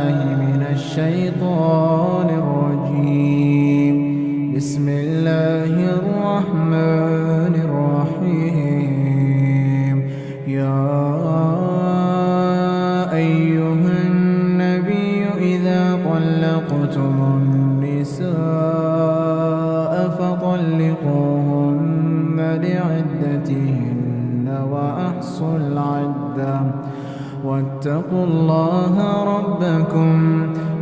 من الشيطان الرجيم. بسم الله الرحمن الرحيم. يا أيها النبي إذا طلقتم النساء فطلقوهن لعدتهن وأحصوا العدة واتقوا الله ربكم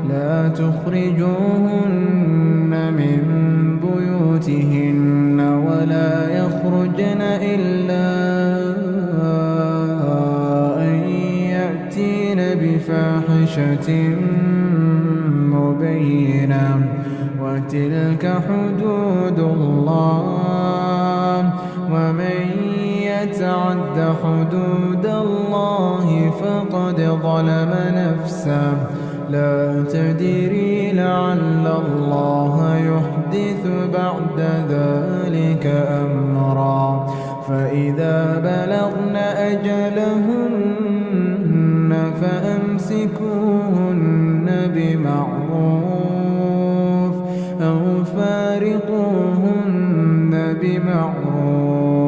لا تخرجوهن من بيوتهن ولا يخرجن إلا أن يأتين بفاحشة مبينة وتلك حدود الله ومن يتعد حدود الله فقد ظلم نفسه لا تدري لعل الله يحدث بعد ذلك أمرا فإذا بلغن أجلهن فأمسكوهن بمعروف أو فارقوهن بمعروف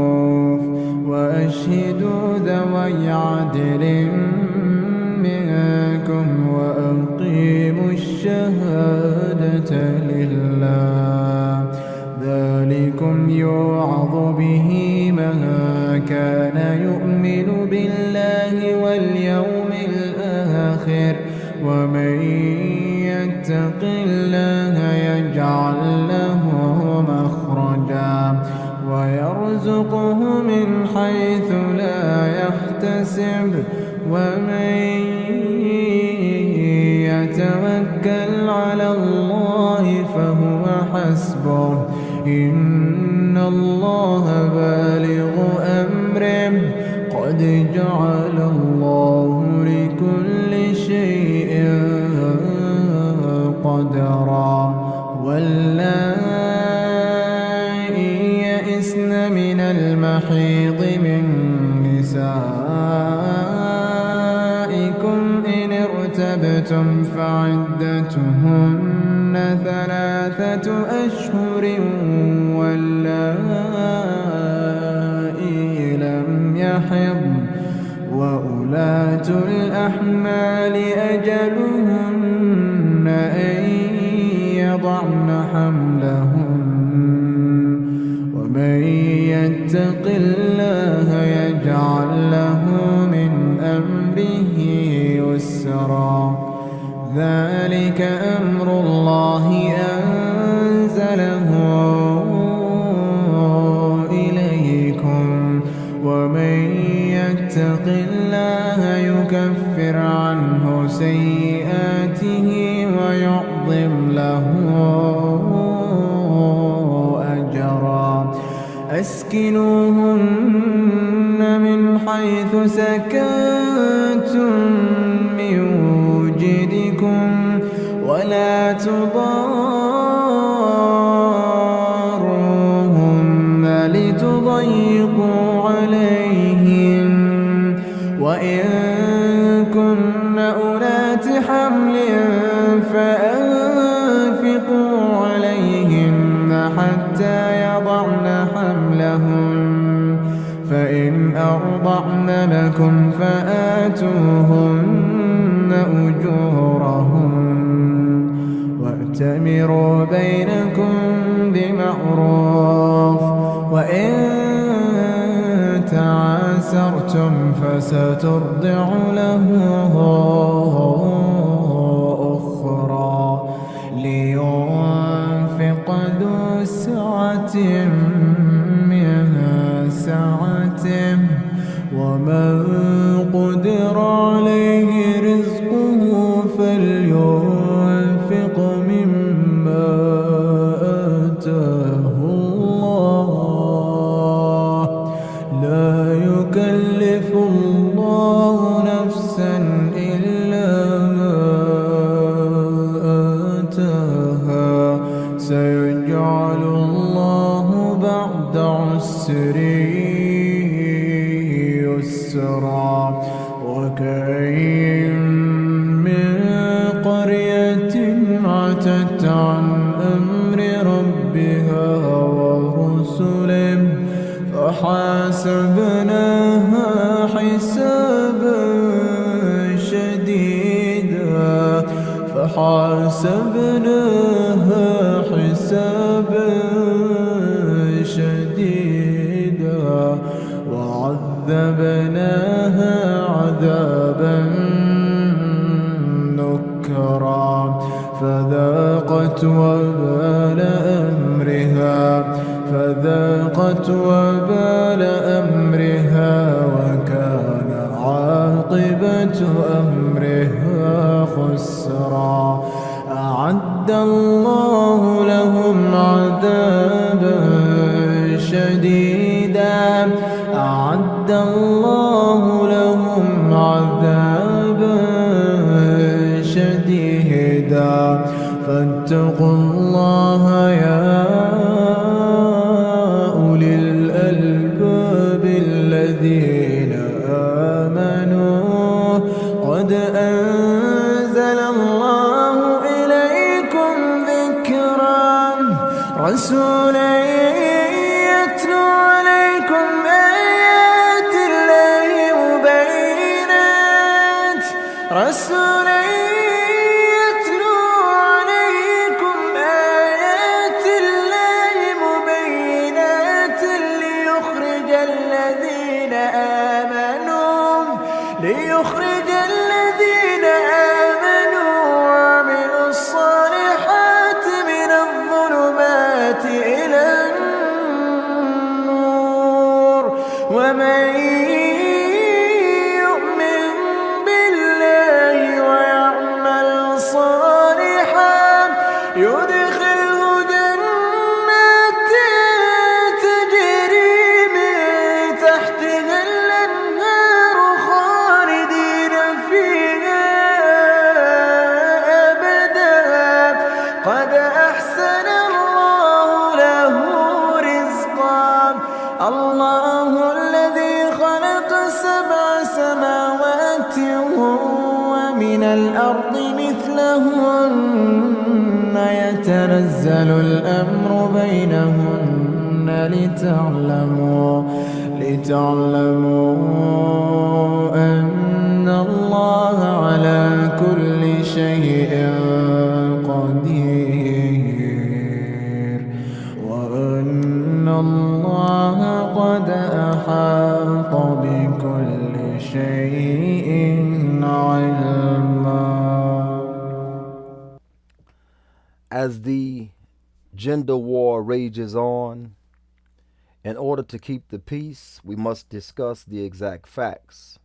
وأشهدوا ذوي عدل منكم وأقيموا الشهادة لله ذلكم يوعظ به من كان يؤمن بالله واليوم الآخر ومن يتق الله يجعل له مخرجا ويرزقه من حيث لا يحتسب ومن يتوكل على الله فهو حسبه إن الله بالغ أمره قد جعل الله لكل شيء قدرا واللائي يئسن من المحيض من نسائكم إن ارتبتم فعدتهن 3 أشهر واللائي لم يحضن وأولاة الأحمال أجلهن أن يضعن حملهن ومن يتق الله يجعل له من أمره يسرا ذلك أمر الله أنزله إليكم ومن يتق الله يكفر عنه سيئاته ويعظم له أجرا أسكنوهن من حيث سكنتم من وجدكم ولا تضاروهن لتضيقوا عليهم وإن كن أولات حمل فأنفقوا عليهن حتى يضعن حملهن فإن أرضعن لكم فآتوهن أجورهن وأتمروا بينكم بمعروف وإن تعاسرتم فسترضع له أخرى لينفق ذو سعة من سعته ومن قدر عليه رزقه فلينفق مما آتاه الله لا يكلف الله نفسا إلا ما آتاها سيجعل الله بعد عسر يسرا وكأين من عتت عن أمر ربها ورسله فحاسبناها حسابا شديدا فحاسبناها حسابا شديدا وعذبناها عذابا نكرا فذاقت وبال أمرها وكان عاقبة أمرها خسرا أعد الله لهم عذابا شديدا أعد الله لهم عذابا شديدا فاتقوا الله يا أولي الألباب الذين آمنوا قد أنزل الله إليكم ذكرا رسولا يتلو عليكم آيات الله مبينات رسولا يتلو عليكم آيات الله مبينات ليخرج الذين آمنوا وعملوا الصالحات من الظلمات إلى النور ومن يؤمن بالله ويعمل صالحا يدخله جنات تجري من تحتها الأنهار خالدين فيها أبدا قد أحسن الله له رزقا الله الذي خلق 7 سماوات ومن الأرض مثلهن يتنزل الأمر بينهن لتعلموا أن الله على كل شيء قدير وأن الله قد أحاط بكل شيء علما. As the gender war rages on, in order to keep the peace, we must discuss the exact facts.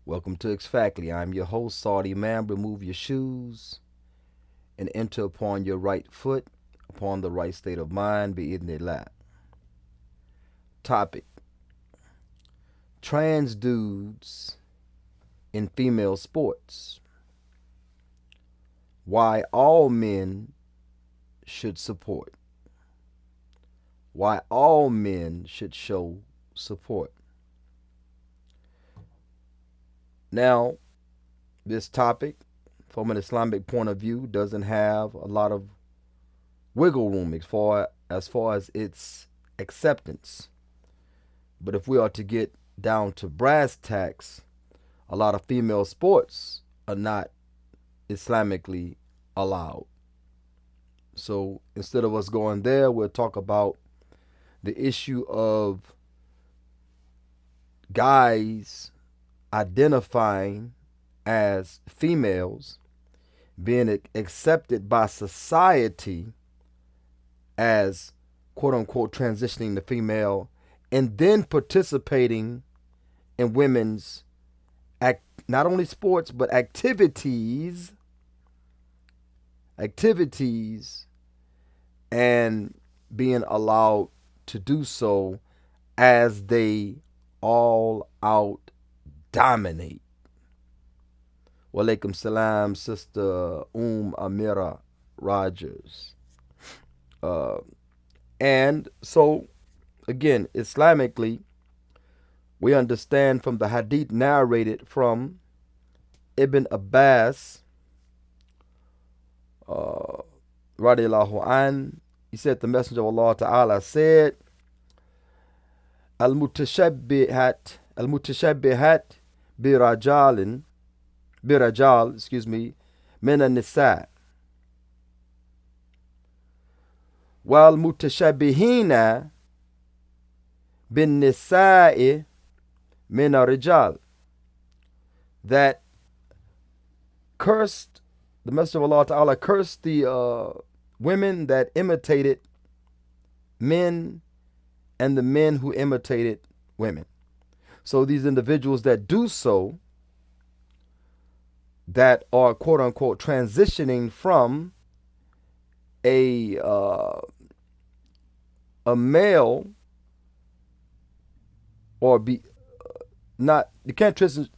Welcome to Exactly. I'm your host, Saudi Man. Remove your shoes and enter upon your right foot, upon the right state of mind, bi'idhnillah. Topic: trans dudes in female sports. Why all men should support. Why all men should show support. Now, this topic, from an Islamic point of view, doesn't have a lot of wiggle room as far as its acceptance. But if we are to get down to brass tacks, a lot of female sports are not Islamically allowed. So instead of us going there, we'll talk about the issue of guys identifying as females being accepted by society as quote unquote transitioning to female, and then participating in women's not only sports but activities, and being allowed to do so as they all out dominate. Walaikum salam, Sister Amira Rogers. And so, again, Islamically, we understand from the hadith narrated from Ibn Abbas, radiallahu an, he said the Messenger of Allah Ta'ala said, Al-mutashabbihat birajal, min an-nisa, wal mutashabbihina bin nisa'i min ar-rijal. That cursed, the Messenger of Allah Ta'ala cursed the women that imitated men and the men who imitated women. So these individuals that do so, that are quote unquote transitioning from a male, or be not, you can't transition.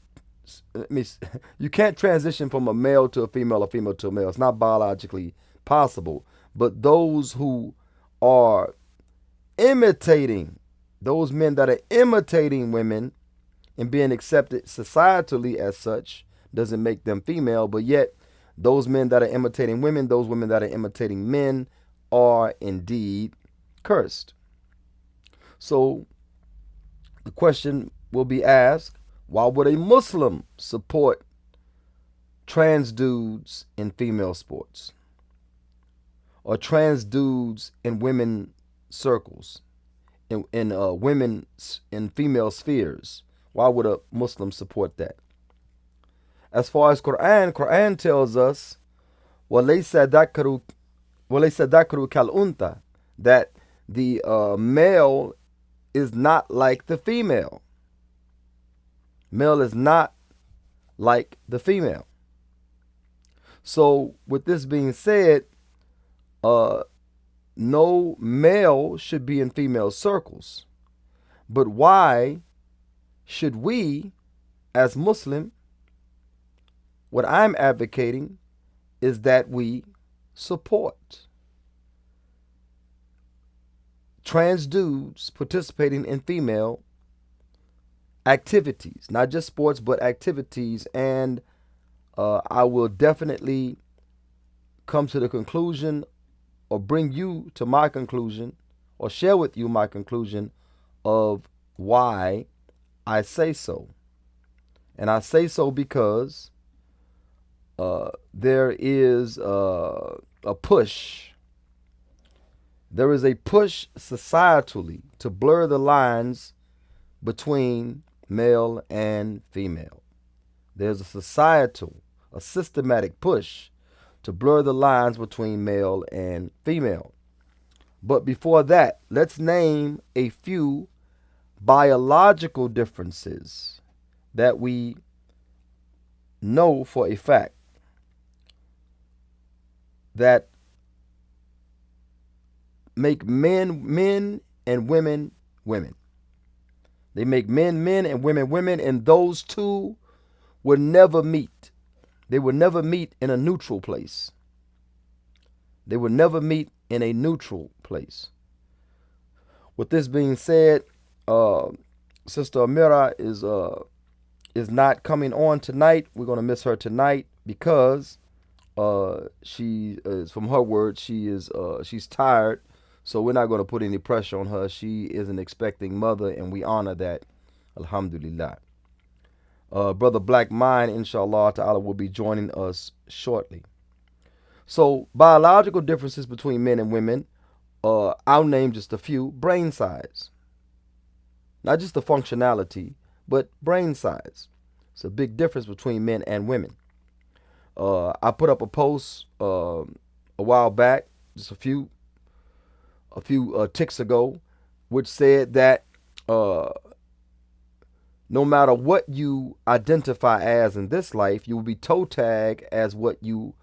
You can't transition from a male to a female to a male. It's not biologically possible. But those who are imitating, those men that are imitating women and being accepted societally as such, doesn't make them female. But yet those men that are imitating women, those women that are imitating men, are indeed cursed. So the question will be asked, why would a Muslim support trans dudes in female sports, or trans dudes in women circles, in women in female spheres? Why would a Muslim support that? As far as Quran tells us, وَلَيْسَ ذَكْرُ كَالْأُنْثَى, that the male is not like the female. Male is not like the female. So with this being said, no male should be in female circles. But why should we, as Muslim, what I'm advocating is that we support trans dudes participating in female activities, not just sports, but activities. And I will definitely come to the conclusion, or bring you to my conclusion, or share with you my conclusion of why I say so. And I say so because there is a push. There is a push societally to blur the lines between male and female. There's a societal, a systematic push to blur the lines between male and female. But before that, let's name a few biological differences that we know for a fact that make men and women women. They make men and women women, and those two will never meet. They will never meet in a neutral place. They will never meet in a neutral place. With this being said, Sister Amira is not coming on tonight. We're going to miss her tonight because she is, from her words, she's tired. So we're not going to put any pressure on her. She is an expecting mother, and we honor that. Alhamdulillah. Brother Black Mind, inshallah ta'ala, will be joining us shortly. So biological differences between men and women, I'll name just a few. Brain size. Not just the functionality, but brain size. It's a big difference between men and women. I put up a post a while back, just a few ticks ago, which said that no matter what you identify as in this life, you will be toe tagged as what you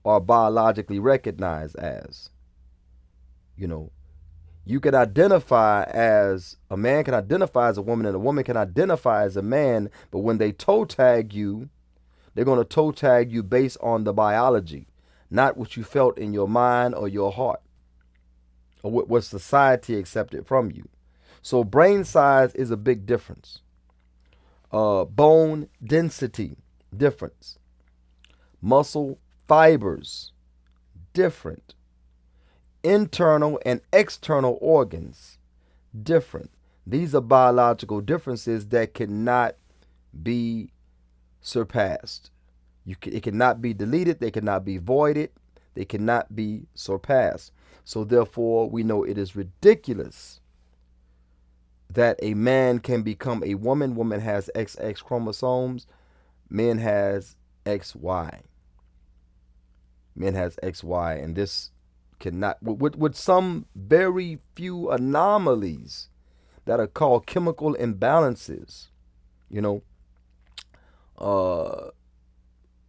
are biologically recognized as. You know, you can identify as a man, can identify as a woman, and a woman can identify as a man, but when they toe tag you, they're going to toe tag you based on the biology, not what you felt in your mind or your heart, or what society accepted from you. So brain size is a big difference. Bone density, difference. Muscle fibers, different. internal and external organs different. These are biological differences that cannot be surpassed. It cannot be deleted. They cannot be voided. They cannot be surpassed. So therefore, we know it is ridiculous that a man can become a woman. Woman has XX chromosomes. Men has XY. Men has XY, and this cannot, with some very few anomalies that are called chemical imbalances, you know,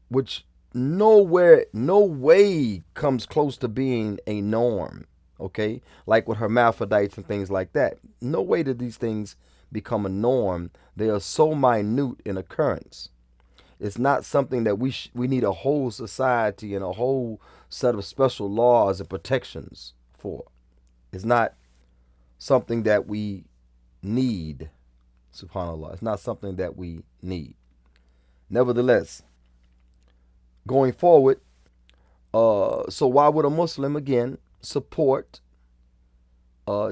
which no way comes close to being a norm, okay? Like with hermaphrodites and things like that. No way did these things become a norm. They are so minute in occurrence. It's not something that we need a whole society and a whole set of special laws and protections for. It's not something that we need, subhanAllah. It's not something that we need. Nevertheless, going forward, so why would a Muslim, again, support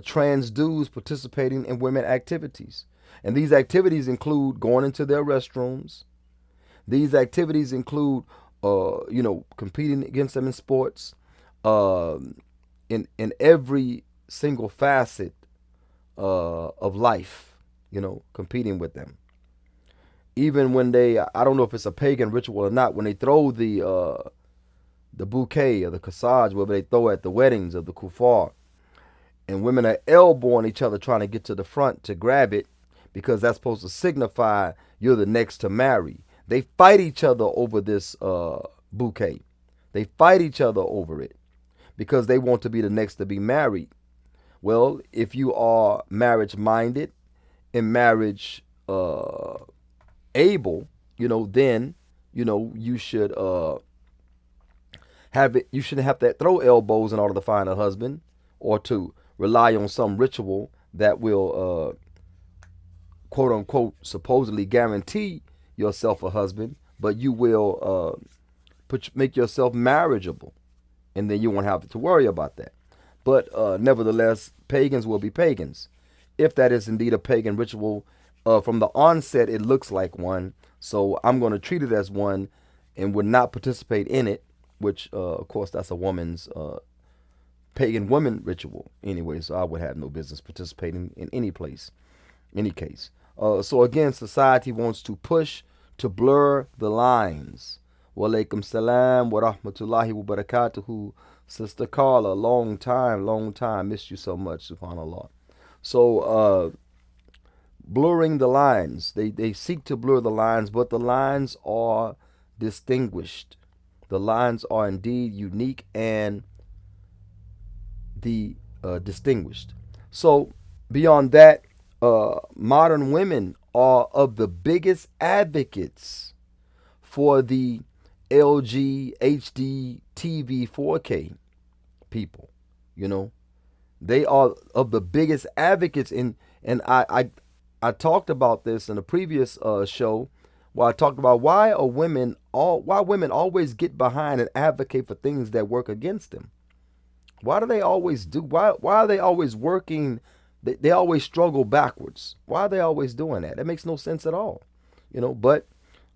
trans dudes participating in women activities? And these activities include going into their restrooms. These activities include, competing against them in sports, in every single facet of life, competing with them. Even when I don't know if it's a pagan ritual or not, when they throw the bouquet or the corsage, whatever they throw at the weddings of the kuffar, and women are elbowing each other trying to get to the front to grab it, because that's supposed to signify you're the next to marry. They fight each other over this bouquet. They fight each other over it because they want to be the next to be married. Well, if you are marriage minded and marriage able, then you should have it. You shouldn't have to throw elbows in order to find a husband, or to rely on some ritual that will quote unquote supposedly guarantee yourself a husband, but you will make yourself marriageable, and then you won't have to worry about that. But nevertheless, pagans will be pagans. If that is indeed a pagan ritual, from the onset it looks like one, so I'm going to treat it as one and would not participate in it, which of course that's a woman's pagan woman ritual anyway, so I would have no business participating in any case. So again, society wants to push to blur the lines. Wa alaikum salam wa rahmatullahi wa barakatuhu. Sister Carla, long time. Missed you so much, subhanAllah. So blurring the lines. They seek to blur the lines, but the lines are distinguished. The lines are indeed unique and distinguished. So beyond that, modern women are of the biggest advocates for the LG HD TV 4K people. They are of the biggest advocates and I talked about this in a previous show, where I talked about why women always get behind and advocate for things that work against them. Why do they always why are they always working? They always struggle backwards. Why are they always doing that? That makes no sense at all. But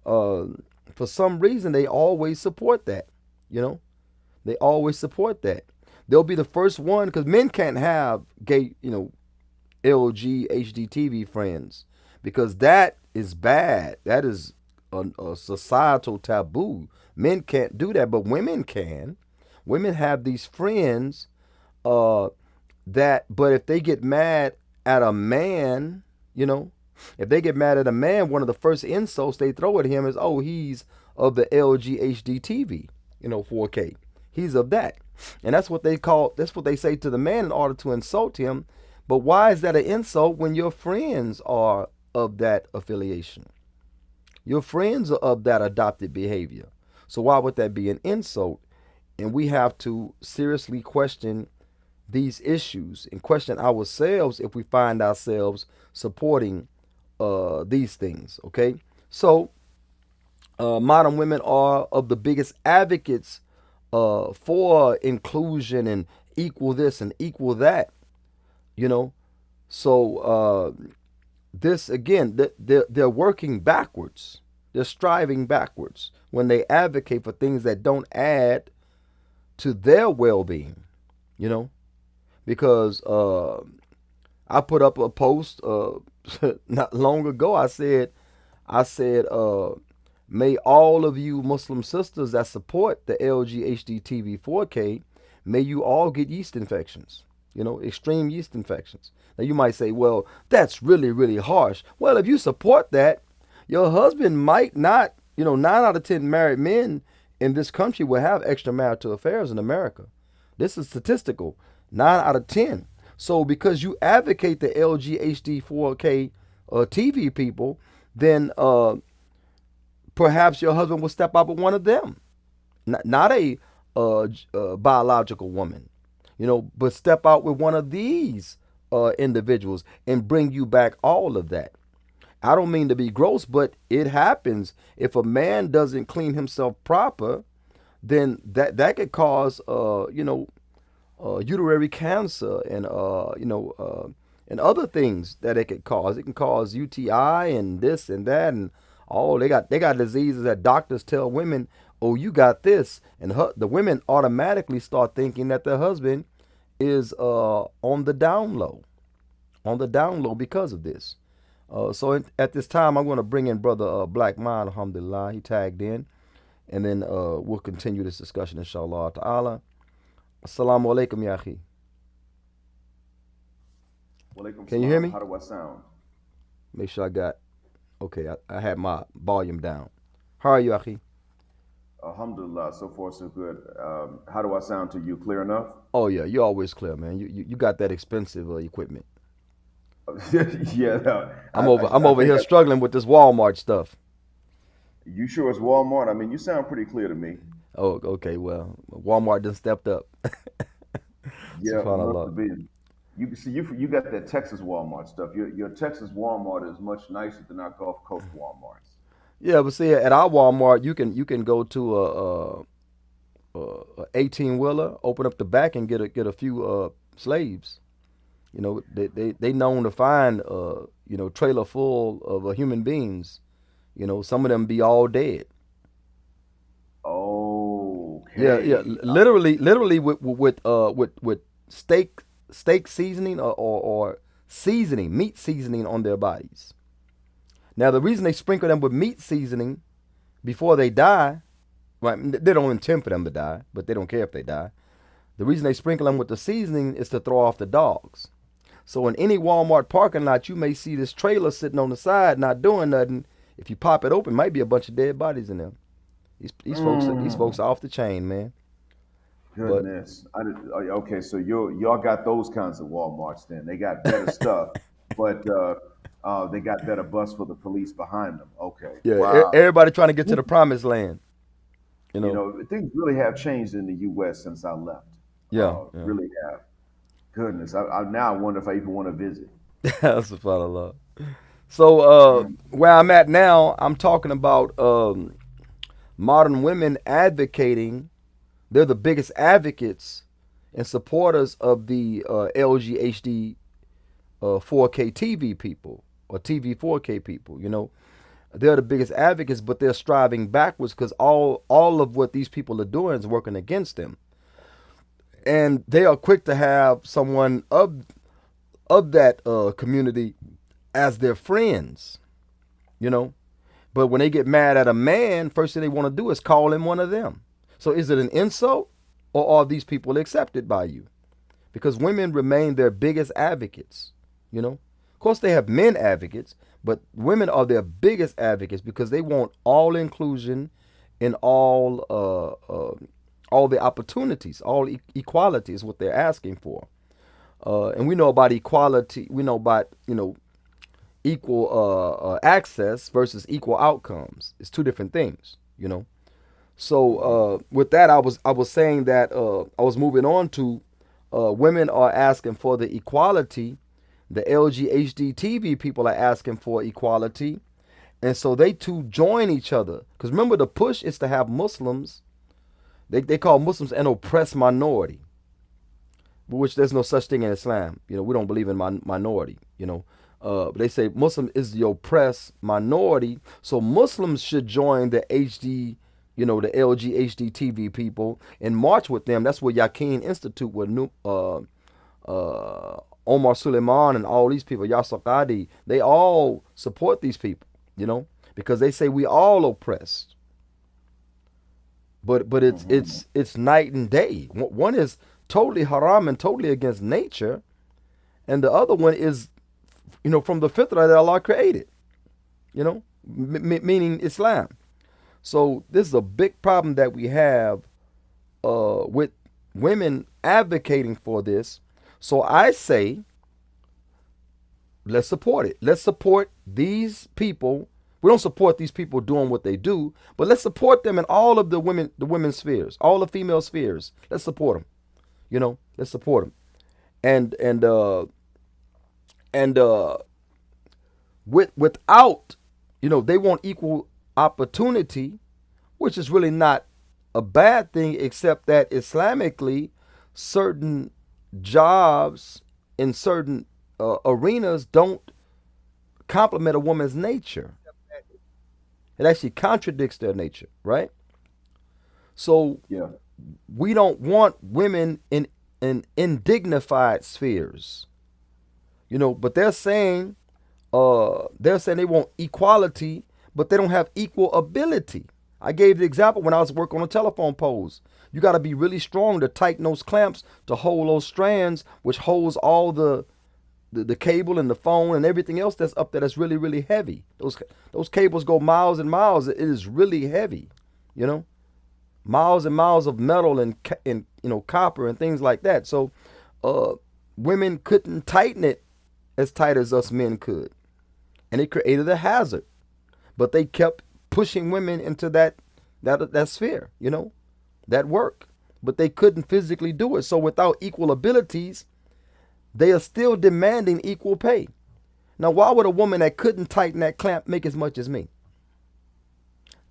for some reason they always support that. They always support that. They'll be the first one, because men can't have gay, LG HD TV friends, because that is bad. That is a societal taboo. Men can't do that, but women can. Women have these friends but if they get mad at a man, if they get mad at a man, one of the first insults they throw at him is, oh, he's of the LG HD TV, 4K. He's of that. And that's what they say to the man in order to insult him. But why is that an insult when your friends are of that affiliation? Your friends are of that adopted behavior. So why would that be an insult? And we have to seriously question these issues and question ourselves if we find ourselves supporting these things. Okay, so modern women are of the biggest advocates for inclusion equal this and equal that, you know. So this again, they're working backwards. They're striving backwards when they advocate for things that don't add to their well-being, you know. Because I put up a post not long ago. I said, may all of you Muslim sisters that support the LG HD TV 4K, may you all get yeast infections, you know, extreme yeast infections. Now you might say, well, that's really, really harsh. Well, if you support that, your husband might not, you know, 9 out of 10 married men in this country will have extramarital affairs in America. This is statistical, 9 out of 10. So because you advocate the LG HD 4K TV people, then perhaps your husband will step out with one of them, not a biological woman, you know, but step out with one of these individuals and bring you back all of that. I don't mean to be gross, but it happens. If a man doesn't clean himself proper, then that could cause uterine cancer and and other things that it could cause. It can cause UTI and this and that and all. They got diseases that doctors tell women, oh, you got this, and the women automatically start thinking that their husband is on the down low, because of this. So at this time, I'm going to bring in Brother Black Mind, alhamdulillah. He tagged in, and then we'll continue this discussion, inshallah ta'ala. Assalamu alaikum, ya akhi. Can you hear me? How do I sound? Make sure I got, okay, I had my volume down. How are you, akhi? Alhamdulillah, so far so good. How do I sound to you? Clear enough? Oh yeah, you're always clear, man. You got that expensive equipment. Yeah, no, I'm over here struggling with this Walmart stuff. you sure it's Walmart? I mean, you sound pretty clear to me. Oh, okay. Well, Walmart done stepped up. Yeah, must Subhanallah. have been. You see, you got that Texas Walmart stuff. Your Texas Walmart is much nicer than our Gulf Coast Walmarts. Yeah, but see, at our Walmart, you can go to a 18 wheeler, open up the back, and get a few slaves. You know, they known to find trailer full of human beings. You know, some of them be all dead. Yeah, yeah. Okay. Literally with steak seasoning or seasoning, meat seasoning on their bodies. Now the reason they sprinkle them with meat seasoning before they die, right? They don't intend for them to die, but they don't care if they die. The reason they sprinkle them with the seasoning is to throw off the dogs. So in any Walmart parking lot, you may see this trailer sitting on the side, not doing nothing. If you pop it open, might be a bunch of dead bodies in there. These folks are off the chain, man. But Goodness. Okay, so y'all got those kinds of Walmarts then. They got better stuff, but they got better bus for the police behind them. Okay. yeah, Wow. everybody trying to get to the promised land. You You know. know, things really have changed in the U.S. since I left. Yeah, yeah. Really have. Goodness. I now wonder if I even want to visit. Subhanallah. So where I'm at now, I'm talking about modern women advocating. They're the biggest advocates and supporters of the LG HD 4K TV people or TV 4K people. You know, they're the biggest advocates, but they're striving backwards because all of what these people are doing is working against them, and they are quick to have someone of that community as their friends. You know, but when they get mad at a man, first thing they want to do is call him one of them. So is it an insult, or are these people accepted by you? Because women remain their biggest advocates, you know. Of course, they have men advocates, but women are their biggest advocates because they want all inclusion in all the opportunities, all equality is what they're asking for. And we know about equality. We know about equal access versus equal outcomes. It's two different things, you know. So with that, I was saying that I was moving on to women are asking for the equality. The LG HD TV people are asking for equality, and so they two join each other. Because remember, the push is to have Muslims. They call Muslims an oppressed minority. which there's no such thing in Islam. You know, we don't believe in minority. You know, but they say Muslim is the oppressed minority, so Muslims should join the HD, you know, the LG HD TV people and march with them. That's where Yaqeen Institute with Omar Suleiman and all these people, Yasir Qadi, they all support these people. You know, because they say we all oppressed. But it's night and day. One is totally haram and totally against nature, and the other one is, you know, from the fitrah that Allah created. You know, meaning Islam. So this is a big problem that we have with women advocating for this. So I say, let's support it. Let's support these people. We don't support these people doing what they do, but let's support them in all of the women's spheres, all the female spheres. Let's support them. You know, let's support them. And without, you know, they want equal opportunity, which is really not a bad thing, except that Islamically, certain jobs in certain arenas don't complement a woman's nature. It actually contradicts their nature, right? So Yeah. we don't want women in indignified spheres, you know. But they're saying they want equality, but they don't have equal ability. I gave the example when I was working on telephone poles. You got to be really strong to tighten those clamps to hold those strands, which holds all the cable and the phone and everything else that's up there that's really, really heavy. Those cables go miles and miles. It is really heavy, you know, miles and miles of metal and you know, copper and things like that. So women couldn't tighten it as tight as us men could, and it created a hazard. But they kept pushing women into that sphere, you know, that work. But they couldn't physically do it. So without equal abilities, they are still demanding equal pay. Now, why would a woman that couldn't tighten that clamp make as much as me?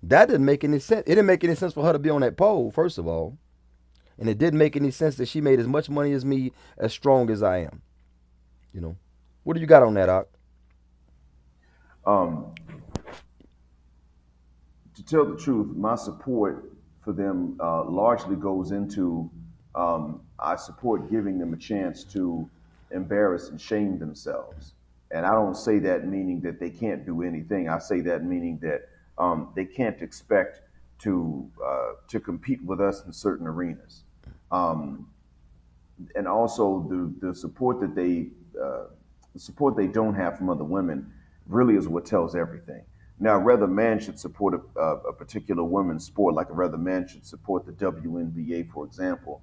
That didn't make any sense. It didn't make any sense for her to be on that pole, first of all. And it didn't make any sense that she made as much money as me, as strong as I am. You know, what do you got on that, Ak? To tell the truth, my support for them largely goes into I support giving them a chance to embarrass and shame themselves. And I don't say that meaning that they can't do anything. I say that meaning that they can't expect to compete with us in certain arenas. And also the support that they don't have from other women really is what tells everything. Now, whether man should support a particular women's sport, like whether man should support the WNBA, for example,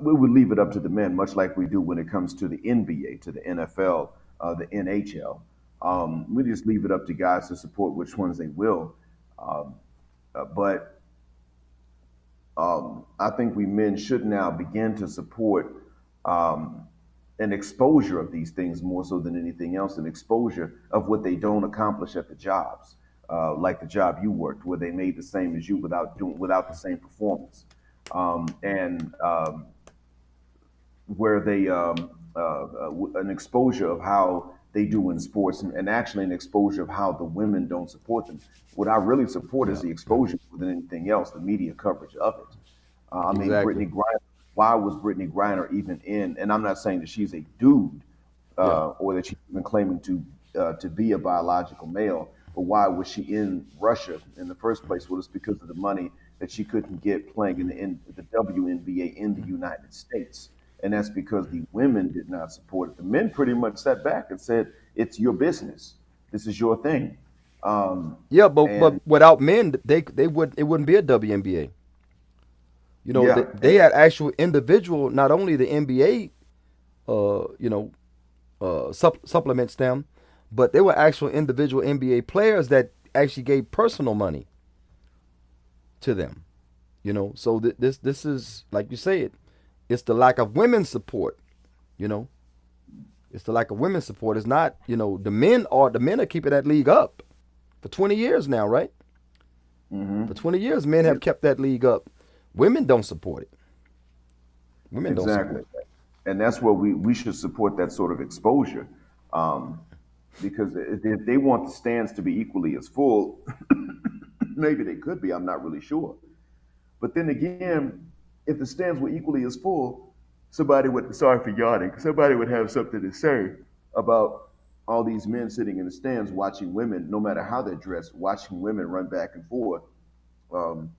we would leave it up to the men, much like we do when it comes to the NBA, to the NFL, the NHL. We just leave it up to guys to support which ones they will. But I think we men should now begin to support an exposure of these things more so than anything else, an exposure of what they don't accomplish at the jobs, like the job you worked, where they made the same as you without the same performance, and where they an exposure of how they do in sports, and actually an exposure of how the women don't support them. What I really support is the exposure more than anything else, the media coverage of it. I mean, Exactly. Brittany Griner. Why was Brittany Griner even in? And I'm not saying that she's a dude or that she's even claiming to be a biological male, but why was she in Russia in the first place? Well, it's because of the money that she couldn't get playing in the WNBA in the United States. And that's because the women did not support it. The men pretty much sat back and said, "It's your business. This is your thing." Yeah, but And without men, it wouldn't be a WNBA. You know, yeah, they had actual individual, not only the NBA, supplements them, but they were actual individual NBA players that actually gave personal money to them. You know, so this is, like you said, it's the lack of women's support. You know, it's the lack of women's support. It's not, you know, the men are keeping that league up for 20 years now, right? For 20 years, men have kept that league up. Women don't support it. Women don't exactly. support it. and that's where we should support that sort of exposure, um, because if they want the stands to be equally as full, maybe they could be. I'm not really sure. But then again, if the stands were equally as full, somebody would, sorry for yawning, somebody would have something to say about all these men sitting in the stands watching women, no matter how they're dressed, watching women run back and forth um,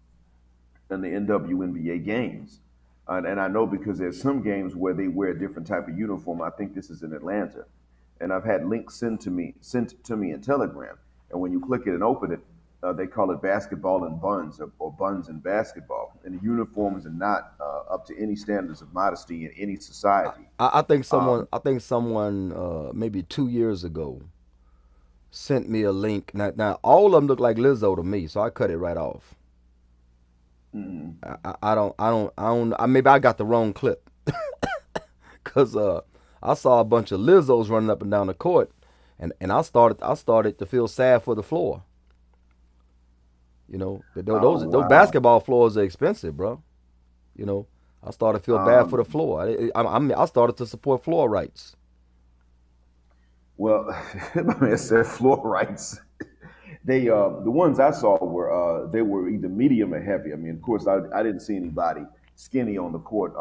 in the NWNBA games. And I know because there's some games where they wear a different type of uniform. I think this is in Atlanta. And I've had links sent to me in Telegram. And when you click it and open it, they call it basketball and buns, or buns and basketball. And the uniforms are not up to any standards of modesty in any society. I think Um, someone maybe 2 years ago sent me a link. Now all of them look like Lizzo to me, so I cut it right off. mm, Maybe I got the wrong clip, cause I saw a bunch of Lizzos running up and down the court, and I started to feel sad for the floor. You know, oh those wow. basketball floors are expensive, bro. You know, I started to feel bad for the Um, floor. I started to support floor rights. well, my man said floor rights. They the ones I saw were they were either medium or heavy. I mean, of course, I didn't see anybody skinny on the court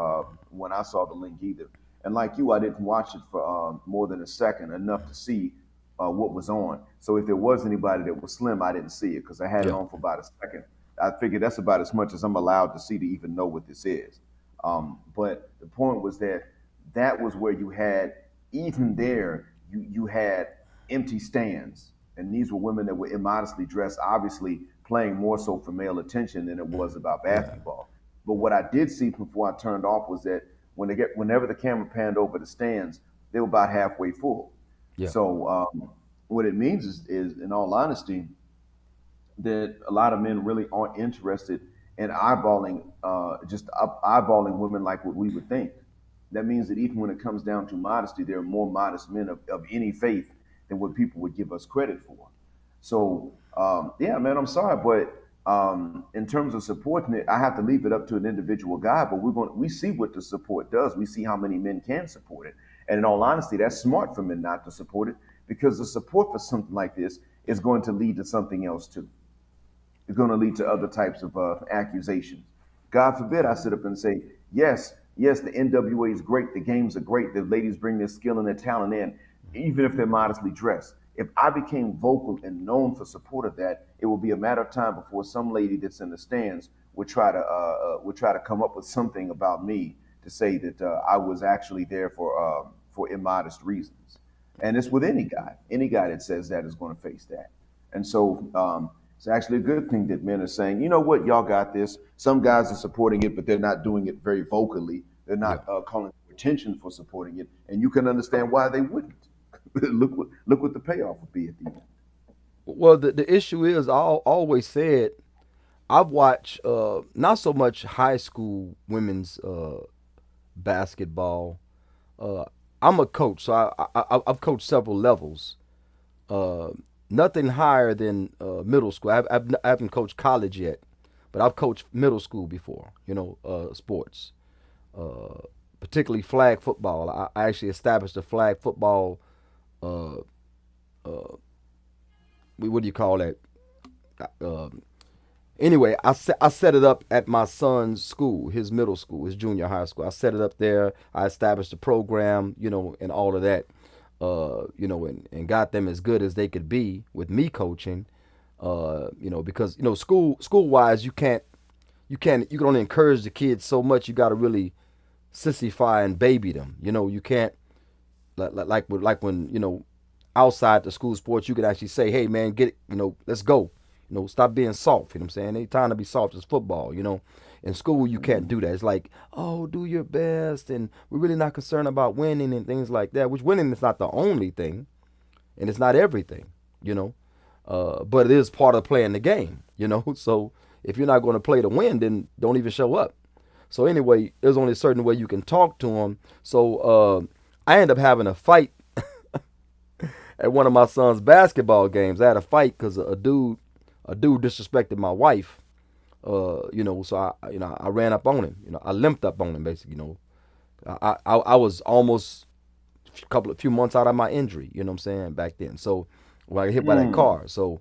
when I saw the link either. And like you, I didn't watch it for more than a second, enough to see what was on. So if there was anybody that was slim, I didn't see it because I had it Yeah, on for about a second. I figured that's about as much as I'm allowed to see to even know what this is. But the point was that that was where you had, even there, you had empty stands, and these were women that were immodestly dressed, obviously playing more so for male attention than it was about yeah, basketball. But what I did see before I turned off was that whenever the camera panned over the stands, they were about halfway full. yeah, So what it means is, in all honesty, that a lot of men really aren't interested in eyeballing eyeballing women like what we would think. That means that even when it comes down to modesty, there are more modest men of any faith than what people would give us credit for. So yeah, man, I'm sorry, but in terms of supporting it, I have to leave it up to an individual guy. But we see what the support does. We see how many men can support it, and in all honesty, that's smart for men not to support it, because the support for something like this is going to lead to something else too. It's going to lead to other types of accusations. God forbid I sit up and say, yes, yes, the NWA is great. The games are great. The ladies bring their skill and their talent in, even if they're modestly dressed. If I became vocal and known for support of that, it will be a matter of time before some lady that's in the stands would try to come up with something about me to say that I was actually there for immodest reasons. And it's with any guy. Any guy that says that is going to face that. And so it's actually a good thing that men are saying, you know what, y'all got this. Some guys are supporting it, but they're not doing it very vocally. They're yeah. not calling for attention for supporting it, and you can understand why they wouldn't. Look what the payoff would be at the end. Well, the issue is always said I've watched not so much high school women's basketball. Uh, I'm a coach, so I've coached several levels. Uh, Nothing higher than middle school. I haven't coached college yet, but I've coached middle school before. You know, sports, uh, particularly flag football. I actually established a flag football. Uh, uh, what do you call that? Uh, anyway, I set it up at my son's school, his middle school, his junior high school. I set it up there. I established a program, you know, and all of that, you know, and got them as good as they could be with me coaching, you know, because you know, school wise, you can only encourage the kids so much. You got to really sissify and baby them. You know, you can't like when you know outside the school sports, you could actually say, hey man, get it, you know, let's go. You know, stop being soft. You know what I'm saying? Ain't time to be soft as football, you know. In school you can't do that. It's like, oh, do your best and we're really not concerned about winning and things like that. Which winning is not the only thing and it's not everything, you know. But it is part of playing the game, you know. So if you're not going to play to win, then don't even show up. So anyway, there's only a certain way you can talk to them. So I end up having a fight at one of my son's basketball games. I had a fight because a dude disrespected my wife. You know, so I ran up on him. You know, I limped up on him basically. You know, I was almost a few months out of my injury. You know what I'm saying back then. So when I got hit by that Mm. car, so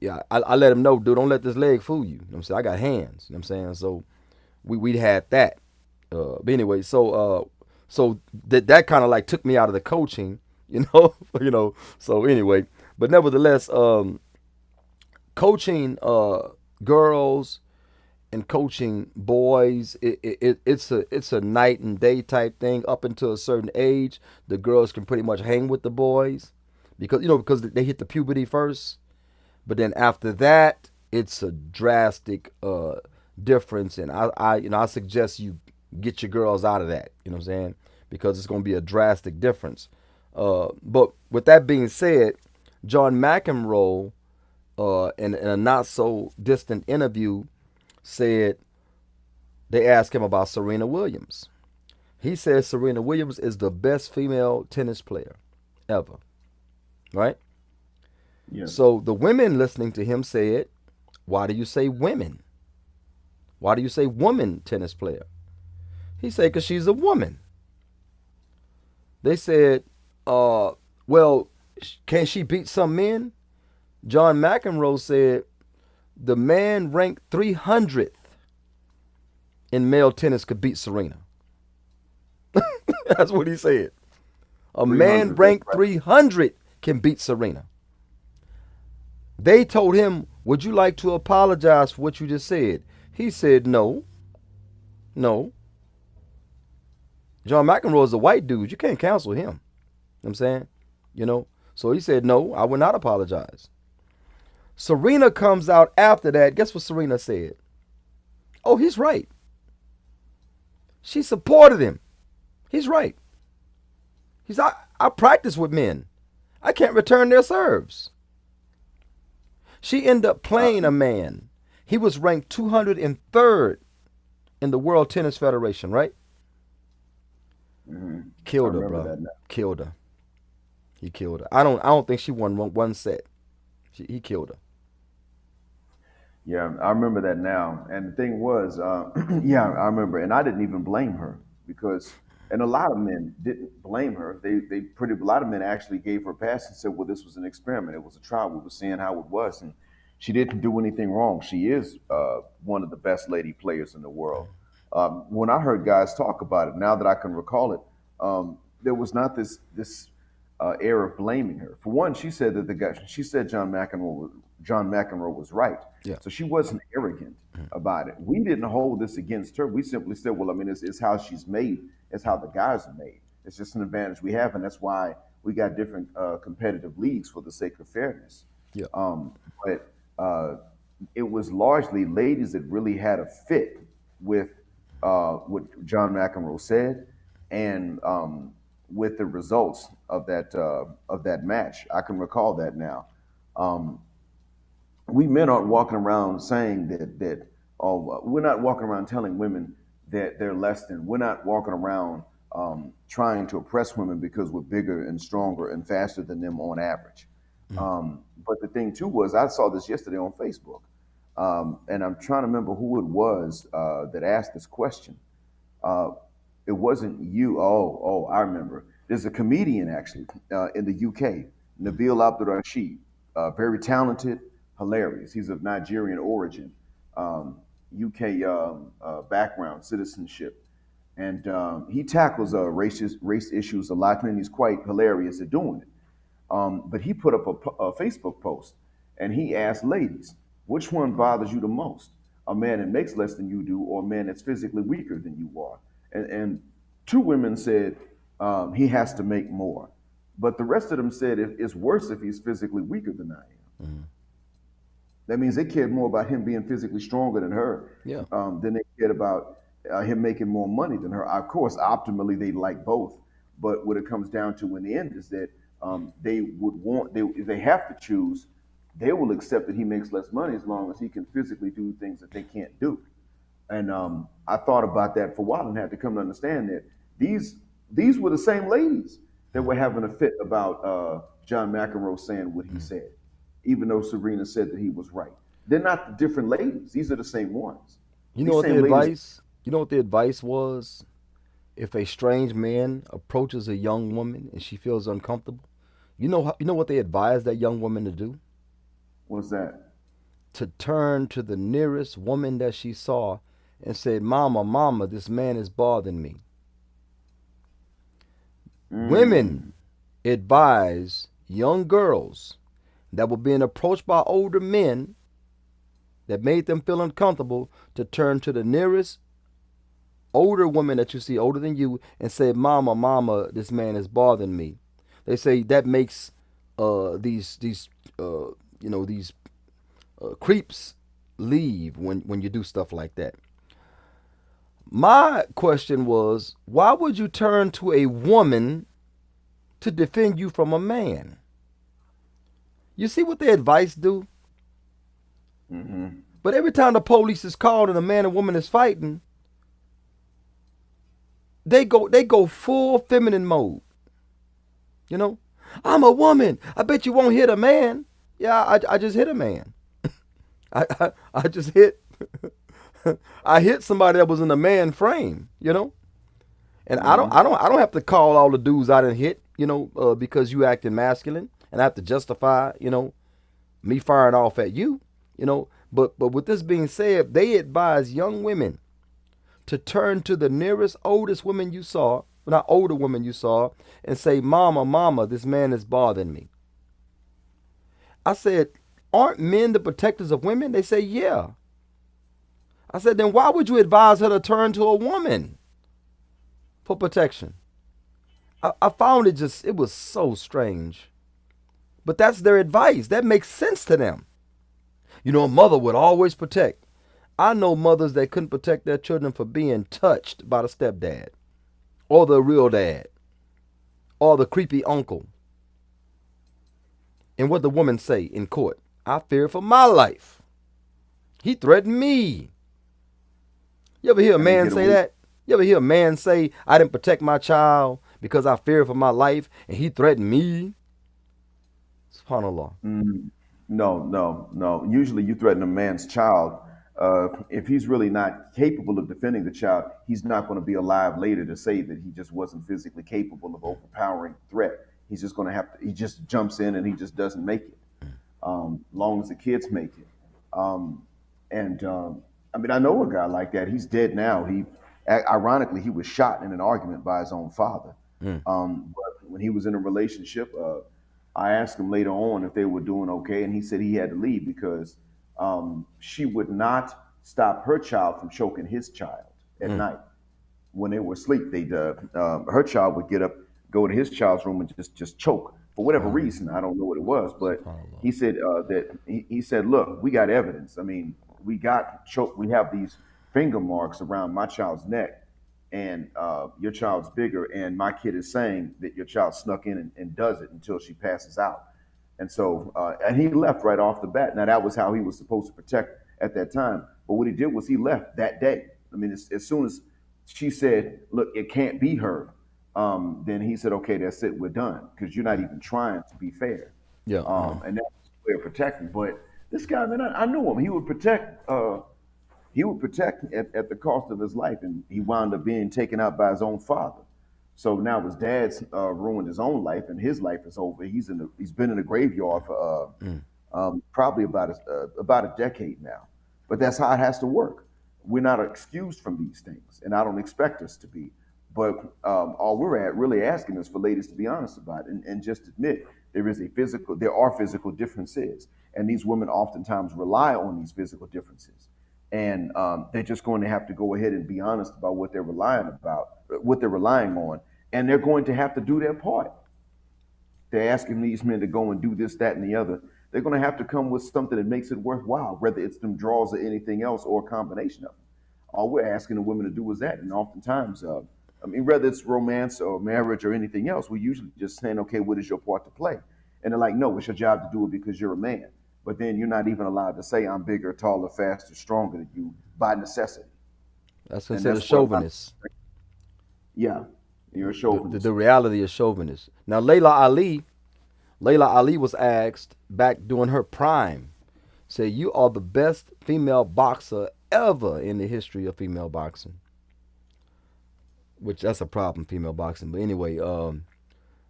yeah, I let him know, dude, don't let this leg fool you. You know what I'm saying? I got hands. You know what I'm saying? So we had that. But anyway, so that kind of like took me out of the coaching, you know, you know. So anyway, but nevertheless, coaching girls and coaching boys, it's a night and day type thing. Up until a certain age, the girls can pretty much hang with the boys because because they hit the puberty first. But then after that, it's a drastic difference, and I suggest you get your girls out of that. You know what I'm saying? Because it's going to be a drastic difference. But with that being said, John McEnroe, in a not so distant interview, said they asked him about Serena Williams. He says Serena Williams is the best female tennis player ever. Right? Yes. So the women listening to him said, "Why do you say women? Why do you say woman tennis player?" He said, "Because she's a woman." They said, well, can she beat some men?" John McEnroe said, "The man ranked 300th in male tennis could beat Serena." That's what he said. A man 300. That's ranked right. 300 can beat Serena. They told him, "Would you like to apologize for what you just said?" He said, "No, no. John McEnroe is a white dude. You can't cancel him." You know what I'm saying? You know? So he said, "No, I will not apologize." Serena comes out after that. Guess what Serena said? "Oh, he's right." She supported him. He's right. I practice with men. I can't return their serves. She ended up Uh, playing a man. He was ranked 203rd in the World Tennis Federation, right? hmm I Killed her, remember bro. that now. Killed her. He killed her. I don't think she won one set. He killed her. Yeah, I remember that now. And the thing was, yeah, I remember, and I didn't even blame her because, and a lot of men didn't blame her. They pretty a lot of men actually gave her a pass and said, "Well, this was an experiment. It was a trial. We were seeing how it was, and she didn't do anything wrong. She is one of the best lady players in the world." When I heard guys talk about it, now that I can recall it, there was not this air of blaming her. For one, she said that the guy, she said John McEnroe was right, Yeah. so she wasn't arrogant about it. We didn't hold this against her. We simply said, well, I mean, it's how she's made. It's how the guys are made. It's just an advantage we have, and that's why we got different competitive leagues for the sake of fairness. Yeah. But it was largely ladies that really had a fit with what John McEnroe said, and with the results of that match. I can recall that now. Um, we men aren't walking around saying that oh, we're not walking around telling women that they're less than. We're not walking around trying to oppress women because we're bigger and stronger and faster than them on average. But the thing too was I saw this yesterday on Facebook, and I'm trying to remember who it was that asked this question. Uh, it wasn't you. I remember. There's a comedian actually in the UK, Nabil Abdul Rashid, very talented, hilarious. He's of Nigerian origin, UK background, citizenship, and he tackles race issues a lot, and he's quite hilarious at doing it. But he put up a Facebook post and he asked ladies, which one bothers you the most? A man that makes less than you do, or a man that's physically weaker than you are? And two women said he has to make more. But the rest of them said it's worse if he's physically weaker than I am. That means they cared more about him being physically stronger than her Yeah. than they cared about him making more money than her. Of course, optimally, they like both. But what it comes down to in the end is that they would want, if they have to choose, they will accept that he makes less money as long as he can physically do things that they can't do. And I thought about that for a while and had to come to understand that these were the same ladies that were having a fit about John McEnroe saying what he said, even though Serena said that he was right. They're not the different ladies; these are the same ones. You know These what the same ladies. advice? You know what the advice was? if a strange man approaches a young woman and she feels uncomfortable, you know what they advise that young woman to do? What's that? To turn to the nearest woman that she saw and said, "Mama, mama, this man is bothering me." Mm. Women advise young girls that were being approached by older men that made them feel uncomfortable to turn to the nearest older woman that you see older than you and say, "Mama, mama, this man is bothering me." They say that makes these these creeps leave when you do stuff like that. My question was, why would you turn to a woman to defend you from a man? You see what their advice do? Mm-hmm. But every time the police is called and a man and woman is fighting, they go full feminine mode. You know, I'm a woman. I bet you won't hit a man. Yeah, I just hit a man. I just hit. I hit somebody that was in a man frame. You know, and Mm-hmm. I don't have to call all the dudes I done hit. Because you acting masculine, and I have to justify me firing off at you. But with this being said, they advise young women to turn to the nearest oldest woman you saw, not older woman you saw, and say, "Mama, mama, this man is bothering me." I said, "Aren't men the protectors of women?" They say, "Yeah." I said, "Then why would you advise her to turn to a woman for protection?" I found it was so strange. But that's their advice. That makes sense to them. A mother would always protect. I know mothers that couldn't protect their children from being touched by the stepdad or the real dad or the creepy uncle. And what the woman say in court? "I fear for my life. He threatened me." You ever hear a And they man get say away. that? You ever hear a man say, "I didn't protect my child because I fear for my life and he threatened me"? SubhanAllah. Mm. No, no, no. Usually, you threaten a man's child. If he's really not capable of defending the child, he's not going to be alive later to say that he just wasn't physically capable of overpowering the threat. He's just going to have to. He just jumps in and he just doesn't make it. Long as the kids make it. Um, and I mean, I know a guy like that. He's dead now. Ironically, he was shot in an argument by his own father. Mm. But when he was in a relationship, I asked him later on if they were doing okay, and he said he had to leave because she would not stop her child from choking his child at Mm. night when they were asleep. Her child would get up, go to his child's room, and just choke for whatever reason. I don't know what it was, but SubhanAllah. he said he said, "Look, we got evidence. I mean, we got choke. We have these finger marks around my child's neck, and your child's bigger, and my kid is saying that your child snuck in and does it until she passes out." And so, and he left right off the bat. Now, that was how he was supposed to protect at that time. But what he did was he left that day. I mean, as soon as she said, "Look, it can't be her," then he said, "Okay, that's it. We're done because you're not even trying to be fair." Yeah. And that's the way of protecting. But this guy, man, I knew him. He would protect. He would protect at the cost of his life, and he wound up being taken out by his own father. So now his dad's ruined his own life, and his life is over. He's been in the graveyard for Mm. probably about a decade now. But that's how it has to work. We're not excused from these things, and I don't expect us to be. But all we're really asking is for ladies to be honest about it and just admit there are physical differences, and these women oftentimes rely on these physical differences, and they're just going to have to go ahead and be honest about what they're relying on, and they're going to have to do their part. They're asking these men to go and do this, that, and the other. They're going to have to come with something that makes it worthwhile, whether it's them draws or anything else or a combination of them. All we're asking the women to do is that. And oftentimes, I mean, whether it's romance or marriage or anything else, we usually just saying, "Okay, what is your part to play?" And they're like, "No, it's your job to do it because you're a man." But then you're not even allowed to say, "I'm bigger, taller, faster, stronger than you" by necessity. That's And considered that's what a lot, chauvinist. yeah, you're a The chauvinist. reality is chauvinist. Now, Layla Ali was asked back during her prime, said, "You are the best female boxer ever in the history of female boxing. which that's a problem, female boxing. But anyway,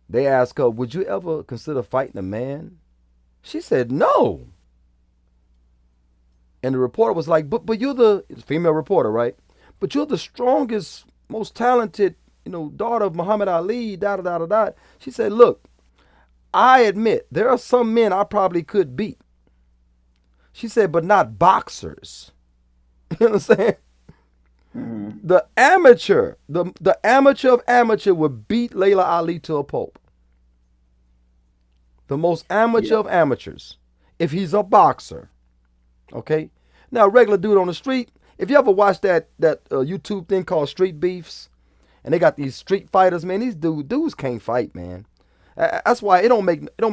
they asked her, would you ever consider fighting a man? She said no. And the reporter was like, but you're the female reporter, right? But you're the strongest, most talented, daughter of Muhammad Ali, da da da da da. She said, look, I admit there are some men I probably could beat. She said, but not boxers. You know what I'm saying? Mm-hmm. The amateur of amateur would beat Layla Ali to a pulp. The most amateur of amateurs, if he's a boxer. Okay? Now, a regular dude on the street, if you ever watch that YouTube thing called Street Beefs, and they got these street fighters, man, these dudes can't fight, man. That's why it don't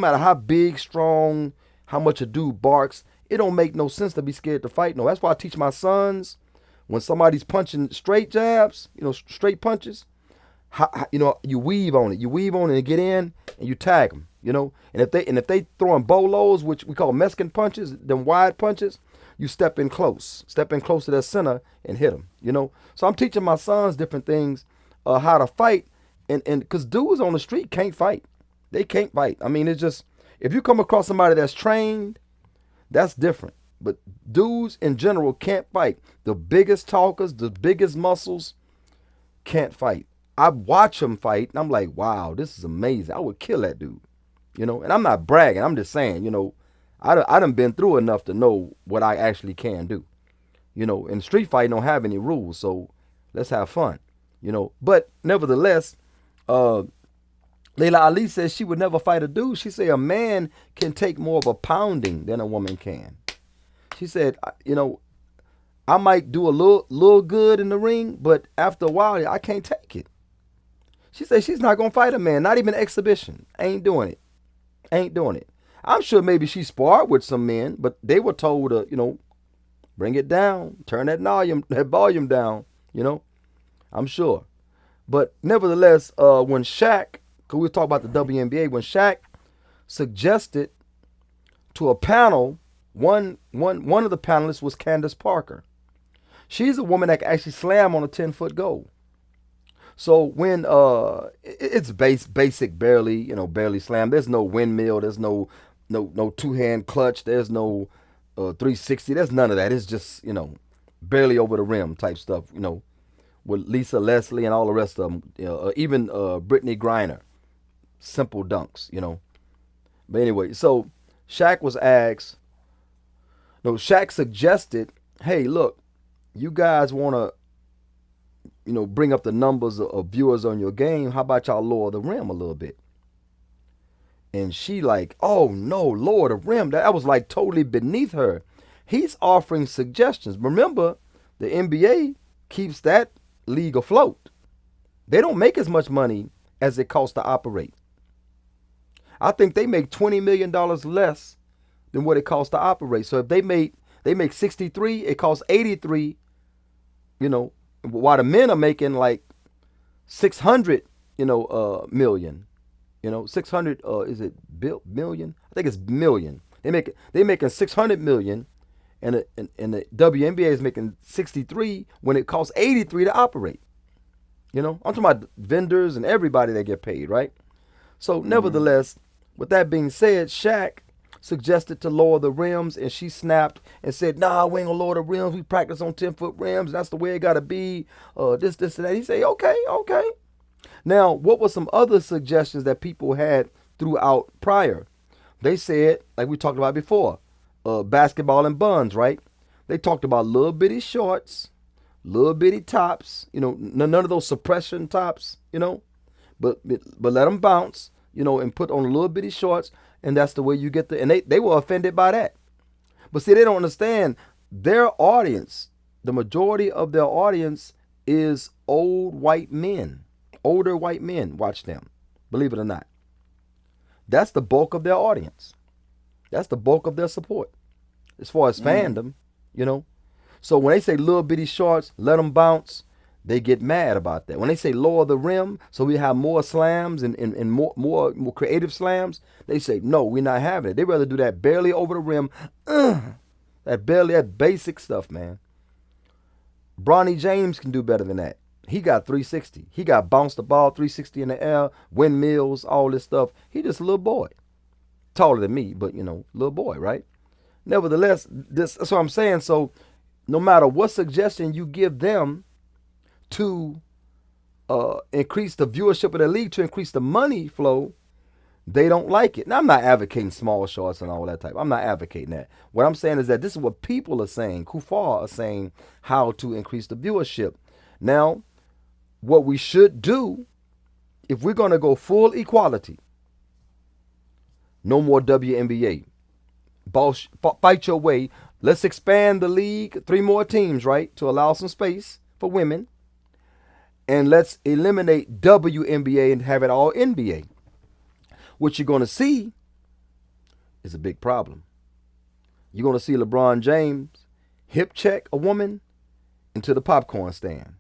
matter how big, strong, how much a dude barks, it don't make no sense to be scared to fight. No, that's why I teach my sons, when somebody's punching straight jabs, straight punches, you weave on it. You weave on it and get in, and you tag them, And if they throwing bolos, which we call Mexican punches, them wide punches, you step in close to their center and hit them, So I'm teaching my sons different things, how to fight, and because dudes on the street can't fight. They can't fight. I mean, it's just, if you come across somebody that's trained, that's different. But dudes in general can't fight. The biggest talkers, the biggest muscles, can't fight. I watch them fight, and I'm like, wow, this is amazing. I would kill that dude, And I'm not bragging. I'm just saying, I done been through enough to know what I actually can do. And street fight don't have any rules, so let's have fun, But nevertheless, Layla Ali says she would never fight a dude. She said a man can take more of a pounding than a woman can. She said, I might do a little good in the ring, but after a while, I can't take it. She said she's not going to fight a man, not even exhibition. Ain't doing it. I'm sure maybe she sparred with some men, but they were told to, bring it down, turn that volume down, I'm sure. But nevertheless, when Shaq, because we were talking about the WNBA, when Shaq suggested to a panel, one of the panelists was Candace Parker. She's a woman that can actually slam on a 10-foot goal. So when it's basic, barely slam. There's no windmill. There's no two-hand clutch. There's no 360. There's none of that. It's just barely over the rim type stuff. With Lisa Leslie and all the rest of them. Even Brittany Griner, simple dunks. But anyway, so Shaq was asked. No, Shaq suggested, hey, look, you guys want to, bring up the numbers of viewers on your game. How about y'all lower the rim a little bit? And she like, oh, no, lower the rim. That was like totally beneath her. He's offering suggestions. Remember, the NBA keeps that league afloat. They don't make as much money as it costs to operate. I think they make $20 million less than what it costs to operate. So if they make 63, it costs 83, while the men are making like 600, million. 600 is it million? I think it's million. They making 600 million, and the WNBA is making 63 when it costs 83 to operate. I'm talking about vendors and everybody that get paid, right? So nevertheless, with that being said, Shaq suggested to lower the rims, and she snapped and said, nah, we ain't gonna lower the rims. We practice on 10-foot rims. That's the way it gotta be. This, and that. He said, okay. Now, what were some other suggestions that people had throughout prior? They said, like we talked about before, basketball and buns, right? They talked about little bitty shorts, little bitty tops, none of those suppression tops, but let them bounce, and put on little bitty shorts, and that's the way you get and they were offended by that. But see, they don't understand their audience. The majority of their audience is older white men. Watch them, believe it or not. That's the bulk of their audience. That's the bulk of their support as far as fandom, So when they say little bitty shorts, let them bounce, they get mad about that. When they say lower the rim so we have more slams and more creative slams, they say, no, we're not having it. They'd rather do that barely over the rim, that basic stuff, man. Bronny James can do better than that. He got 360. He got bounced the ball 360 in the air, windmills, all this stuff. He just a little boy, taller than me, but little boy, right? Nevertheless, that's what I'm saying. So, no matter what suggestion you give them to increase the viewership of the league, to increase the money flow, they don't like it. Now, I'm not advocating small shorts and all that type. I'm not advocating that. What I'm saying is that this is what people are saying. Kufar are saying how to increase the viewership. Now, what we should do, if we're going to go full equality, no more WNBA. Boss, fight your way. Let's expand the league, 3 more teams, right, to allow some space for women. And let's eliminate WNBA and have it all NBA. What you're going to see is a big problem. You're going to see LeBron James hip check a woman into the popcorn stand.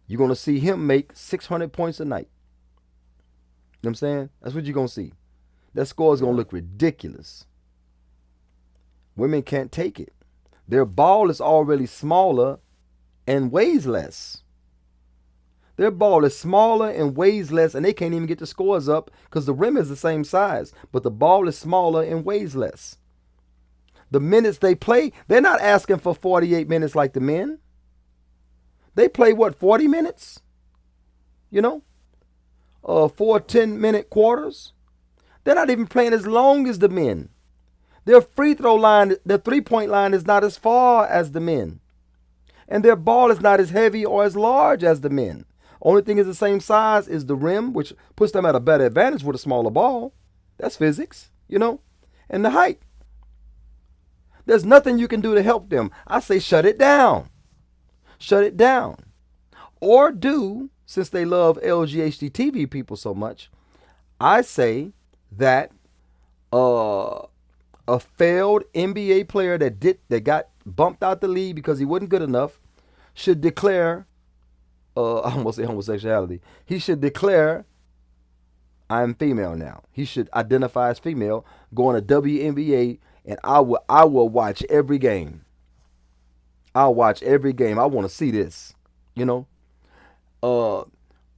You're going to see him make 600 points a night. You know what I'm saying? That's what you're going to see. That score is going to look ridiculous. Women can't take it. Their ball is already smaller and weighs less. Their ball is smaller and weighs less, and they can't even get the scores up because the rim is the same size, but the ball is smaller and weighs less. The minutes they play, they're not asking for 48 minutes like the men. They play, 40 minutes? 4 10-minute quarters? They're not even playing as long as the men. Their free throw line, their three-point line is not as far as the men. And their ball is not as heavy or as large as the men. Only thing is the same size is the rim, which puts them at a better advantage with a smaller ball. That's physics, and the height. There's nothing you can do to help them. I say shut it down. Shut it down. Or do, since they love LGHD-TV people so much, I say that a failed NBA player that got bumped out the league because he wasn't good enough should declare, I almost say homosexuality. He should declare, I'm female now. He should identify as female, go on a WNBA, and I will watch every game. I'll watch every game. I want to see this, or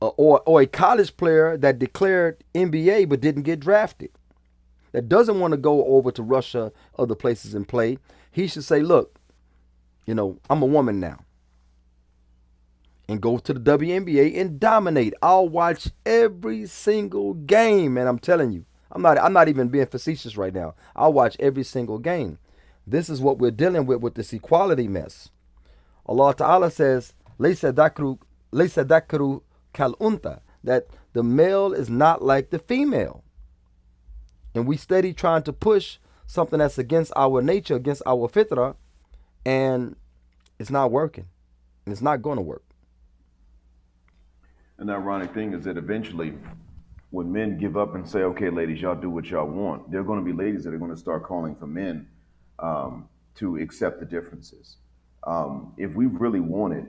a college player that declared NBA but didn't get drafted, that doesn't want to go over to Russia, other places and play. He should say, look, I'm a woman now, and go to the WNBA and dominate. I'll watch every single game, and I'm telling you, I'm not even being facetious right now. I'll watch every single game. This is what we're dealing with this equality mess. Allah Ta'ala says, Laysa dakru kal unta, that the male is not like the female. And we steady trying to push something that's against our nature, against our fitrah, and it's not working. And it's not going to work. And the ironic thing is that eventually, when men give up and say, okay, ladies, y'all do what y'all want, there are going to be ladies that are going to start calling for men to accept the differences. If we really wanted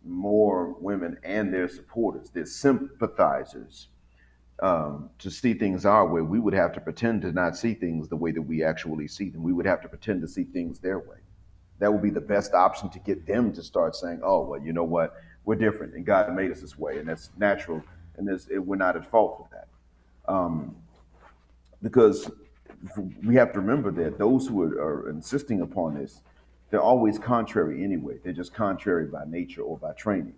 more women and their supporters, their sympathizers, to see things our way, we would have to pretend to not see things the way that we actually see them. We would have to pretend to see things their way. That would be the best option to get them to start saying, oh, well, you know what? We're different, and God made us this way, and that's natural, and we're not at fault for that. Because we have to remember that those who are insisting upon this, they're always contrary anyway. They're just contrary by nature or by training.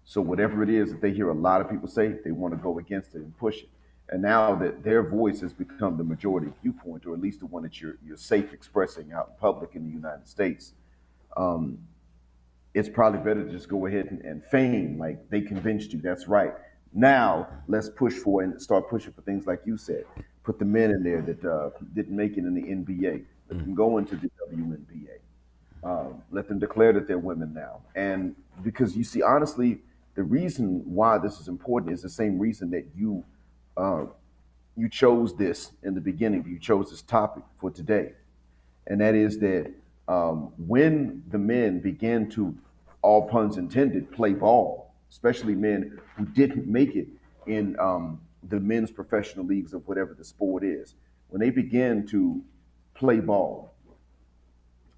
So whatever it is that they hear a lot of people say, they want to go against it and push it. And now that their voice has become the majority viewpoint, or at least the one that you're safe expressing out in public in the United States, it's probably better to just go ahead and feign like they convinced you. That's right. Now let's push for and start pushing for things like you said. Put the men in there that didn't make it in the NBA. Let them go into the WNBA. Let them declare that they're women now. And because you see, honestly, the reason why this is important is the same reason that you chose this in the beginning. You chose this topic for today, and that is that when the men began to, all puns intended, play ball, especially men who didn't make it in the men's professional leagues of whatever the sport is, when they begin to play ball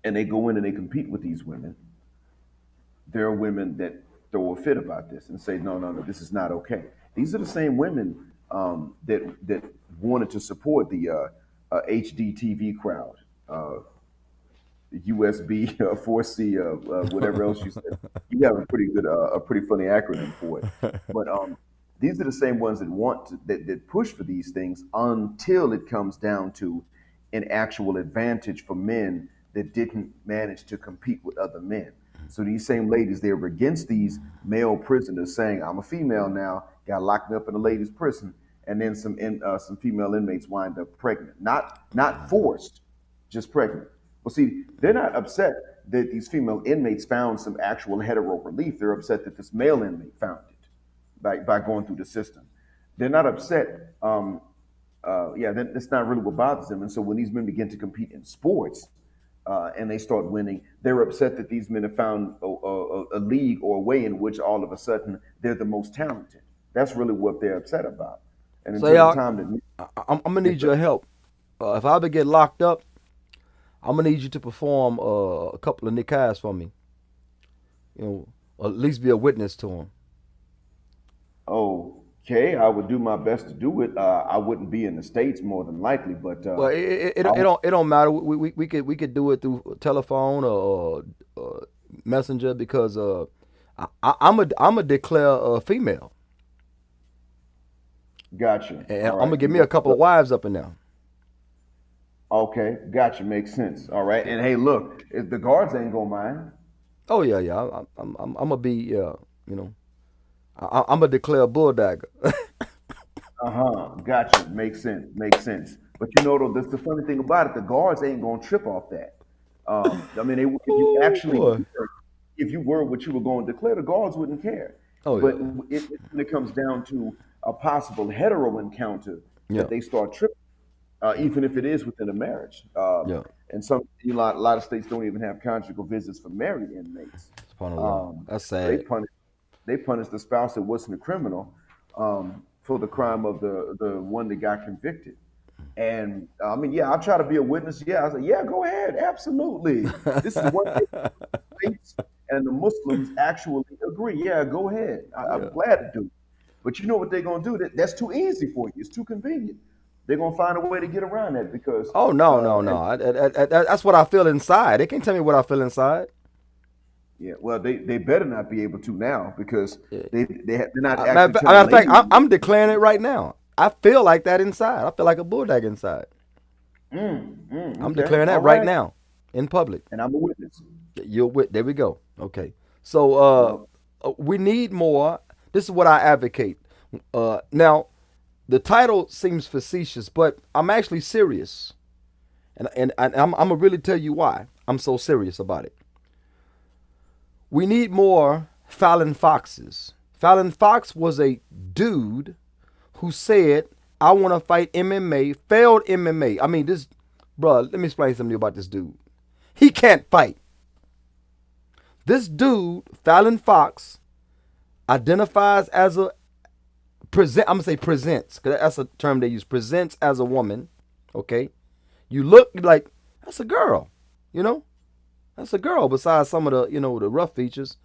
and they go in and they compete with these women, there are women that throw a fit about this and say, no, no, no, this is not okay. These are the same women that wanted to support the HDTV crowd, USB, 4C, whatever else you said. You have a pretty good, a pretty funny acronym for it. But these are the same ones that that push for these things until it comes down to an actual advantage for men that didn't manage to compete with other men. So these same ladies, they were against these male prisoners saying, "I'm a female now, got locked me up in a ladies' prison," and then some female inmates wind up pregnant, not forced, just pregnant. Well, see, they're not upset that these female inmates found some actual hetero relief. They're upset that this male inmate found it by going through the system. They're not upset. That's not really what bothers them. And so when these men begin to compete in sports and they start winning, they're upset that these men have found a league or a way in which all of a sudden they're the most talented. That's really what they're upset about. And So until the y'all, time that I'm gonna need your help. If I ever get locked up, I'm gonna need you to perform a couple of nikahs for me. You know, or at least be a witness to them. okay, I would do my best to do it. I wouldn't be in the States more than likely, but Well, I, it don't matter. We could do it through telephone or messenger because I'm a declare a female gotcha. and All I'm right. gonna give me a couple of wives up in there. Okay, gotcha. Makes sense. All right. And hey, look, if the guards ain't gonna mind. Oh yeah, yeah. I'm gonna be you know I'm gonna declare a bulldagger. Uh-huh. Gotcha. Makes sense. Makes sense. But you know though, that's the funny thing about it. The guards ain't gonna trip off that. I mean, if you Oh actually boy. if you were what you were going to declare, the guards wouldn't care. Oh But yeah. when it comes down to a possible hetero encounter, Yeah. that they start tripping, even if it is within a marriage. Yeah. And a lot of states don't even have conjugal visits for married inmates. SubhanAllah. That's So they sad. punish the spouse that wasn't a criminal for the crime of the one that got convicted. And I mean, yeah, I'll try to be a witness. Yeah, I said, yeah, go ahead, absolutely. This is one thing the states and the Muslims actually agree. Yeah, go ahead. I'm Yeah. glad to do it. But you know what they're gonna do? That's too easy for you. It's too convenient. They're gonna find a way to get around that because Oh no, no, no. and That's what I feel inside. They can't tell me what I feel inside. yeah, well, they better not be able to now because Yeah. they're not Matter actually matter telling of fact, ladies. I'm declaring it right now. I feel like that inside. I feel like a bulldog inside. I'm Okay, declaring all that right right, now in public. and I'm a witness. There we go. Okay. So Well, we need more. This is what I advocate. Now, the title seems facetious, but I'm actually serious, and I'm gonna really tell you why I'm so serious about it. We need more Fallon Foxes. Fallon Fox was a dude who said, "I want to fight MMA." Failed MMA. I mean, this, bro. Let me explain something to you about this dude. He can't fight. This dude, Fallon Fox, identifies as a present. I'm gonna say presents because that's a term they use. Presents as a woman. Okay, you look like that's a girl. You know, that's a girl. Besides some of the the rough features,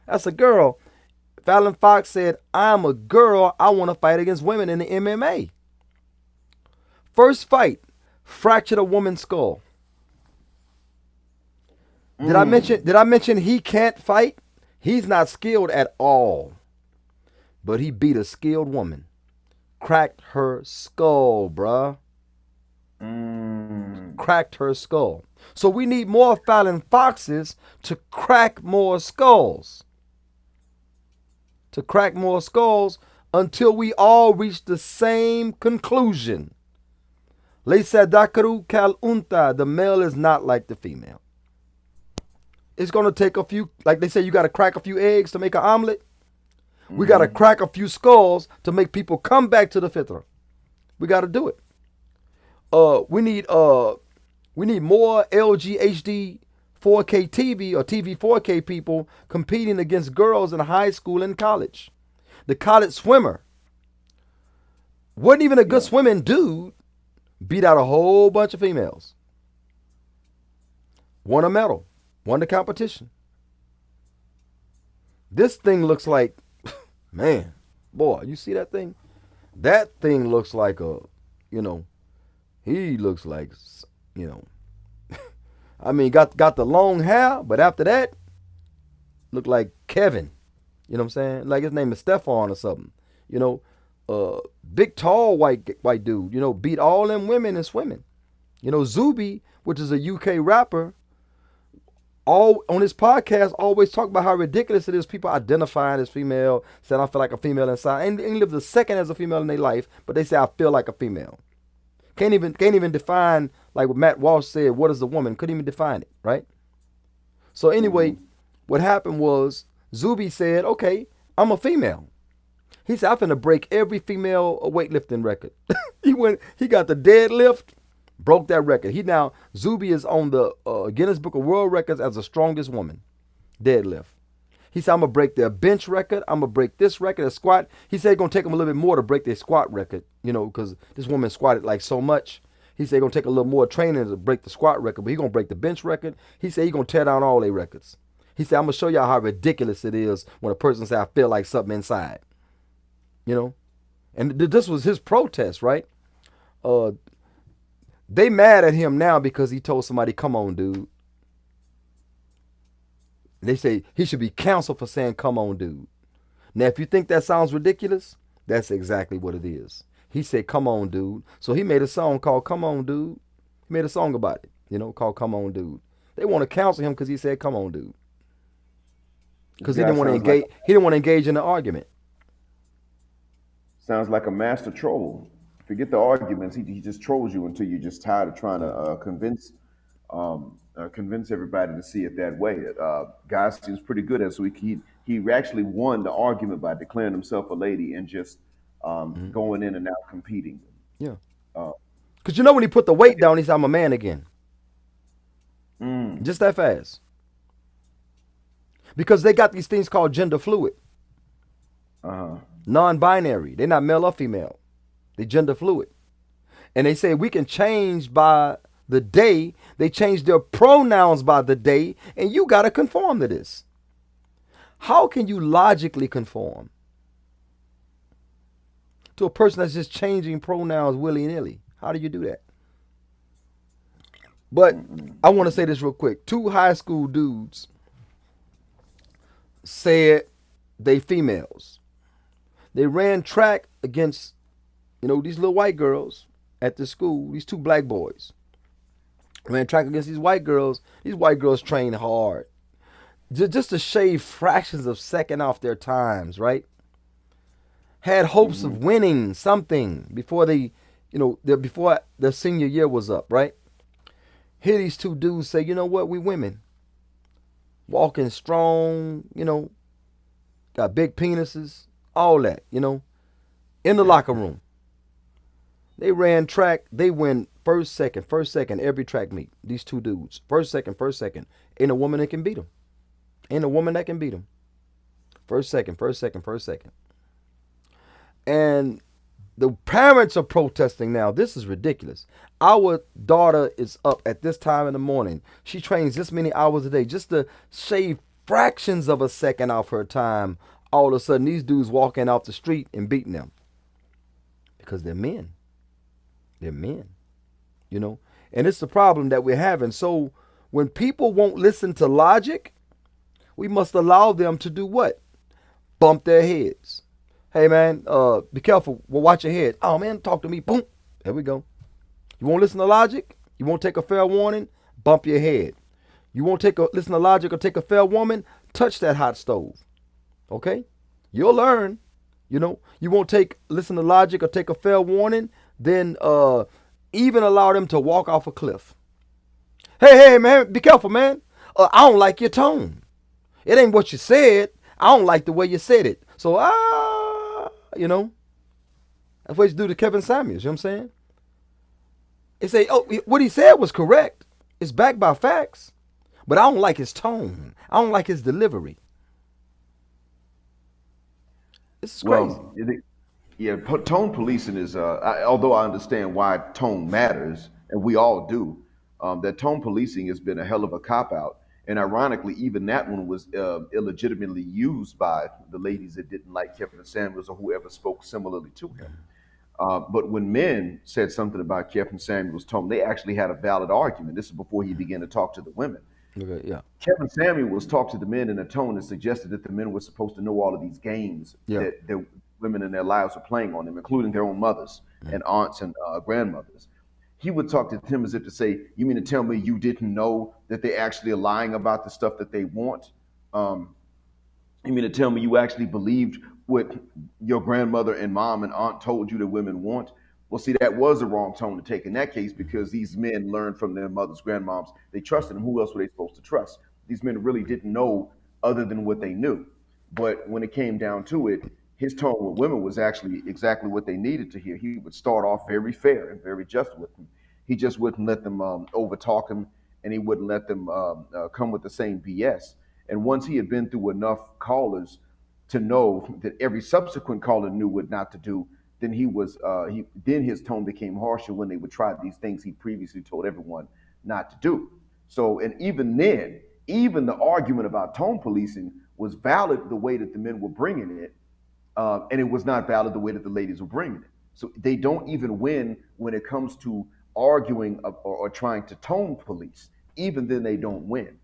that's a girl. Fallon Fox said, "I'm a girl. I want to fight against women in the MMA." First fight, fractured a woman's skull. Did I mention he can't fight? He's not skilled at all. But he beat a skilled woman. Cracked her skull, bruh. Cracked her skull. So we need more Fallon Foxes to crack more skulls. To crack more skulls until we all reach the same conclusion. Laysa dakaru kal unta. The male is not like the female. It's going to take a few, like they say, you got to crack a few eggs to make an omelet. We got to crack a few skulls to make people come back to the fitra. We got to do it. We need more LG HD 4K TV or TV 4K people competing against girls in high school and college. The college swimmer wasn't even a good swimming dude, beat out a whole bunch of females. Won a medal, won the competition. This thing looks like, man, boy, you see that thing? That thing looks like a, you know, he looks like, you know, I mean, got the long hair, but after that, look like Kevin. You know what I'm saying? Like his name is Stefan or something. You know, big tall white dude. You know, beat all them women in swimming. You know, Zuby, which is a UK rapper, all on his podcast always talk about how ridiculous it is people identifying as female, saying I feel like a female inside, and live a second as a female in their life, but they say I feel like a female. Can't even define, like what Matt Walsh said, what is a woman? Couldn't even define it, right? So anyway, what happened was Zuby said, okay, I'm a female. He said, I'm finna break every female weightlifting record. He got the deadlift, broke that record. Zuby is on the Guinness Book of World Records as the strongest woman, deadlift. He said, I'm gonna break their bench record. I'm gonna break this record, a squat. He said it's gonna take him a little bit more to break their squat record, because this woman squatted like so much. He said it's gonna take a little more training to break the squat record, but he's gonna break the bench record. He said he's gonna tear down all their records. He said, I'm gonna show y'all how ridiculous it is when a person says I feel like something inside. And this was his protest, right? They mad at him now because he told somebody, come on, dude. They say he should be canceled for saying, come on, dude. Now, if you think that sounds ridiculous, that's exactly what it is. He said, come on, dude. So he made a song called Come On, Dude. He made a song about it, called Come On, Dude. They want to cancel him because he said, come on, dude. Because he didn't want to engage. He didn't want to engage in the argument. Sounds like a master troll. Forget the arguments. He just trolls you until you're just tired of trying to convince everybody to see it that way. Guy seems pretty good at it. So he actually won the argument by declaring himself a lady and just going in and out competing. Yeah. Because when he put the weight down, he said, I'm a man again. Just that fast. Because they got these things called gender fluid. Non-binary. They're not male or female. They gender fluid. And they say we can change by the day. They change their pronouns by the day, and you got to conform to this. How can you logically conform to a person that's just changing pronouns willy-nilly? How do you do that? But I want to say this real quick. 2 high school dudes said they females. They ran track against, these little white girls at the school, these 2 black boys. Ran track against these white girls. These white girls trained hard. Just to shave fractions of second off their times, right? Had hopes of winning something before before their senior year was up, right? Here these 2 dudes say, you know what, we women. Walking strong, got big penises, all that, in the locker room. They ran track. They win first, second, every track meet. These 2 dudes. First, second. Ain't a woman that can beat them. Ain't a woman that can beat them. First, second. And the parents are protesting now. This is ridiculous. Our daughter is up at this time in the morning. She trains this many hours a day just to shave fractions of a second off her time. All of a sudden, these dudes walking off the street and beating them. Because they're men. They're men. And it's the problem that we're having. So when people won't listen to logic, we must allow them to do what? Bump their heads. Hey, man, be careful. Well, watch your head. Oh, man, talk to me. Boom. There we go. You won't listen to logic? You won't take a fair warning? Bump your head. You won't listen to logic or take a fair woman? Touch that hot stove. Okay? You'll learn. You won't listen to logic or take a fair warning? Then even allow them to walk off a cliff. Hey, man, be careful, man. I don't like your tone. It ain't what you said. I don't like the way you said it. So, that's what you do to Kevin Samuels. You know what I'm saying? They say, what he said was correct. It's backed by facts. But I don't like his tone. I don't like his delivery. This is crazy. Well, tone policing is, although I understand why tone matters, and we all do, that tone policing has been a hell of a cop-out. And ironically, even that one was illegitimately used by the ladies that didn't like Kevin Samuels or whoever spoke similarly to him. But when men said something about Kevin Samuels' tone, they actually had a valid argument. This is before he began to talk to the women. Okay, yeah, Kevin Samuels talked to the men in a tone that suggested that the men were supposed to know all of these games yeah, that the women in their lives were playing on them, including their own mothers and aunts and grandmothers. He would talk to them as if to say, "You mean to tell me you didn't know that they actually are lying about the stuff that they want? Um, you mean to tell me you actually believed what your grandmother and mom and aunt told you that women want?" Well, see, that was a wrong tone to take in that case because these men learned from their mothers, grandmoms. They trusted them. Who else were they supposed to trust? These men really didn't know other than what they knew. But when it came down to it, his tone with women was actually exactly what they needed to hear. He would start off very fair and very just with them. He just wouldn't let them overtalk him, and he wouldn't let them come with the same BS. And once he had been through enough callers to know that every subsequent caller knew what not to do, then then his tone became harsher when they would try these things he previously told everyone not to do. So, and even then, even the argument about tone policing was valid the way that the men were bringing it, and it was not valid the way that the ladies were bringing it. So they don't even win when it comes to arguing or trying to tone police. Even then, they don't win.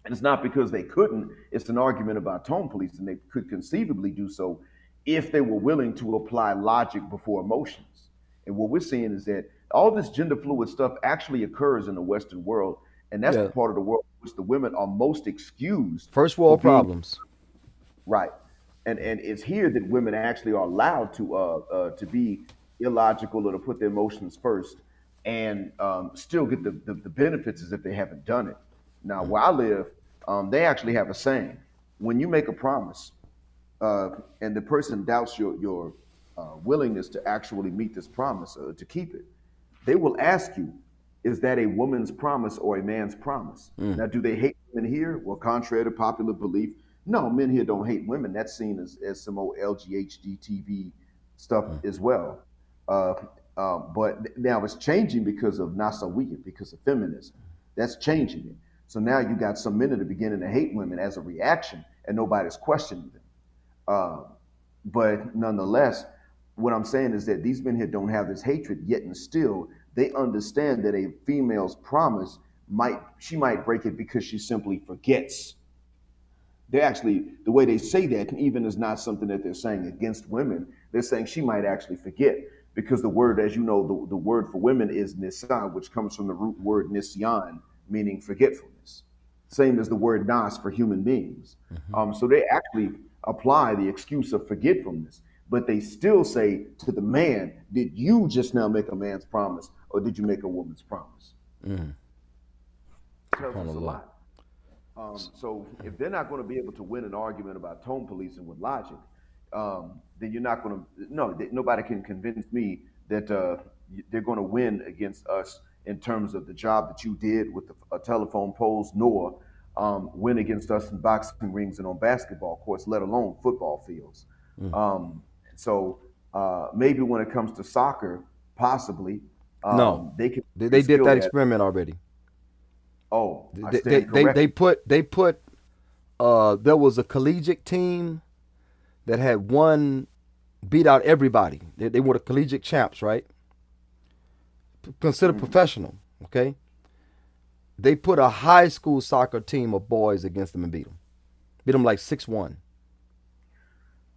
And it's not because they couldn't, it's an argument about tone police, and they could conceivably do so if they were willing to apply logic before emotions. And what we're seeing is that all this gender fluid stuff actually occurs in the Western world, and that's the yeah. part of the world in which the women are most excused First for world being problems. right. And it's here that women actually are allowed to be illogical or to put their emotions first and still get the benefits as if they haven't done it. Now, where I live, they actually have a saying: when you make a promise and the person doubts your willingness to actually meet this promise to keep it, they will ask you, "Is that a woman's promise or a man's promise?" Now, do they hate women here? Well, contrary to popular belief, no, men here don't hate women. That's seen as some old LGHD TV stuff as well. Uh, but now it's changing because of Nasawiya, because of feminism. That's changing it. So now you got some men that are beginning to hate women as a reaction, and nobody's questioning them. Uh, but nonetheless, what I'm saying is that these men here don't have this hatred, yet and still they understand that a female's promise might break it because she simply forgets. They actually, the way they say that even is not something that they're saying against women. They're saying she might actually forget because the word, as you know, the word for women is nisan, which comes from the root word nisyan, meaning forgetfulness. Same as the word nas for human beings. So they actually apply the excuse of forgetfulness, but they still say to the man, "Did you just now make a man's promise, or did you make a woman's promise?" Tells us a SubhanAllah. lot. So if they're not going to be able to win an argument about tone policing with logic, then you're not going to. No, nobody can convince me that they're going to win against us in terms of the job that you did with the telephone poles, nor win against us in boxing rings and on basketball courts, let alone football fields. So maybe when it comes to soccer, possibly No, they they can did skill that that. experiment already. Oh, I They stand corrected. they put there was a collegiate team that had won, beat out everybody. They were the collegiate champs, right? Considered Mhm. professional. Okay, they put a high school soccer team of boys against them and beat them like 6-1.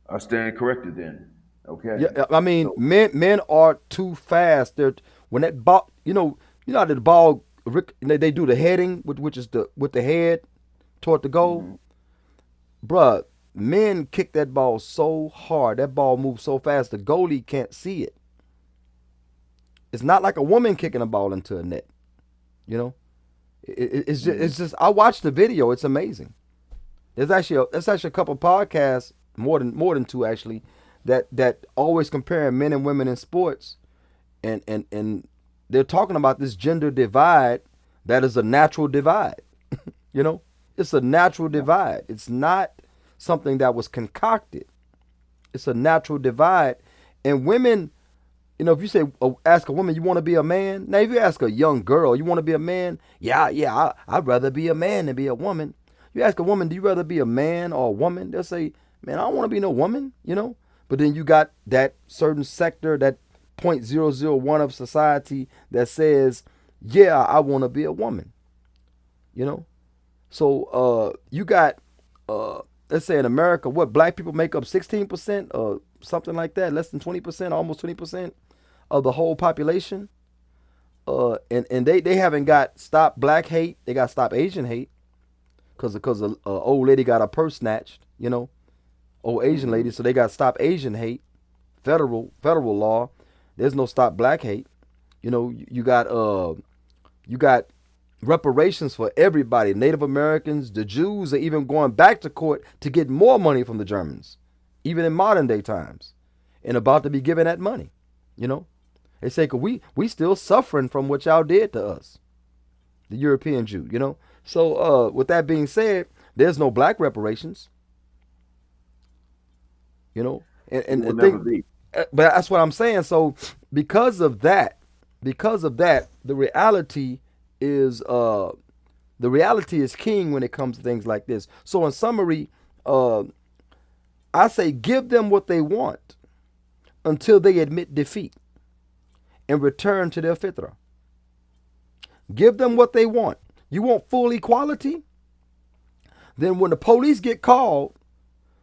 I stand corrected then. Okay. Yeah, I mean, So, men are too fast. They're when that ball, you know how the ball, they do the heading, which is the with the head toward the goal, mhm. bruh. Men kick that ball so hard, that ball moves so fast, the goalie can't see it. It's not like a woman kicking a ball into a net. You know, it's just. I watched the video. It's amazing. There's actually a couple podcasts, more than two actually, that always comparing men and women in sports, and they're talking about this gender divide that is a natural divide. You know, it's a natural Yeah. divide. It's not something that was concocted. It's a natural divide, and women if you say ask a woman, you want to be a man. Now, if you ask a young girl, you want to be a man, yeah, I'd rather be a man than be a woman. You ask a woman, do you rather be a man or a woman? They'll say, man, I don't want to be no woman. But then you got that certain sector, that 0.001 of society that says, yeah, I want to be a woman. You know. So you got let's say in America, what black people make up 16% or something like that, less than 20%, almost 20% of the whole population. And they haven't got stop black hate. They got stop Asian hate because a old lady got her purse snatched. Old Asian lady. So they got stop Asian hate. Federal law. There's no stop black hate. You got reparations for everybody. Native Americans, the Jews are even going back to court to get more money from the Germans, even in modern day times, and about to be given that money. They say, 'cause we still suffering from what y'all did to us, the European Jew. So with that being said, there's no black reparations. And Will the never thing, be. but that's what I'm saying. So because of that, the reality is king when it comes to things like this. So in summary, I say give them what they want until they admit defeat and return to their fitrah. Give them what they want. You want full equality? Then when the police get called,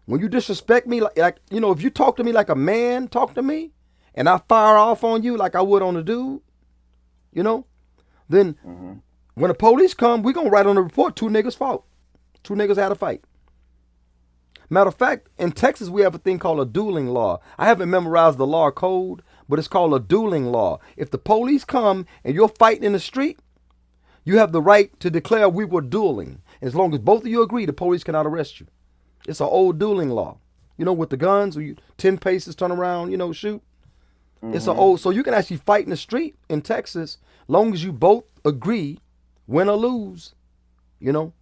when you disrespect me, like if you talk to me like a man, talk to me, and I fire off on you like I would on a dude, then when the police come, we going to write on the report, 2 niggas fought. 2 niggas had a fight. Matter of fact, in Texas, we have a thing called a dueling law. I haven't memorized the law code, but it's called a dueling law. If the police come and you're fighting in the street, you have the right to declare we were dueling. As long as both of you agree, the police cannot arrest you. It's an old dueling law. With the guns, where you 10 paces, turn around, shoot. It's an old, so you can actually fight in the street in Texas, long as you both agree, win or lose, And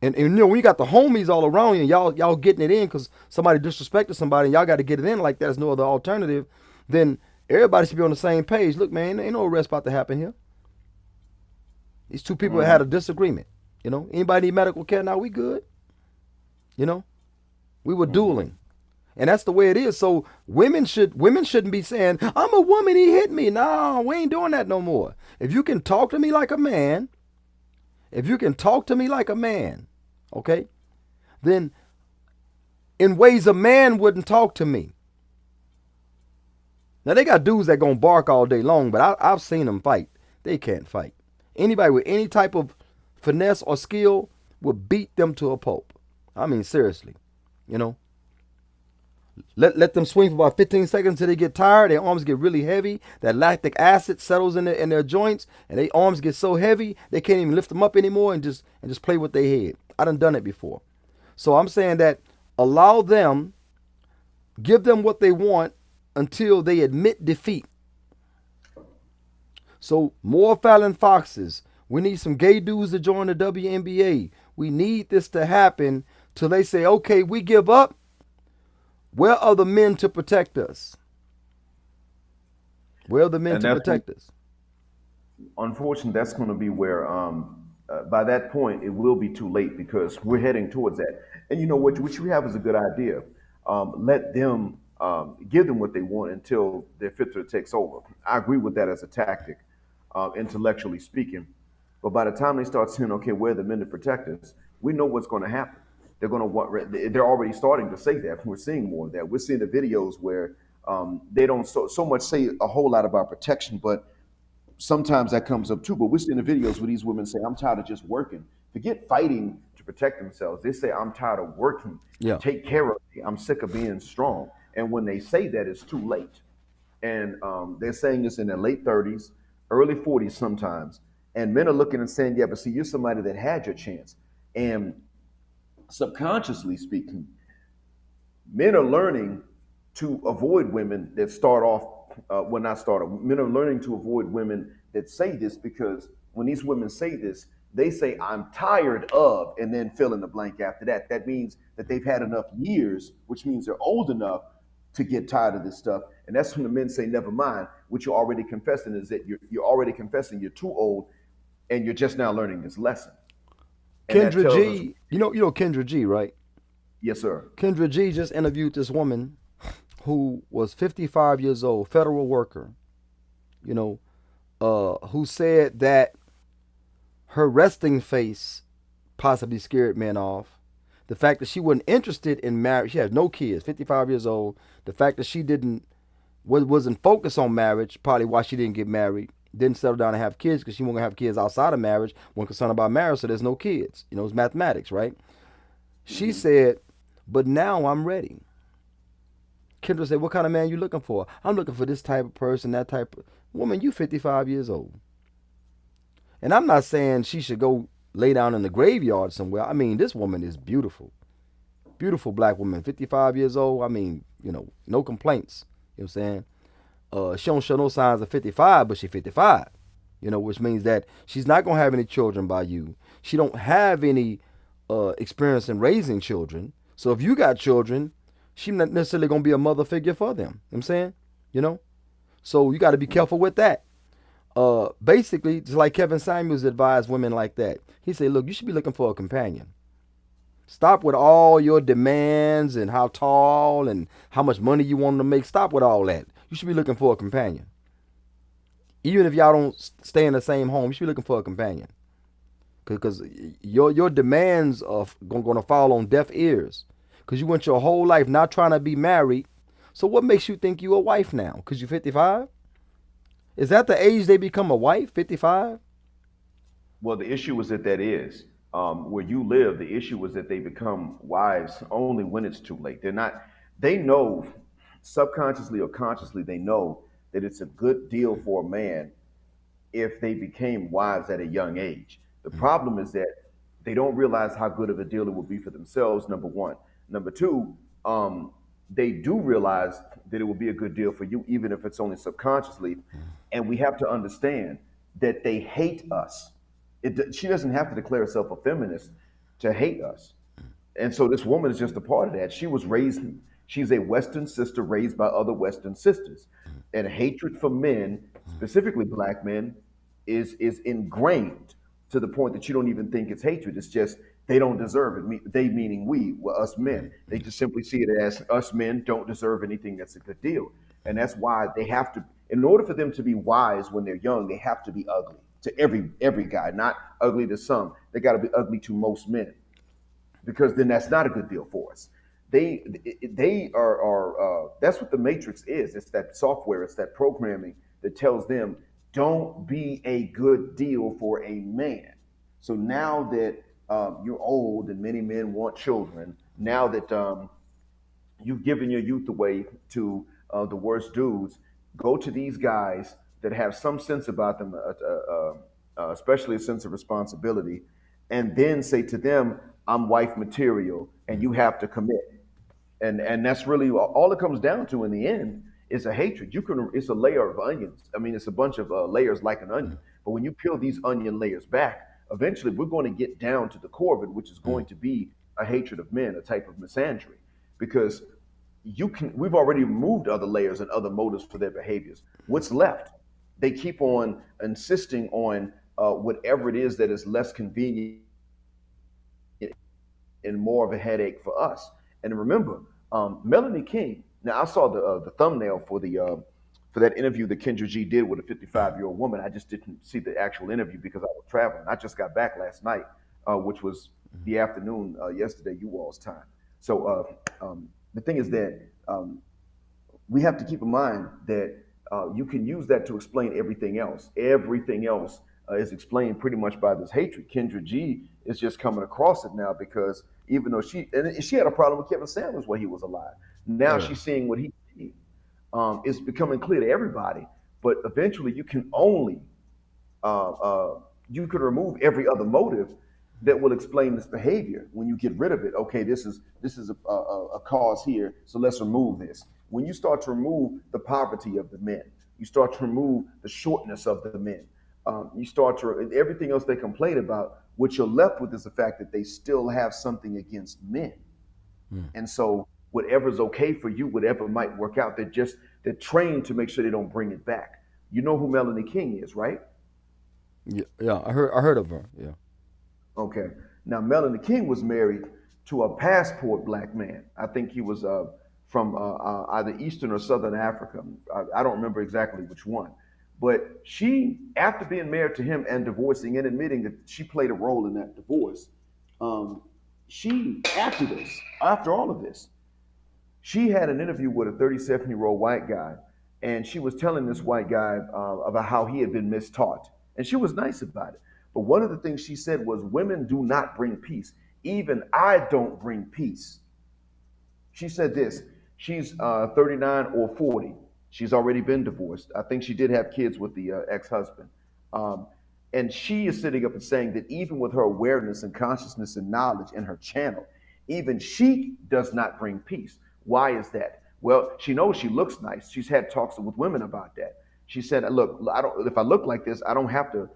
when you got the homies all around you and y'all getting it in because somebody disrespected somebody and y'all got to get it in like that, there's no other alternative, then everybody should be on the same page. Look, man, ain't no arrest about to happen here. These 2 people had a disagreement. Anybody need medical care? Now we good. We were dueling. And that's the way it is. So women shouldn't be saying, I'm a woman, he hit me. No, we ain't doing that no more. If you can talk to me like a man, okay, then in ways a man wouldn't talk to me. Now they got dudes that gonna bark all day long, but I've seen them fight. They can't fight. Anybody with any type of finesse or skill will beat them to a pulp. I mean, seriously, Let them swing for about 15 seconds until they get tired. Their arms get really heavy. That lactic acid settles in their joints, and their arms get so heavy they can't even lift them up anymore and just play with their head. I done it before. So I'm saying that allow them, give them what they want until they admit defeat. So more Fallon Foxes. We need some gay dudes to join the WNBA. We need this to happen till they say, okay, we give up. Where are the men to protect us? Where are the men to protect us? Unfortunately, that's going to be where, by that point, it will be too late because we're heading towards that. And what you have is a good idea. Let them give them what they want until their fitrah takes over. I agree with that as a tactic, intellectually speaking. But by the time they start saying, okay, where are the men to protect us, we know what's going to happen. They're already starting to say that. We're seeing more of that. We're seeing the videos where they don't so much say a whole lot about protection, but sometimes that comes up too. But we're seeing the videos where these women say, I'm tired of just working. Forget fighting to protect themselves. They say, I'm tired of working. Yeah. Take care of me. I'm sick of being strong. And when they say that, it's too late. And they're saying this in their late 30s, early 40s sometimes. And men are looking and saying, yeah, but see, you're somebody that had your chance. And subconsciously speaking, men are learning to avoid women that start off, men are learning to avoid women that say this because when these women say this, they say, I'm tired of, and then fill in the blank after that. That means that they've had enough years, which means they're old enough to get tired of this stuff. And that's when the men say, never mind. What you're already confessing is that you're already confessing you're too old and you're just now learning this lesson. And that Kendra tells us, G, you know Kendra G, right? yes, sir. Kendra G just interviewed this woman who was 55 years old, federal worker, you know, who said that her resting face possibly scared men off. The fact that she wasn't interested in marriage, she has no kids, 55 years old. The fact that she wasn't focused on marriage, probably why she didn't get married. Didn't settle down and have kids because she wasn't gonna have kids outside of marriage. Wasn't concerned about marriage, so there's no kids. You know, it's mathematics, right? She said, but now I'm ready. Kendra said, what kind of man you looking for? I'm looking for this type of person, that type of woman. You 55 years old. And I'm not saying she should go lay down in the graveyard somewhere. I mean, this woman is beautiful. Beautiful black woman, 55 years old. I mean, no complaints. You know what I'm saying? She don't show no signs of 55, but she 55. Which means that she's not going to have any children by you. She don't have any experience in raising children. So if you got children, she's not necessarily going to be a mother figure for them. You know what I'm saying? So you got to be careful with that. Basically, just like Kevin Samuels advised women like that. He said, look, you should be looking for a companion. Stop with all your demands and how tall and how much money you want to make. Stop with all that. You should be looking for a companion. Even if y'all don't stay in the same home, you should be looking for a companion. Because your demands are going to fall on deaf ears. Because you went your whole life not trying to be married. So what makes you think you a wife now? Because you're 55? Is that the age they become a wife, 55? Well, the issue is that is where you live. The issue is that they become wives only when it's too late. They know subconsciously or consciously, they know that it's a good deal for a man if they became wives at a young age. The problem is that they don't realize how good of a deal it would be for themselves, number one. Number two, they do realize that it will be a good deal for you, even if it's only subconsciously. And we have to understand that they hate us. She doesn't have to declare herself a feminist to hate us. And so this woman is just a part of that. She's a Western sister raised by other Western sisters. And hatred for men, specifically black men, is ingrained to the point that you don't even think it's hatred. It's just they don't deserve it. They meaning we, well, us men. They just simply see it as us men don't deserve anything that's a good deal. And that's why they have to, in order for them to be wise when they're young, they have to be ugly to every guy, not ugly to some. They got to be ugly to most men, because then that's not a good deal for us. They are that's what the Matrix is. It's that software, it's that programming that tells them don't be a good deal for a man. So now that you're old and many men want children, now that you've given your youth away to the worst dudes, go to these guys that have some sense about them, especially a sense of responsibility, and then say to them, I'm wife material and you have to commit. And that's really all it comes down to in the end is a hatred. It's a layer of onions. I mean, it's a bunch of layers like an onion. But when you peel these onion layers back, eventually we're going to get down to the core of it, which is going to be a hatred of men, a type of misandry, because we've already removed other layers and other motives for their behaviors. What's left? They keep on insisting on whatever it is that is less convenient and more of a headache for us. And remember, Melanie King. Now I saw the thumbnail for that interview that Kendra G did with a 55-year-old woman. I just didn't see the actual interview because I was traveling. I just got back last night, which was the afternoon yesterday, you all's time. So the thing is that we have to keep in mind that you can use that to explain everything else. Everything else is explained pretty much by this hatred. Kendra G is just coming across it now because even though she had a problem with Kevin Samuels while he was alive, now she's seeing what he sees. It's becoming clear to everybody. But eventually, you can only you can remove every other motive that will explain this behavior. When you get rid of it, okay, this is a cause here, so let's remove this. When you start to remove the poverty of the men, you start to remove the shortness of the men. You start to everything else they complain about. What you're left with is the fact that they still have something against men, and so whatever's okay for you, whatever might work out. They're trained to make sure they don't bring it back. You know who Melanie King is, right? Yeah, yeah. I heard of her. Yeah. Okay. Now, Melanie King was married to a passport black man. I think he was from either Eastern or Southern Africa. I don't remember exactly which one. But she, after being married to him and divorcing and admitting that she played a role in that divorce, um, she, after all of this, she had an interview with a 37-year-old white guy, and she was telling this white guy about how he had been mistaught. And she was nice about it. But one of the things she said was, women do not bring peace. Even I don't bring peace. She said this. She's 39 or 40. She's already been divorced. I think she did have kids with the ex-husband. Um, and she is sitting up and saying that even with her awareness and consciousness and knowledge in her channel, even she does not bring peace. Why is that? Well, she knows she looks nice. She's had talks with women about that. She said, "Look, I don't. If I look like this, I don't have to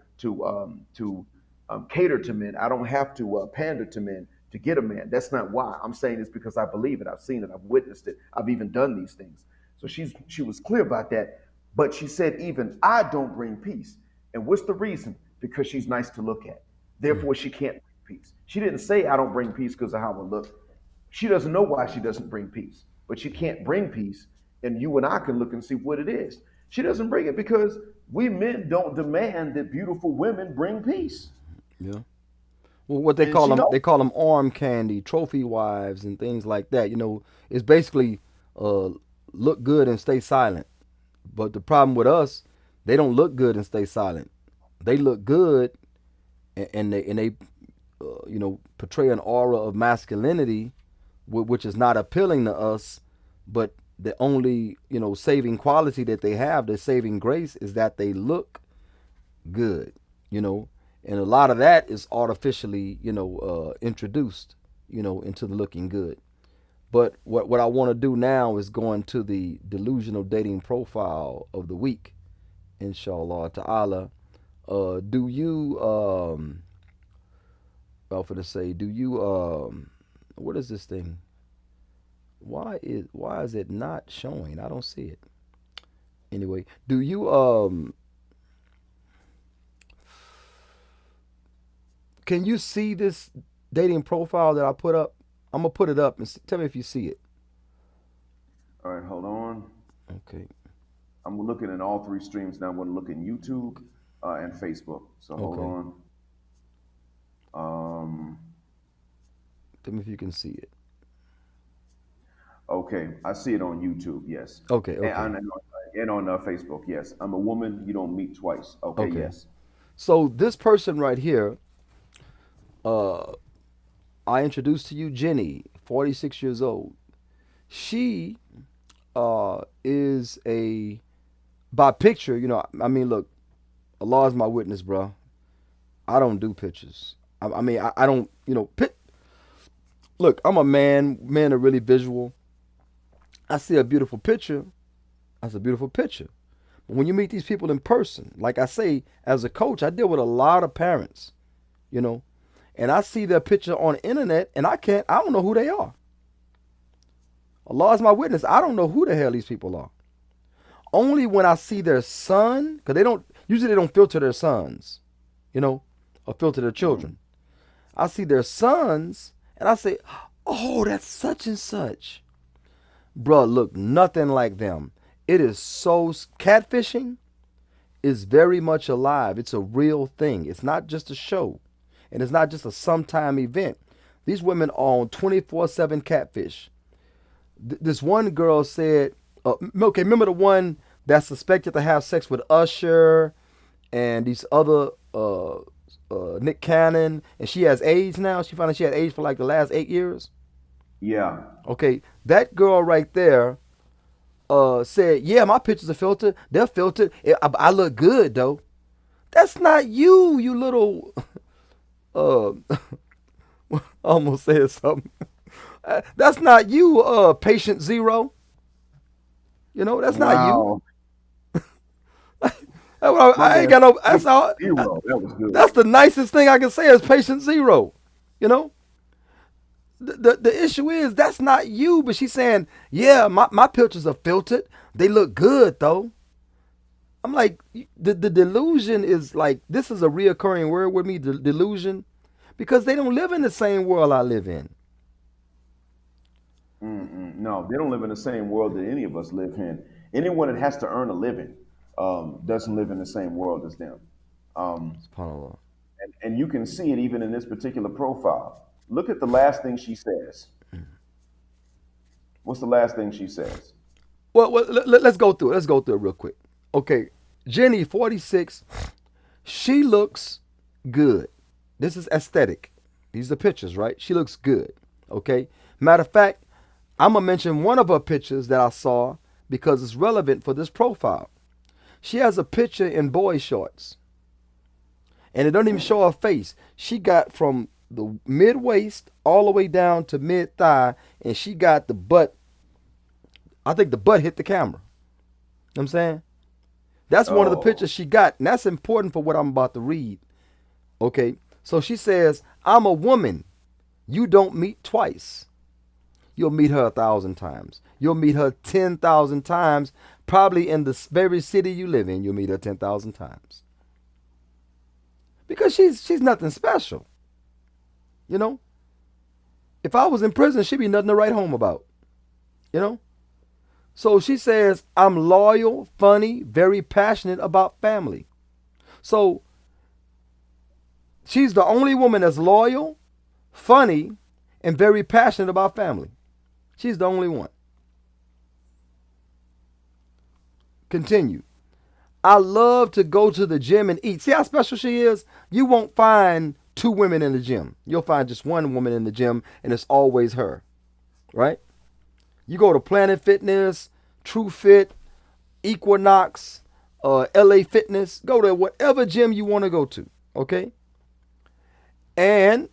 cater to men. I don't have to pander to men to get a man. That's not why. I'm saying it's because I believe it. I've seen it. I've witnessed it. I've even done these things." So she was clear about that. But she said, even I don't bring peace. And what's the reason? Because she's nice to look at. Therefore, she can't bring peace. She didn't say I don't bring peace because of how I look. She doesn't know why she doesn't bring peace, but she can't bring peace. And you and I can look and see what it is. She doesn't bring it because we men don't demand that beautiful women bring peace. Yeah. Well, what they And call she them, knows. they call them arm candy, trophy wives, and things like that. It's basically uh, look good and stay silent. But the problem with us, they don't look good and stay silent. They look good and they portray an aura of masculinity, which is not appealing to us. But the only saving quality that they have, the saving grace, is that they look good. You know, and a lot of that is artificially introduced into the looking good. But what I want to do now is go into the delusional dating profile of the week, inshallah ta'ala. Do you well, for to say, do you what is this thing? Why is it not showing? I don't see it. Anyway, do you can you see this dating profile that I put up? I'm gonna put it up and tell me if you see it. All right, hold on. Okay. I'm looking at all three streams now. I'm going to look in YouTube and Facebook. So hold Okay. on. Um, Tell me if you can see it. okay, I see it on YouTube. Yes, Okay. and, Okay. on Facebook. Yes, I'm a woman you don't meet twice. Okay, Okay. yes. So this person right here, uh, I introduced to you Jenny, 46 years old. She is a by picture. I mean, look, Allah is my witness, bro. I don't do pictures. I don't. Look, I'm a man. Men are really visual. I see a beautiful picture. That's a beautiful picture. But when you meet these people in person, like I say, as a coach, I deal with a lot of parents, you know, and I see their picture on the internet, and I don't know who they are. Allah is my witness. I don't know who the hell these people are. Only when I see their son, because they don't filter their sons, or filter their children. I see their sons, and I say, oh, that's such and such. Bruh, look, nothing like them. It is catfishing is very much alive. It's a real thing. It's not just a show. And it's not just a sometime event. These women are on 24/7 catfish. This one girl said, okay, remember the one that's suspected to have sex with Usher and these other, Nick Cannon, and she has AIDS now. She found out she had AIDS for like the last 8 years. Yeah. Okay, that girl right there said, yeah, my pictures are filtered. They're filtered. I look good, though. That's not you, you little... I almost said something. That's not you, patient zero. That's not you. Wow. My I ain't man, got no... That's all. zero. That was good. That's the nicest thing I can say is patient zero. You know? the issue is that's not you. But she's saying, yeah, my pictures are filtered. They look good though. I'm like, the delusion is like, this is a reoccurring word with me, the delusion, because they don't live in the same world I live in. No, they don't live in the same world that any of us live in. Anyone that has to earn a living doesn't live in the same world as them. Um, SubhanAllah. and you can see it even in this particular profile. Look at the last thing she says. What's the last thing she says? Well, let's go through it. Let's go through it real quick. Okay, Jenny, 46. She looks good. This is aesthetic. These are pictures, right? She looks good. Okay. Matter of fact, I'm gonna mention one of her pictures that I saw because it's relevant for this profile. She has a picture in boy shorts, and it don't even show her face. She got from the mid waist all the way down to mid thigh, and she got the butt. I think the butt hit the camera. You know what I'm saying? That's one of the Oh, pictures she got, and that's important for what I'm about to read. Okay, so she says, I'm a woman you don't meet twice. You'll meet her 1,000 times. You'll meet her 10,000 times. Probably in the very city you live in, you'll meet her 10,000 times. Because she's nothing special. You know? If I was in prison, she'd be nothing to write home about. You know? So she says, I'm loyal, funny, very passionate about family. So she's the only woman that's loyal, funny, and very passionate about family. She's the only one. Continue. I love to go to the gym and eat. See how special she is? You won't find two women in the gym. You'll find just one woman in the gym, and it's always her. Right? You go to Planet Fitness, True Fit, Equinox, LA Fitness. Go to whatever gym you want to go to. Okay? And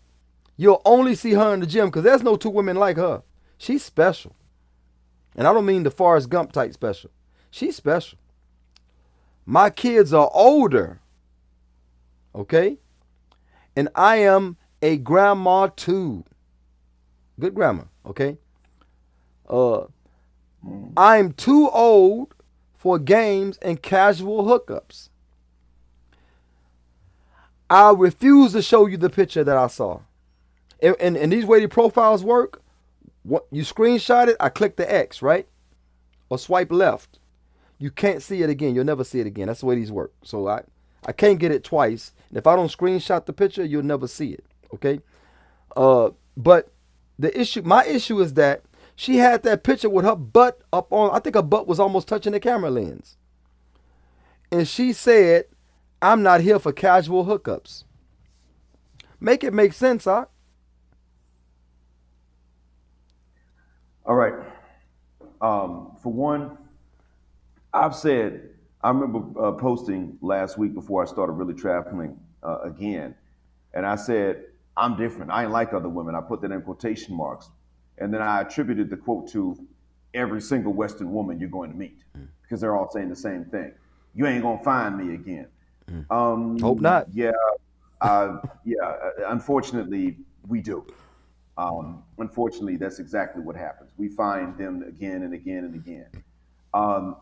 you'll only see her in the gym because there's no two women like her. She's special. And I don't mean the Forrest Gump type special. She's special. My kids are older. Okay? And I am a grandma too. Good grandma. Okay? I'm too old for games and casual hookups. I refuse to show you the picture that I saw. And these way the profiles work, you screenshot it, I click the X, right? Or swipe left. You can't see it again. You'll never see it again. That's the way these work. So I can't get it twice. And if I don't screenshot the picture, you'll never see it. Okay? But my issue is that she had that picture with her butt up on, I think her butt was almost touching the camera lens. And she said, I'm not here for casual hookups. Make it make sense, huh? all right. For one, I've said, I remember posting last week before I started really traveling again. And I said, I'm different. I ain't like other women. I put that in quotation marks. And then I attributed the quote to every single Western woman you're going to meet because they're all saying the same thing. You ain't going to find me again. Hope not. Yeah, yeah. Unfortunately, we do. Unfortunately, that's exactly what happens. We find them again and again and again.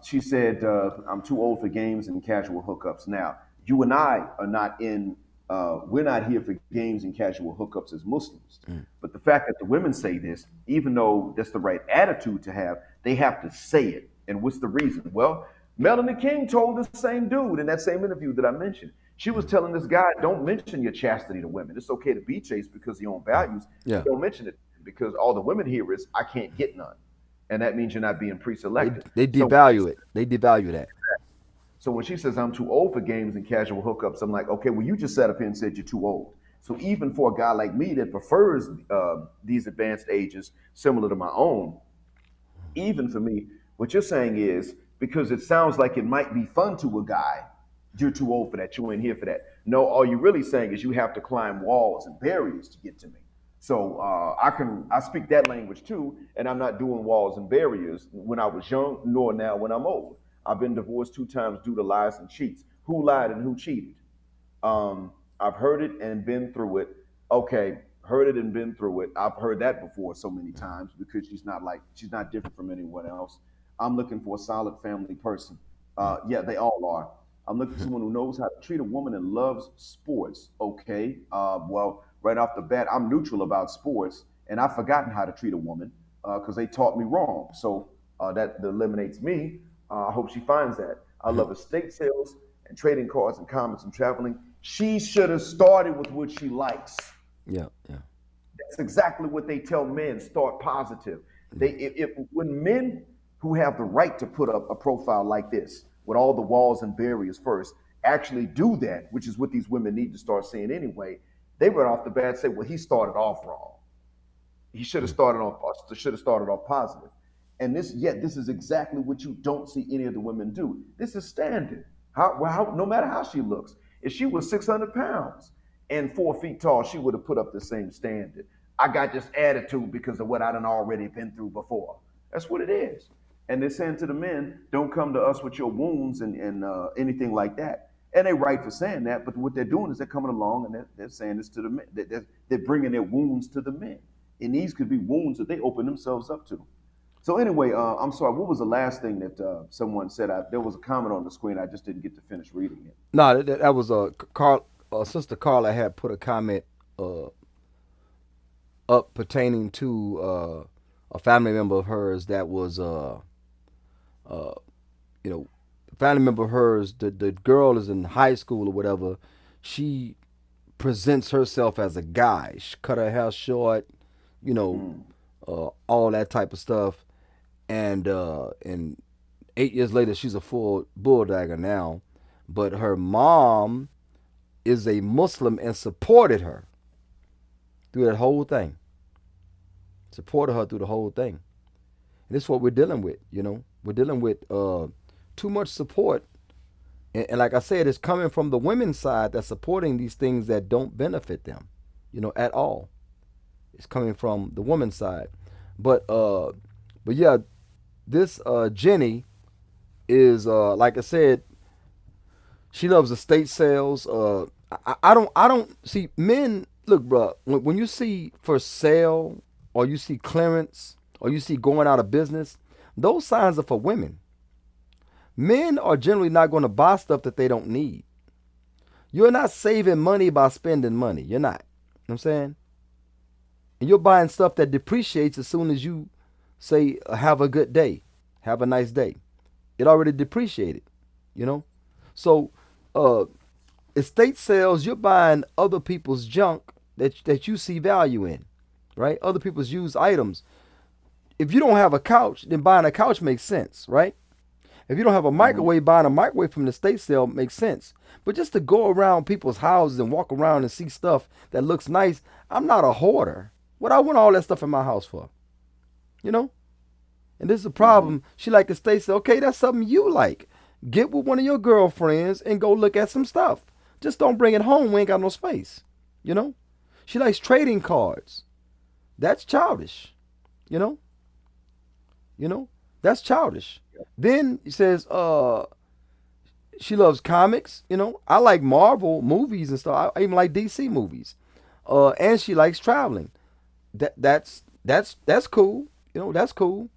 She said, I'm too old for games and casual hookups. Now, you and I are not in, we're not here for games and casual hookups as Muslims. But the fact that the women say this, even though that's the right attitude to they have to say it. And what's the reason? Well, Melanie King told the same dude in that same interview that I mentioned. She was telling this guy, don't mention your chastity to women. It's okay to be chaste because of your own values. Yeah. Don't mention it because all the women hear is, I can't get none. And that means you're not being pre-selected. They So devalue it. They devalue that. so when she says I'm too old for games and casual hookups, I'm like, okay, well, you just sat up here and said you're too old. So even for a guy like me that prefers these advanced ages similar to my own, even for me, what you're saying is because it sounds like it might be fun to a guy, you're too old for that. You ain't here for that. No, all you're really saying is you have to climb walls and barriers to get to me. So I speak that language too, and I'm not doing walls and barriers when I was young, nor now when I'm old. I've been divorced 2 times due to lies and cheats. Who lied and who cheated? I've heard it and been through it. Okay, heard it and been through it. I've heard that before so many times because she's not different from anyone else. I'm looking for a solid family person. Yeah, they all are. I'm looking for someone who knows how to treat a woman and loves sports. Okay. Well, right off the bat, I'm neutral about sports, and I've forgotten how to treat a woman because they taught me wrong. So that eliminates me. I hope she finds that. I love estate sales and trading cards and comics and traveling. She should have started with what she likes. Yeah, yeah. That's exactly what they tell men. Start positive. If when men who have the right to put up a profile like this with all the walls and barriers first actually do that, which is what these women need to start saying anyway, they right off the bat say, "Well, he started off wrong. He should have started off positive." And this is exactly what you don't see any of the women do. This is standard. No matter how she looks, if she was 600 pounds and 4 feet tall, she would have put up the same standard. I got this attitude because of what I done already been through before. That's what it is. And they're saying to the men, don't come to us with your wounds and anything like that. And they're right for saying that, but what they're doing is they're coming along and they're saying this to the men. They're bringing their wounds to the men. And these could be wounds that they open themselves up to. So anyway, I'm sorry. What was the last thing that someone said? There was a comment on the screen. I just didn't get to finish reading it. No, that was Carl. Sister Carla had put a comment up pertaining to a family member of hers that was you know, a family member of hers. The girl is in high school or whatever. She presents herself as a guy. She cut her hair short, you know, Mm. all that type of stuff. And 8 years later, she's a full bulldagger now. But her mom is a Muslim and supported her through that whole thing. Supported her through the whole thing. And this is what we're dealing with. You know, we're dealing with too much support. And like I said, it's coming from the women's side that's supporting these things that don't benefit them, you know, at all. It's coming from the woman's side. But yeah, this Jenny is like I said, she loves estate sales. I don't see men. Look, bro, when you see for sale or you see clearance or you see going out of business, those signs are for women. Men are generally not going to buy stuff that they don't need. You're not saving money by spending money. You're not. You know what I'm saying? And you're buying stuff that depreciates as soon as you say, have a good day, have a nice day. It already depreciated, you know? So, estate sales, you're buying other people's junk that you see value in, right? Other people's used items. If you don't have a couch, then buying a couch makes sense, right? If you don't have a Hmm. microwave, buying a microwave from the estate sale makes sense. But just to go around people's houses and walk around and see stuff that looks nice, I'm not a hoarder. What I want all that stuff in my house for, you know? And this is a Hmm. problem. She like to stay say, okay, that's something you like. Get with one of your girlfriends and go look at some stuff. Just don't bring it home. We ain't got no space. You know? She likes trading cards. That's childish. You know? You know? That's childish. Then he says, she loves comics, you know. I like Marvel movies and stuff. I even like DC movies. And she likes traveling. That's cool. You know, that's cool.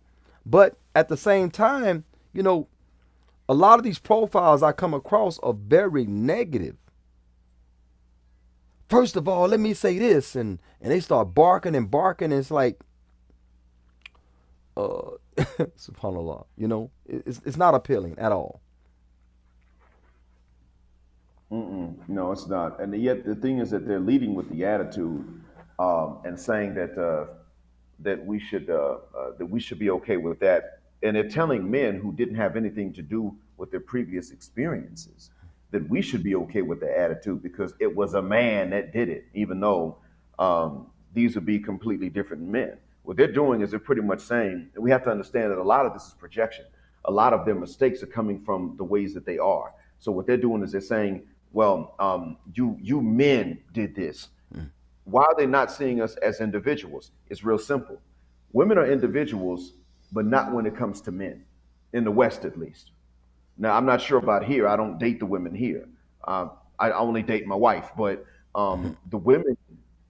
But at the same time, you know, a lot of these profiles I come across are very negative. First of all, let me say this, and they start barking and barking, and it's like, subhanallah, you know, it's not appealing at all. Mm-mm. No, it's not. And yet the thing is that they're leading with the attitude and saying that we should be okay with that. And they're telling men who didn't have anything to do with their previous experiences that we should be okay with the attitude because it was a man that did it, even though these would be completely different men. What they're doing is they're pretty much saying, and we have to understand that a lot of this is projection. A lot of their mistakes are coming from the ways that they are. So what they're doing is they're saying, well, you men did this. Why are they not seeing us as individuals? It's real simple. Women are individuals, but not when it comes to men, in the West at least. Now, I'm not sure about here. I don't date the women here. I only date my wife, but the women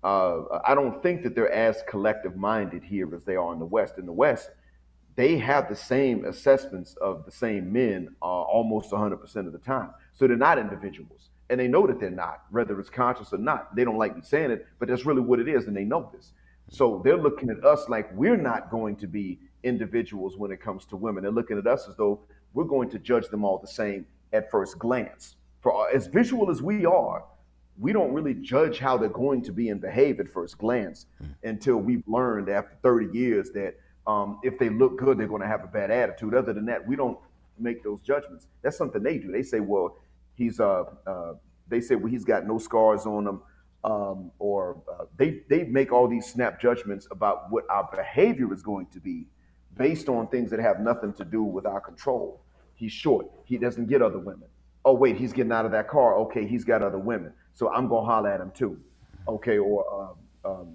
I don't think that they're as collective minded here as they are in the West. In the West, they have the same assessments of the same men almost 100% of the time. So they're not individuals. And they know that they're not, whether it's conscious or not. They don't like me saying it, but that's really what it is. And they know this. So they're looking at us like we're not going to be individuals when it comes to women. They're looking at us as though we're going to judge them all the same at first glance. For as visual as we are, we don't really judge how they're going to be and behave at first glance until we've learned after 30 years that if they look good, they're going to have a bad attitude. Other than that, we don't make those judgments. That's something they do. They say, well, he's they say, well, he's got no scars on him, or they make all these snap judgments about what our behavior is going to be based on things that have nothing to do with our control. He's short. He doesn't get other women. Oh wait, he's getting out of that car. Okay, he's got other women, so I'm gonna holler at him too. Okay, or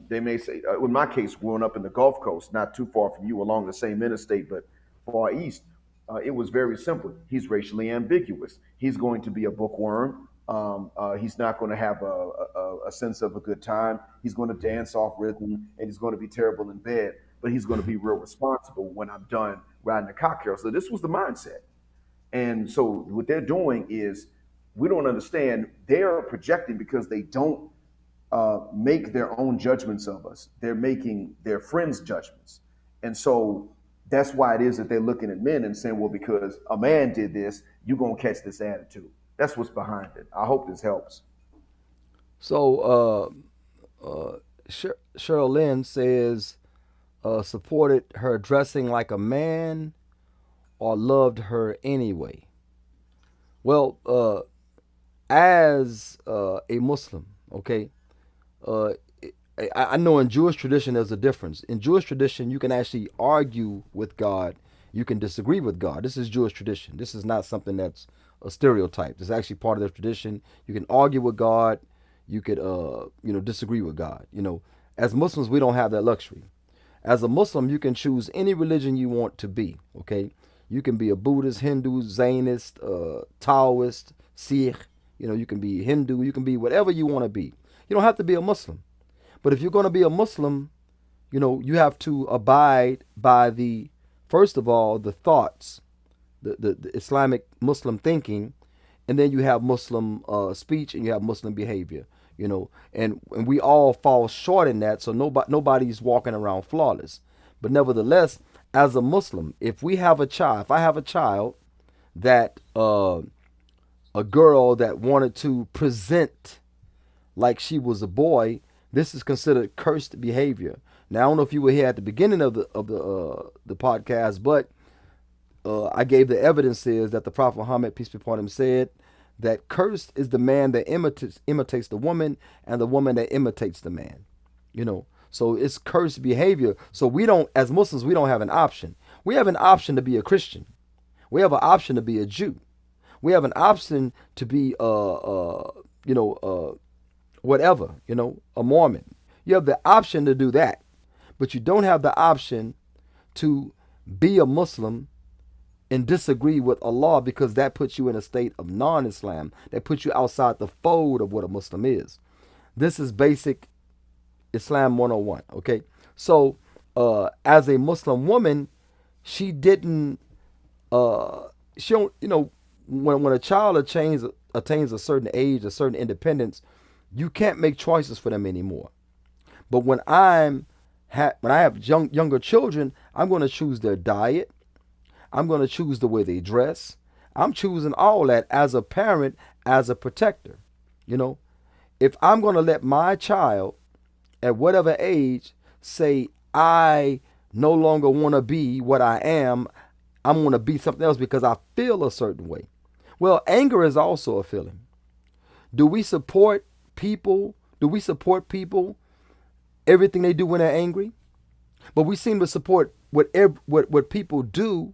they may say, in my case, growing up in the Gulf Coast, not too far from you, along the same interstate, but far east, it was very simple. He's racially ambiguous. He's going to be a bookworm. He's not going to have a sense of a good time. He's going to dance off rhythm, and he's going to be terrible in bed. But he's going to be real responsible when I'm done riding the cocktail. So this was the mindset. And so what they're doing is we don't understand. They're projecting because they don't make their own judgments of us. They're making their friends' judgments. And so that's why it is that they're looking at men and saying, well, because a man did this, you're going to catch this attitude. That's what's behind it. I hope this helps. So Cheryl Lynn says, supported her dressing like a man or loved her anyway. Well, as a Muslim, okay, uh, I know in Jewish tradition there's a difference. In Jewish tradition, you can actually argue with God. You can disagree with God. This is Jewish tradition. This is not something that's a stereotype. This is actually part of their tradition. You can argue with God. You could, disagree with God. As Muslims, we don't have that luxury. As a Muslim, you can choose any religion you want to be. Okay, you can be a Buddhist, Hindu, Zionist, Taoist, Sikh. You can be Hindu. You can be whatever you want to be. You don't have to be a Muslim. But if you're going to be a Muslim, you have to abide by first of all, the thoughts, the Islamic Muslim thinking, and then you have Muslim speech and you have Muslim behavior, and we all fall short in that. So nobody's walking around flawless. But nevertheless, as a Muslim, if I have a child that a girl that wanted to present like she was a boy, this is considered cursed behavior. Now, I don't know if you were here at the beginning of the podcast, but I gave the evidences that the Prophet Muhammad, peace be upon him, said that cursed is the man that imitates the woman, and the woman that imitates the man. So it's cursed behavior. So we don't, as Muslims, we don't have an option. We have an option to be a Christian. We have an option to be a Jew. We have an option to be whatever, a Mormon. You have the option to do that, but you don't have the option to be a Muslim and disagree with Allah, because that puts you in a state of non-Islam. That puts you outside the fold of what a Muslim is. This is basic Islam 101, okay? So as a Muslim woman, she didn't, she don't, when a child attains a certain age, a certain independence, you can't make choices for them anymore. But when I have younger children, I'm going to choose their diet. I'm going to choose the way they dress. I'm choosing all that as a parent, as a protector. If I'm going to let my child at whatever age say, I no longer want to be what I am, I'm going to be something else because I feel a certain way. Well, anger is also a feeling. Do we support people? Everything they do when they're angry? But we seem to support what people do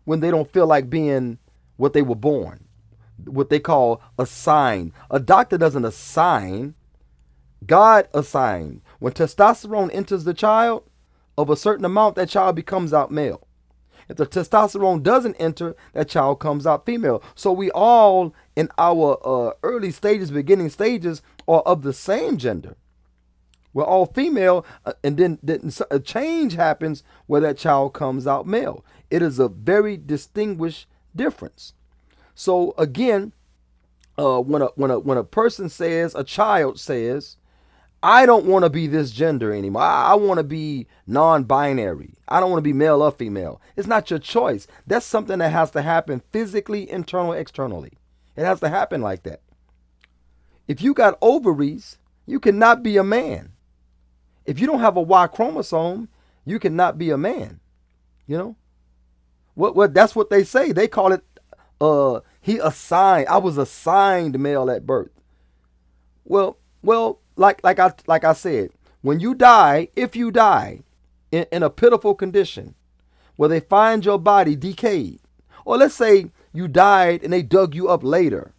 when they don't feel like being what they were born, what they call assign. A doctor doesn't assign. God assigned. When testosterone enters the child of a certain amount, that child becomes out male. If the testosterone doesn't enter, that child comes out female. So we all in our early stages, beginning stages, are of the same gender. we're all female, and then a change happens where that child comes out male. It is a very distinguished difference. So again, when a person says, a child says, I don't want to be this gender anymore. I want to be non-binary. I don't want to be male or female. It's not your choice. That's something that has to happen physically, internally, externally. It has to happen like that. If you got ovaries, you cannot be a man. If you don't have a Y chromosome, you cannot be a man. You know? What that's what they say. They call it I was assigned male at birth. Well, like I said, when you die, if you die in a pitiful condition where they find your body decayed, or let's say you died and they dug you up later,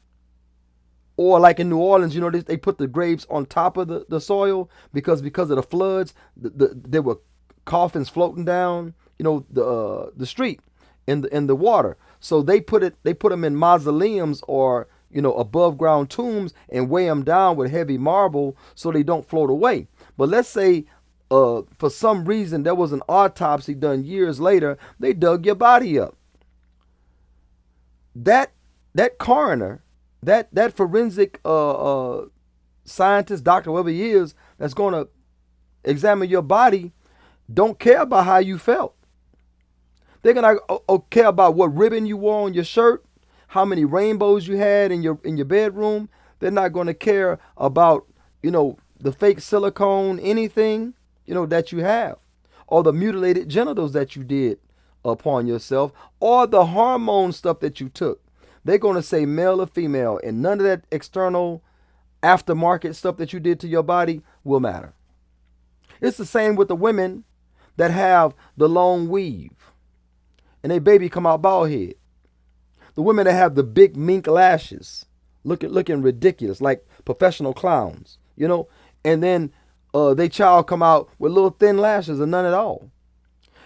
or like in New Orleans, they put the graves on top of the soil because of the floods, there were coffins floating down, the street in the water. So they put them in mausoleums or above ground tombs and weigh them down with heavy marble so they don't float away. But let's say for some reason there was an autopsy done years later, they dug your body up. That coroner, that forensic scientist, doctor, whoever he is, that's going to examine your body, don't care about how you felt. They're going to care about what ribbon you wore on your shirt, how many rainbows you had in your bedroom. They're not going to care about, the fake silicone, anything, that you have, or the mutilated genitals that you did upon yourself, or the hormone stuff that you took. They're going to say male or female, and none of that external aftermarket stuff that you did to your body will matter. It's the same with the women that have the long weave and they baby come out bald head. The women that have the big mink lashes, looking ridiculous, like professional clowns, and then they child come out with little thin lashes or none at all.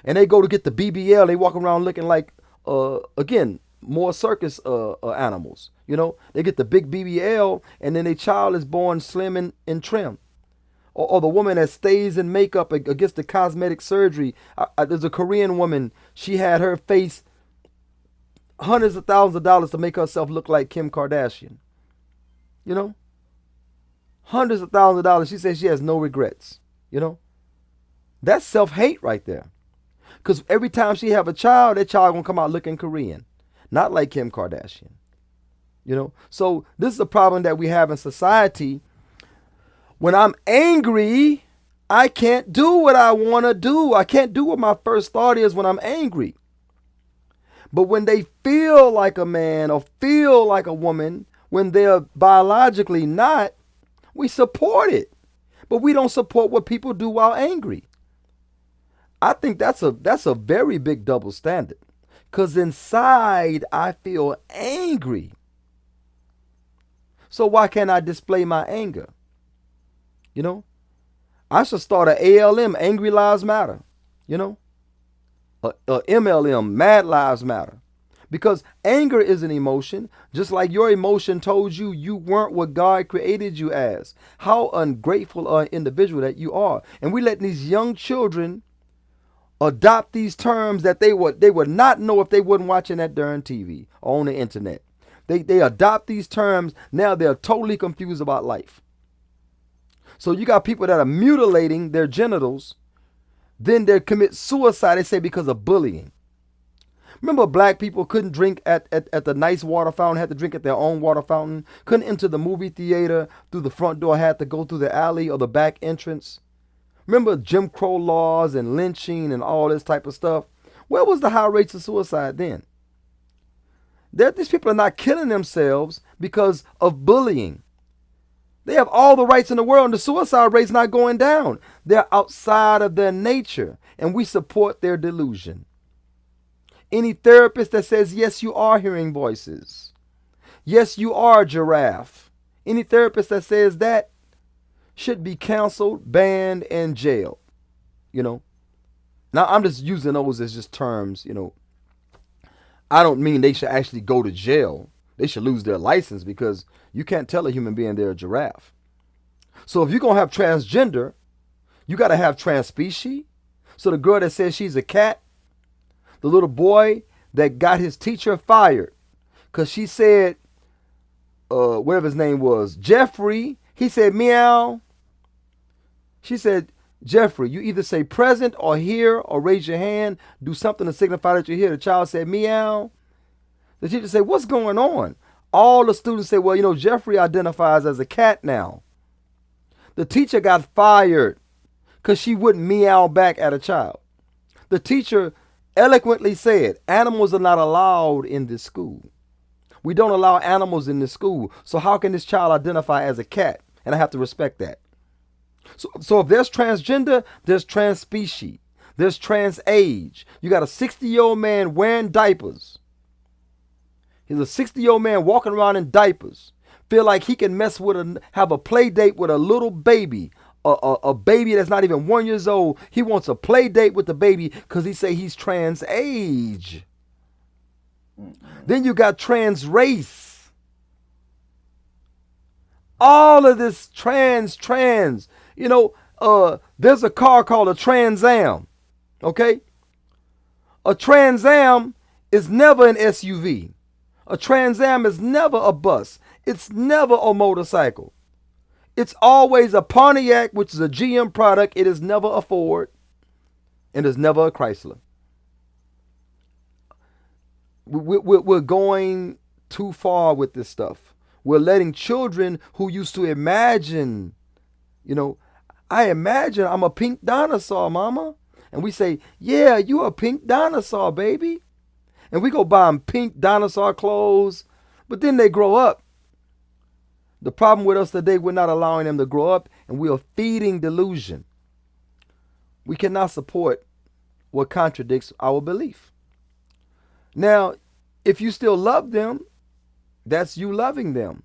And they go to get the BBL, they walk around looking like, again, more circus animals. They get the big BBL and then their child is born slim and trim. Or the woman that stays in makeup against the cosmetic surgery. There's a Korean woman, she had her face hundreds of thousands of dollars to make herself look like Kim Kardashian. Hundreds of thousands of dollars. She says she has no regrets. That's self-hate right there. Because every time she have a child, that child gonna come out looking Korean, not like Kim Kardashian. So this is a problem that we have in society. When I'm angry, I can't do what I want to do. I can't do what my first thought is when I'm angry. But when they feel like a man or feel like a woman, when they're biologically not, we support it. But we don't support what people do while angry. I think that's a very big double standard. Because inside, I feel angry. So why can't I display my anger? I should start an ALM, Angry Lives Matter. A MLM, Mad Lives Matter. Because anger is an emotion, just like your emotion told you you weren't what God created you as. How ungrateful an individual that you are. And we let these young children adopt these terms that they would not know if they wasn't watching that darn TV or on the internet. They adopt these terms. Now they're totally confused about life. So you got people that are mutilating their genitals. Then they commit suicide, they say, because of bullying. Remember, black people couldn't drink at the nice water fountain, had to drink at their own water fountain, couldn't enter the movie theater through the front door, had to go through the alley or the back entrance. Remember Jim Crow laws and lynching and all this type of stuff? Where was the high rates of suicide then? These people are not killing themselves because of bullying. They have all the rights in the world and the suicide rate's not going down. They're outside of their nature and we support their delusion. Any therapist that says, yes, you are hearing voices. Yes, you are a giraffe. Any therapist that says that should be canceled, banned, and jailed. Now I'm just using those as just terms, I don't mean they should actually go to jail. They should lose their license because you can't tell a human being they're a giraffe. So if you're going to have transgender, You got to have trans-species. So the girl that says she's a cat, the little boy that got his teacher fired because she said, whatever his name was, Jeffrey, he said meow. She said, Jeffrey, you either say present or here or raise your hand, do something to signify that you're here. The child said meow. The teacher said, what's going on? All the students said, well, Jeffrey identifies as a cat now. The teacher got fired because she wouldn't meow back at a child. The teacher eloquently said, animals are not allowed in this school. We don't allow animals in this school. So how can this child identify as a cat? And I have to respect that. So if there's transgender, there's trans species, there's trans age. You got a 60-year-old man wearing diapers. He's a 60-year-old man walking around in diapers. Feel like he can have a play date with a little baby, a baby that's not even 1 year old. He wants a play date with the baby because he say he's trans age. Then you got trans race. All of this trans. There's a car called a Trans Am. Okay? A Trans Am is never an SUV. A Trans Am is never a bus. It's never a motorcycle. It's always a Pontiac, which is a GM product. It is never a Ford. And it's never a Chrysler. We're going too far with this stuff. We're letting children who used to imagine, I imagine I'm a pink dinosaur, mama. And we say, yeah, you a pink dinosaur, baby. And we go buy them pink dinosaur clothes. But then they grow up. The problem with us today, we're not allowing them to grow up, and we are feeding delusion. We cannot support what contradicts our belief. Now, if you still love them, that's you loving them.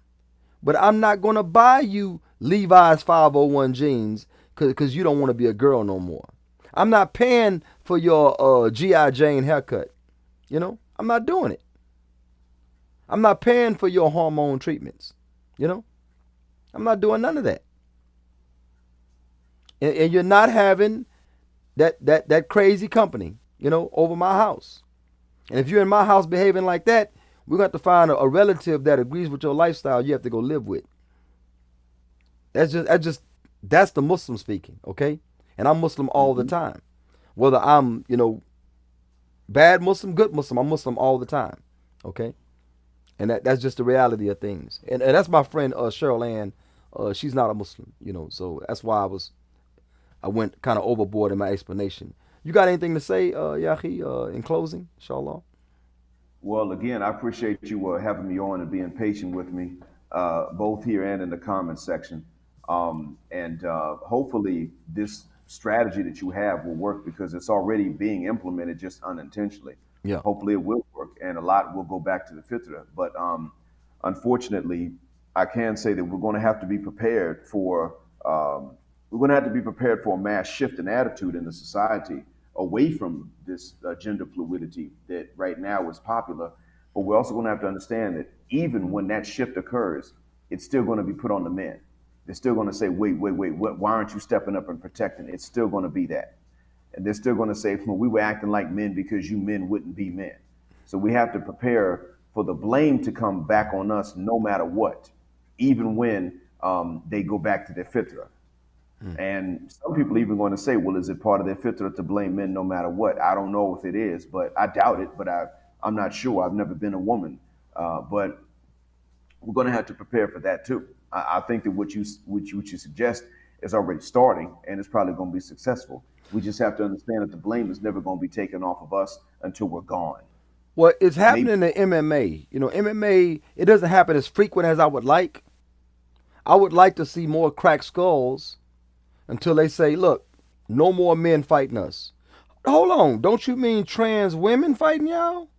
But I'm not going to buy you Levi's 501 jeans because you don't want to be a girl no more. I'm not paying for your G.I. Jane haircut. I'm not doing it. I'm not paying for your hormone treatments. I'm not doing none of that. And you're not having that crazy company, over my house. And if you're in my house behaving like that, we're going to have to find a relative that agrees with your lifestyle you have to go live with. That's the Muslim speaking, okay? And I'm Muslim all the time. Whether I'm, bad Muslim, good Muslim, I'm Muslim all the time, okay? And that's just the reality of things. And that's my friend Cheryl Ann. She's not a Muslim, so that's why I went kind of overboard in my explanation. You got anything to say, Yahi, in closing, inshallah? Well, again, I appreciate you having me on and being patient with me, both here and in the comments section. And hopefully this strategy that you have will work because it's already being implemented just unintentionally. Yeah. Hopefully it will work and a lot will go back to the fitra. But unfortunately, I can say that we're going to have to be prepared for a mass shift in attitude in the society away from this gender fluidity that right now is popular. But we're also going to have to understand that even when that shift occurs, it's still going to be put on the men. They're still going to say, wait, why aren't you stepping up and protecting? It's still going to be that. And they're still going to say, well, we were acting like men because you men wouldn't be men. So we have to prepare for the blame to come back on us no matter what, even when they go back to their fitra. And some people even going to say, well, is it part of their fitra to blame men no matter what? I don't know if it is, but I doubt it, but I'm not sure. I've never been a woman. But we're going to have to prepare for that too. I think that what you suggest is already starting and it's probably going to be successful. We just have to understand that the blame is never going to be taken off of us until we're gone. Well, it's happening in MMA. MMA, it doesn't happen as frequent as I would like. I would like to see more cracked skulls until they say, look, no more men fighting us. Hold on, don't you mean trans women fighting y'all?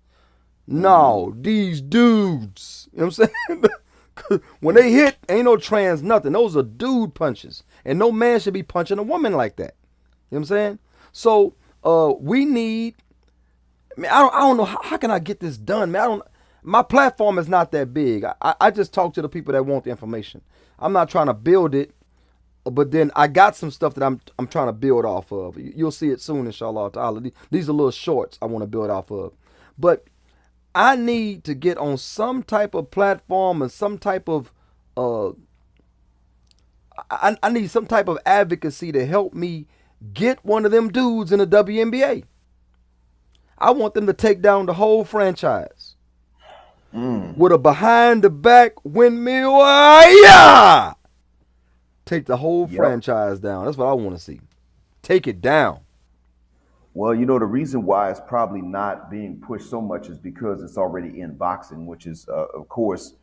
No, these dudes. You know what I'm saying? When they hit, ain't no trans nothing. Those are dude punches. And no man should be punching a woman like that. You know what I'm saying? So we need, I don't know, how can I get this done, man? My platform is not that big. I just talk to the people that want the information. I'm not trying to build it But then I got some stuff that I'm trying to build off of. You'll see it soon, inshallah ta'ala. These are little shorts I want to build off of. But I need to get on some type of platform and some type of I need some type of advocacy to help me get one of them dudes in the WNBA. I want them to take down the whole franchise with a behind the back windmill. Yeah, take the whole franchise down. That's what I want to see. Take it down. Well, you know, the reason why it's probably not being pushed so much is because it's already in boxing, which is, of course,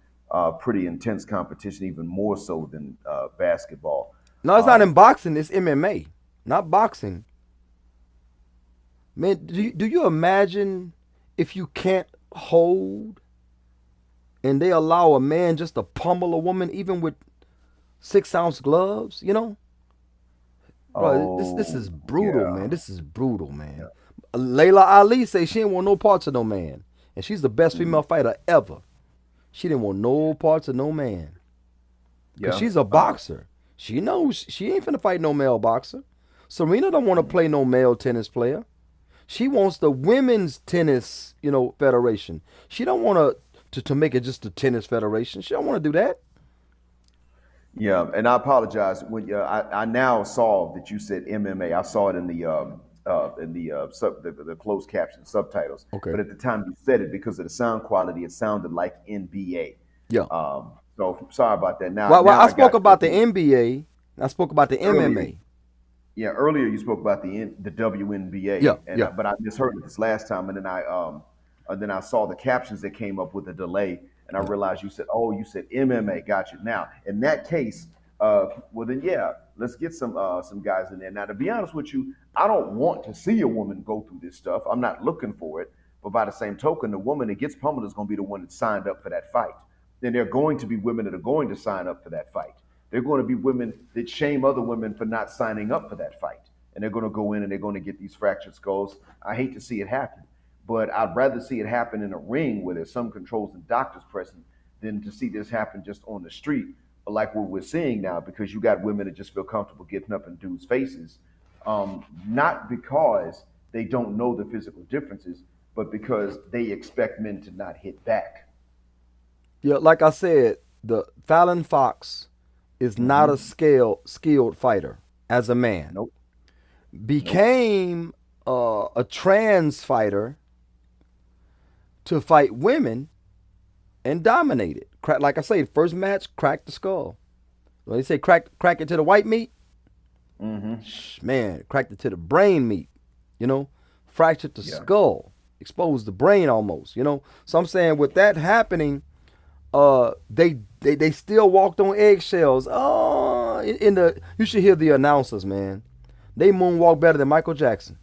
pretty intense competition, even more so than basketball. No, it's not in boxing. It's MMA, not boxing. Man, do you imagine if you can't hold and they allow a man just to pummel a woman even with 6-ounce gloves, you know? Bro, this is brutal, man. This is brutal, man. Yeah. Layla Ali say she didn't want no parts of no man. And she's the best female fighter ever. She didn't want no parts of no man. Because she's a boxer. She knows she ain't finna fight no male boxer. Serena don't want to play no male tennis player. She wants the women's tennis, federation. She don't want to make it just a tennis federation. She don't want to do that. Yeah, and I apologize. When I now saw that you said MMA, I saw it in the closed caption subtitles. Okay. But at the time you said it, because of the sound quality, it sounded like NBA. Yeah. So sorry about that. Now, well, I spoke about the NBA. I spoke about the MMA. Yeah, earlier you spoke about the WNBA. Yeah. But I misheard it this last time, and then I saw the captions that came up with a delay. And I realized you said MMA. Got you. Now, in that case, well then, yeah, let's get some guys in there. Now, to be honest with you, I don't want to see a woman go through this stuff. I'm not looking for it. But by the same token, the woman that gets pummeled is going to be the one that signed up for that fight. Then there are going to be women that are going to sign up for that fight. There are going to be women that shame other women for not signing up for that fight. And they're going to go in and they're going to get these fractured skulls. I hate to see it happen. But I'd rather see it happen in a ring where there's some controls and doctors present than to see this happen just on the street, like what we're seeing now, because you got women that just feel comfortable getting up in dudes' faces, not because they don't know the physical differences, but because they expect men to not hit back. Yeah, like I said, the Fallon Fox is not a skilled fighter as a man. Nope. Became a trans fighter to fight women and dominate it. Like I say, first match, cracked the skull. When they say crack it to the white meat, man, cracked it to the brain meat, fractured the skull, exposed the brain almost, So I'm saying with that happening, they still walked on eggshells. Oh, you should hear the announcers, man. They moonwalk better than Michael Jackson,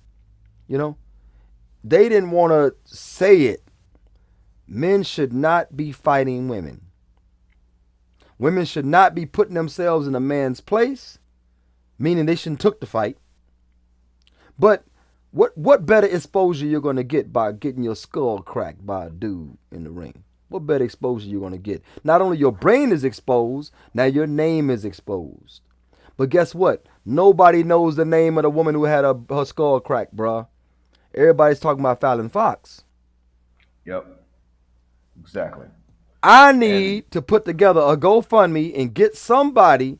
They didn't want to say it. Men should not be fighting women. Women should not be putting themselves in a man's place, meaning they shouldn't took the fight. But what better exposure you're going to get by getting your skull cracked by a dude in the ring? What better exposure you're going to get? Not only your brain is exposed, now your name is exposed. But guess what? Nobody knows the name of the woman who had her skull cracked, bruh. Everybody's talking about Fallon Fox. Yep. Exactly. I need to put together a GoFundMe and get somebody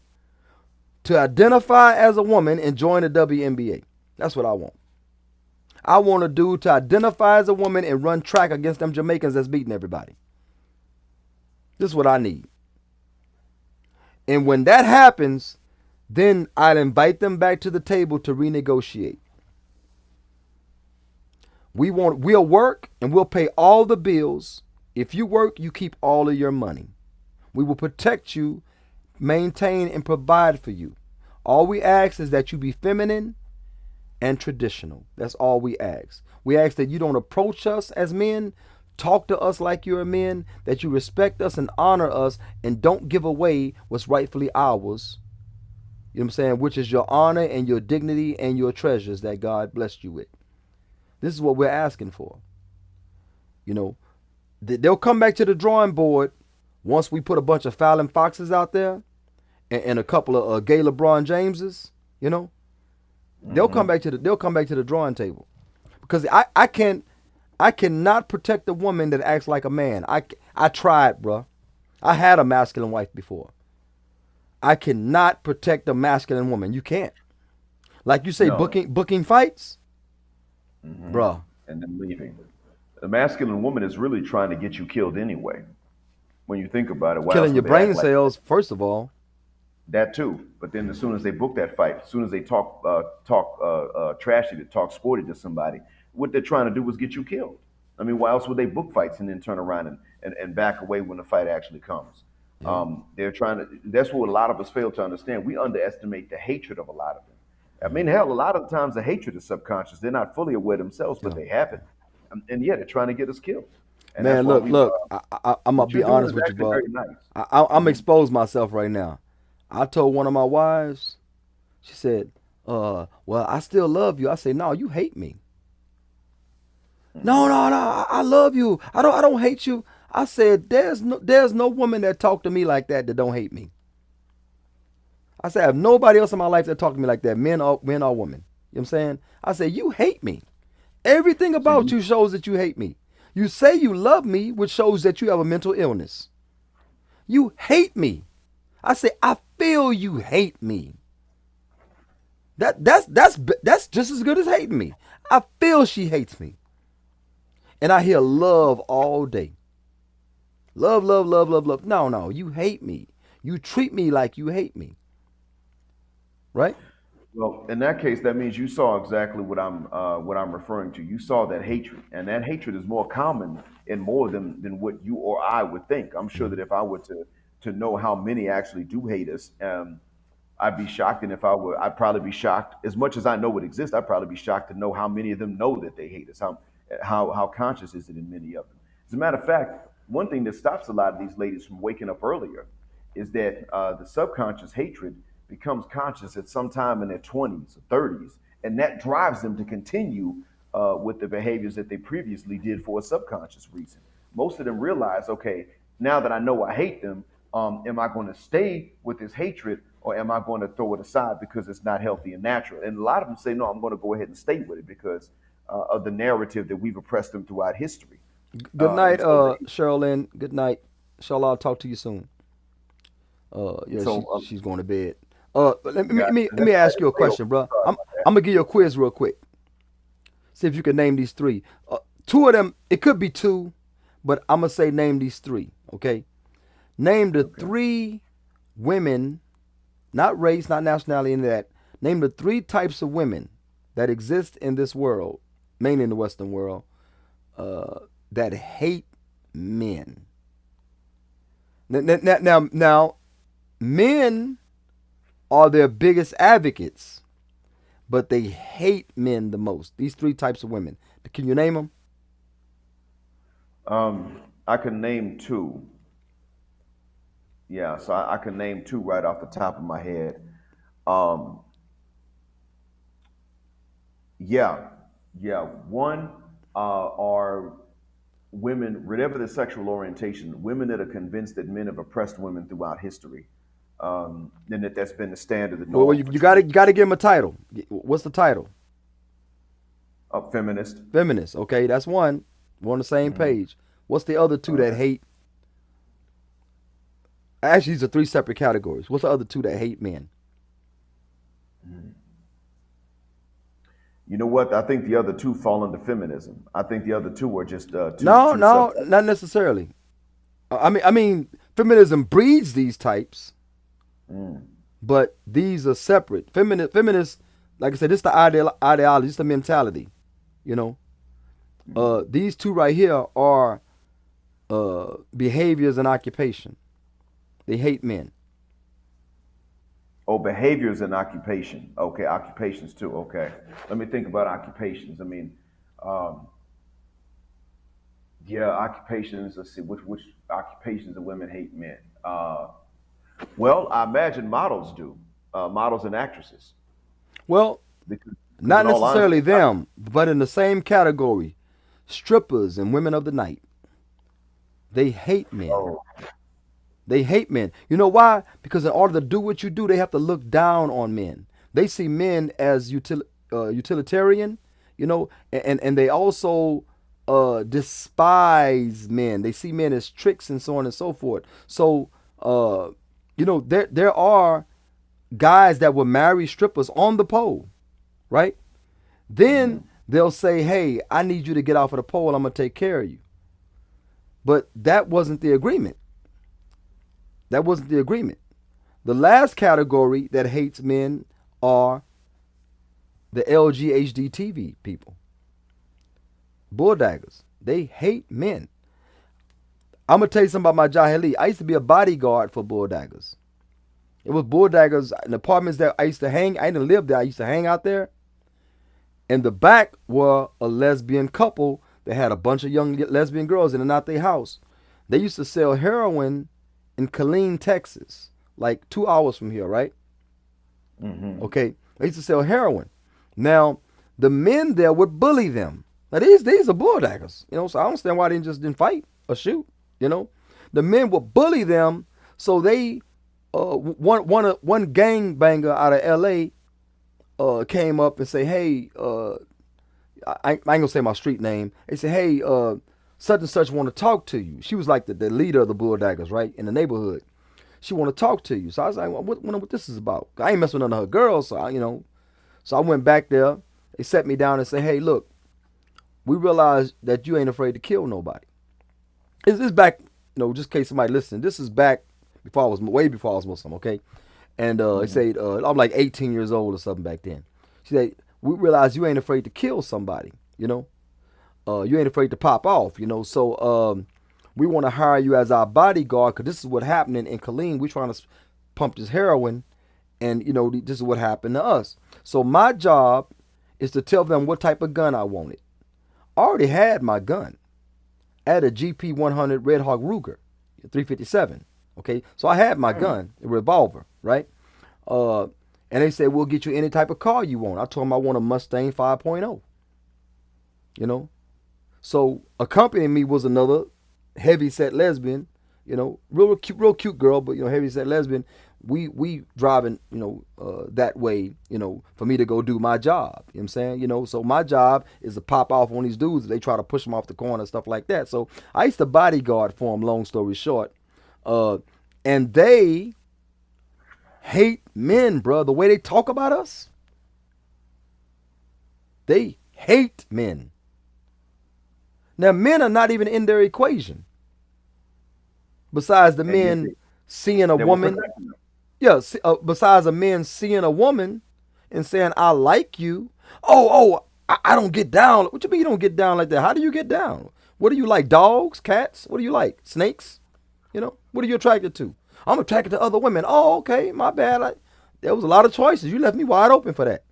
to identify as a woman and join the WNBA. That's what I want. I want a dude to identify as a woman and run track against them Jamaicans that's beating everybody. This is what I need. And when that happens, then I'd invite them back to the table to renegotiate. We'll work and we'll pay all the bills. If you work, you keep all of your money. We will protect you, maintain, and provide for you. All we ask is that you be feminine and traditional. That's all we ask. We ask that you don't approach us as men, talk to us like you're men, that you respect us and honor us, and don't give away what's rightfully ours. You know what I'm saying? Which is your honor and your dignity and your treasures that God blessed you with. This is what we're asking for. They'll come back to the drawing board once we put a bunch of Fallon Foxes out there and a couple of gay LeBron Jameses, you know, they'll come back to the drawing table, because I cannot protect a woman that acts like a man. I tried, bruh. I had a masculine wife before. I cannot protect a masculine woman. You can't. Like you say, No. booking fights, bruh. And then leaving. The masculine woman is really trying to get you killed anyway. When you think about it, why else Killing your would they act brain like cells, first of all. that too? But then as soon as they book that fight, as soon as they talk trashy to talk sporty to somebody, what they're trying to do is get you killed. I mean, why else would they book fights and then turn around and back away when the fight actually comes? Yeah. They're trying to. That's what a lot of us fail to understand. We underestimate the hatred of a lot of them. I mean, hell, a lot of the times the hatred is subconscious. They're not fully aware themselves, but Yeah. they have it, and yeah, they're trying to get us killed. And Man, that's why look. I'm gonna what be you're doing honest is with you, actually bro. very nice. I'm exposed myself right now. I told one of my wives. She said, "Well, I still love you." I say, "No, you hate me." No, I love you. I don't hate you. I said, there's no woman that talked to me like that don't hate me. I said, I have nobody else in my life that talked to me like that, men or women. You know what I'm saying? I said, you hate me. Everything about you shows that you hate me. You say you love me, which shows that you have a mental illness. You hate me. I say, I feel you hate me. That's just as good as hating me. I feel she hates me. And I hear love all day. Love, love, love, love, love. No, you hate me. You treat me like you hate me. Right? Well, in that case, that means you saw exactly what I'm referring to. You saw that hatred, and that hatred is more common and more than what you or I would think. I'm sure that if I were to know how many actually do hate us, I'd be shocked. And if I were, I'd probably be shocked. As much as I know it exists, I'd probably be shocked to know how many of them know that they hate us. How conscious is it in many of them? As a matter of fact, one thing that stops a lot of these ladies from waking up earlier is that the subconscious hatred becomes conscious at some time in their 20s or 30s, and that drives them to continue with the behaviors that they previously did for a subconscious reason. Most of them realize, okay, now that I know I hate them, am I going to stay with this hatred, or am I going to throw it aside because it's not healthy and natural? And a lot of them say, no, I'm going to go ahead and stay with it because of the narrative that we've oppressed them throughout history. Good night, And so Sherilyn. Good night. Inshallah, I'll talk to you soon. Yeah, so she's going to bed. Let me yeah, let me let that's me why ask you a they fail. question, bro. Sorry I'm about that. I'm gonna give you a quiz real quick. See if you can name these three. Two of them, it could be two, but I'm gonna say name these three. Okay. Name the Okay. three women, not race, not nationality, any of that. Name the three types of women that exist in this world, mainly in the Western world, that hate men. Now, men are their biggest advocates, but they hate men the most. These three types of women. Can you name them? I can name two. Yeah, so I can name two right off the top of my head. Um, yeah, yeah. One are women, whatever their sexual orientation, women that are convinced that men have oppressed women throughout history, and that's been the standard, the Well, norm you for gotta give them a title. What's the title? feminist. Feminist. Okay, that's one. We're on the same Hmm. page. What's the other two that Okay. hate? Actually, these are three separate categories. What's the other two that hate men? You know what? I think the other two fall into feminism. I think the other two are just No, two no, subtypes. not necessarily. I mean, feminism breeds these types, Mm. but these are separate. Feminists, like I said, this is the ideology, this is the mentality. You know, these two right here are behaviors and occupation. They hate men. Oh, behaviors and occupation. Okay, occupations too. Okay, let me think about occupations. I mean, um, yeah, occupations. Let's see, which occupations do women hate men? Well, I imagine models do. Models and actresses, Well, because not in all honesty, necessarily them, but in the same category, strippers and women of the night. They hate men. oh, They hate men. You know why? Because in order to do what you do, they have to look down on men. They see men as utilitarian, you know, and they also despise men. They see men as tricks and so on and so forth. So, you know, there are guys that will marry strippers on the pole, right? Then they'll say, hey, I need you to get off of the pole. I'm going to take care of you. But that wasn't the agreement. That wasn't the agreement. The last category that hates men are the LG TV people. Bulldaggers. They hate men. I'm going to tell you something about my Jahili. I used to be a bodyguard for bulldaggers. It was bulldaggers in apartments that I used to hang. I didn't live there. I used to hang out there. In the back were a lesbian couple that had a bunch of young lesbian girls in and out their house. They used to sell heroin in Killeen, Texas, like 2 hours from here, right? Mm-hmm. Okay. They used to sell heroin. Now, the men there would bully them. Now, these are bulldaggers, you know, so I don't understand why they didn't fight or shoot, you know. The men would bully them, so they, one gangbanger out of L.A., came up and say, hey, I ain't gonna say my street name. They said, hey, such and such want to talk to you. She was like the leader of the bulldaggers, right, in the neighborhood. She want to talk to you. So I was like, well, what this is about? I ain't messing with none of her girls, so I went back there. They set me down and said, hey, look, we realize that you ain't afraid to kill nobody. This back, just in case somebody listening. This is back way before I was Muslim, okay? And they said, I'm like 18 years old or something back then. She said, we realize you ain't afraid to kill somebody, you ain't afraid to pop off, so we want to hire you as our bodyguard because this is what happening in Killeen. We're trying to pump this heroin, and, this is what happened to us. So my job is to tell them what type of gun I wanted. I already had my gun. I had a GP 100 Red Hawk Ruger, 357, okay? So I had my gun, a revolver, right? And they said, we'll get you any type of car you want. I told them I want a Mustang 5.0, So accompanying me was another heavy-set lesbian, real cute girl, but, heavy-set lesbian. We driving, that way, for me to go do my job. You know what I'm saying? So my job is to pop off on these dudes. They try to push them off the corner and stuff like that. So I used to bodyguard for them, long story short. And they hate men, bro. The way they talk about us. They hate men. Now, men are not even in their equation. Besides the men seeing a woman. Yeah, besides a man seeing a woman and saying, I like you. I don't get down. What you mean you don't get down like that? How do you get down? What do you like? Dogs? Cats? What do you like? Snakes? What are you attracted to? I'm attracted to other women. Oh, okay, my bad. There was a lot of choices. You left me wide open for that,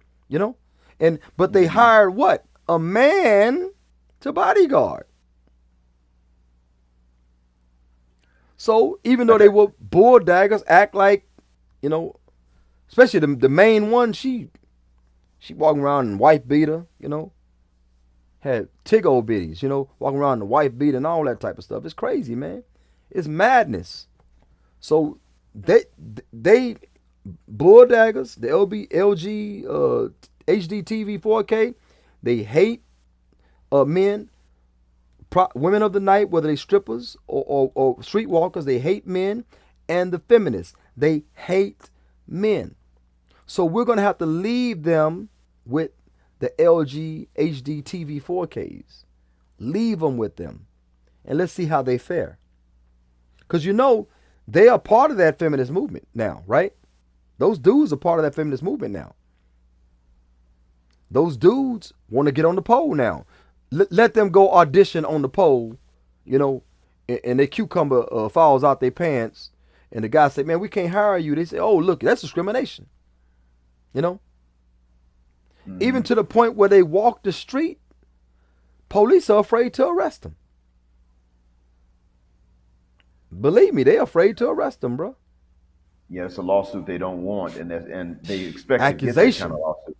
But they hired what? A man to bodyguard. So even though they were bulldaggers, act like, especially the main one, she walking around in wife beater, had tig-old bitties, walking around in the wife beater and all that type of stuff. It's crazy, man. It's madness. So they bulldaggers, the LG HD TV 4K, they hate men, women of the night, whether they strippers or streetwalkers. They hate men, and the feminists, they hate men. So we're going to have to leave them with the LG HD TV 4Ks. Leave them with them, and let's see how they fare. Because they are part of that feminist movement now, right? Those dudes are part of that feminist movement now. Those dudes want to get on the pole now. Let them go audition on the pole, and their cucumber falls out their pants. And the guy said, man, we can't hire you. They say, oh, look, that's discrimination. Even to the point where they walk the street, police are afraid to arrest them. Believe me, they're afraid to arrest them, bro. Yeah, it's a lawsuit they don't want, and they expect accusation. To get that kind of lawsuit.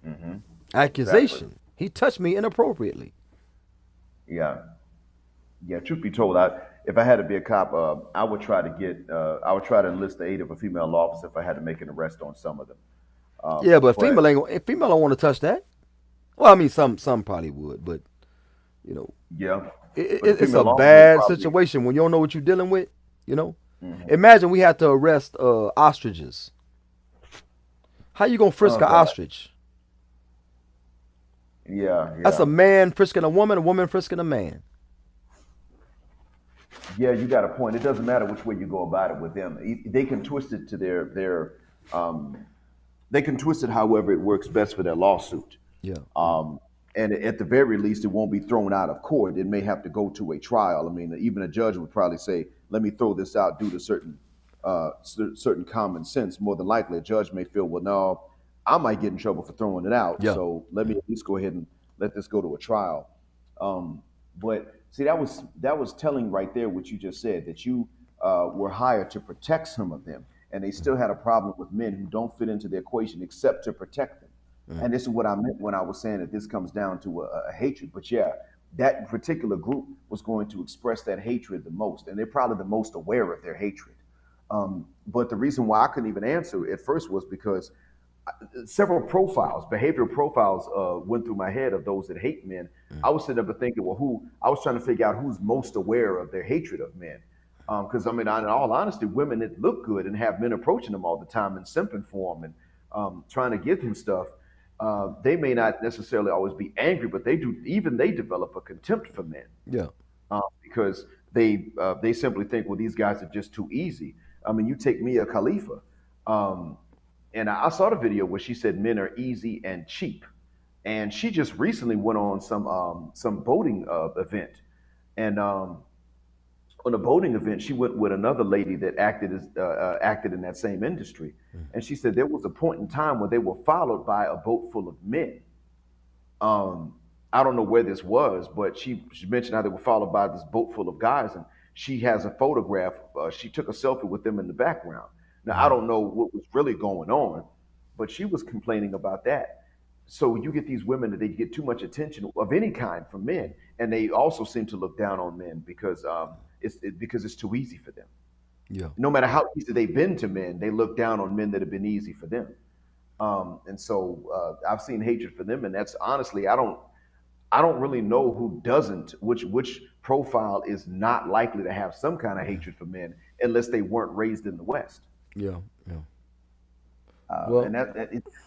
Mm-hmm. Accusation. Exactly. He touched me inappropriately. Yeah. Yeah, truth be told, if I had to be a cop, I would try to enlist the aid of a female officer if I had to make an arrest on some of them. Yeah, but But female don't want to touch that. Well, I mean, some probably would, but you know, yeah, but the it's a female officer would bad probably. situation when you don't know what you're dealing with. You know, Mhm. imagine we had to arrest ostriches. How you gonna frisk Oh an God, ostrich? yeah, That's a yeah, man frisking a woman frisking a man. yeah. You got a point. It doesn't matter which way you go about it with them. They can twist it to their um, they can twist it however it works best for their lawsuit. Yeah, yeah, Um, and at the very least, it won't be thrown out of court. It may have to go to a trial. I mean, even a judge would probably say, "Let me throw this out due to certain common sense." More than likely, a judge may feel, "Well, no, I might get in trouble for throwing it out, yeah, so let me at least go ahead and let this go to a trial." Um, but see, that was telling right there what you just said, that you were hired to protect some of them, and they still had a problem with men who don't fit into the equation except to protect them. mm, And this is what I meant when I was saying that this comes down to a hatred. But yeah, that particular group was going to express that hatred the most, and they're probably the most aware of their hatred. But the reason why I couldn't even answer at first was because several profiles, behavioral profiles, went through my head of those that hate men. mm, I was sitting up and thinking, well, who? I was trying to figure out who's most aware of their hatred of men. Because I mean, in all honesty, women that look good and have men approaching them all the time and simping for them and trying to give them stuff, they may not necessarily always be angry, but they do. Even they develop a contempt for men yeah, because they simply think, well, these guys are just too easy. I mean, you take Mia Khalifa. Um, and I saw the video where she said men are easy and cheap, and she just recently went on some boating event, and on a boating event she went with another lady that acted in that same industry, mm, and she said there was a point in time where they were followed by a boat full of men. um, I don't know where this was, but she mentioned how they were followed by this boat full of guys, and she has a photograph. She took a selfie with them in the background. Now I mm, don't know what was really going on, but she was complaining about that. So you get these women that they get too much attention of any kind from men, and they also seem to look down on men because because it's too easy for them. yeah, No matter how easy they've been to men, they look down on men that have been easy for them. And so I've seen hatred for them, and that's honestly, I don't really know who doesn't, which profile is not likely to have some kind of hatred for men unless they weren't raised in the West. yeah, yeah. And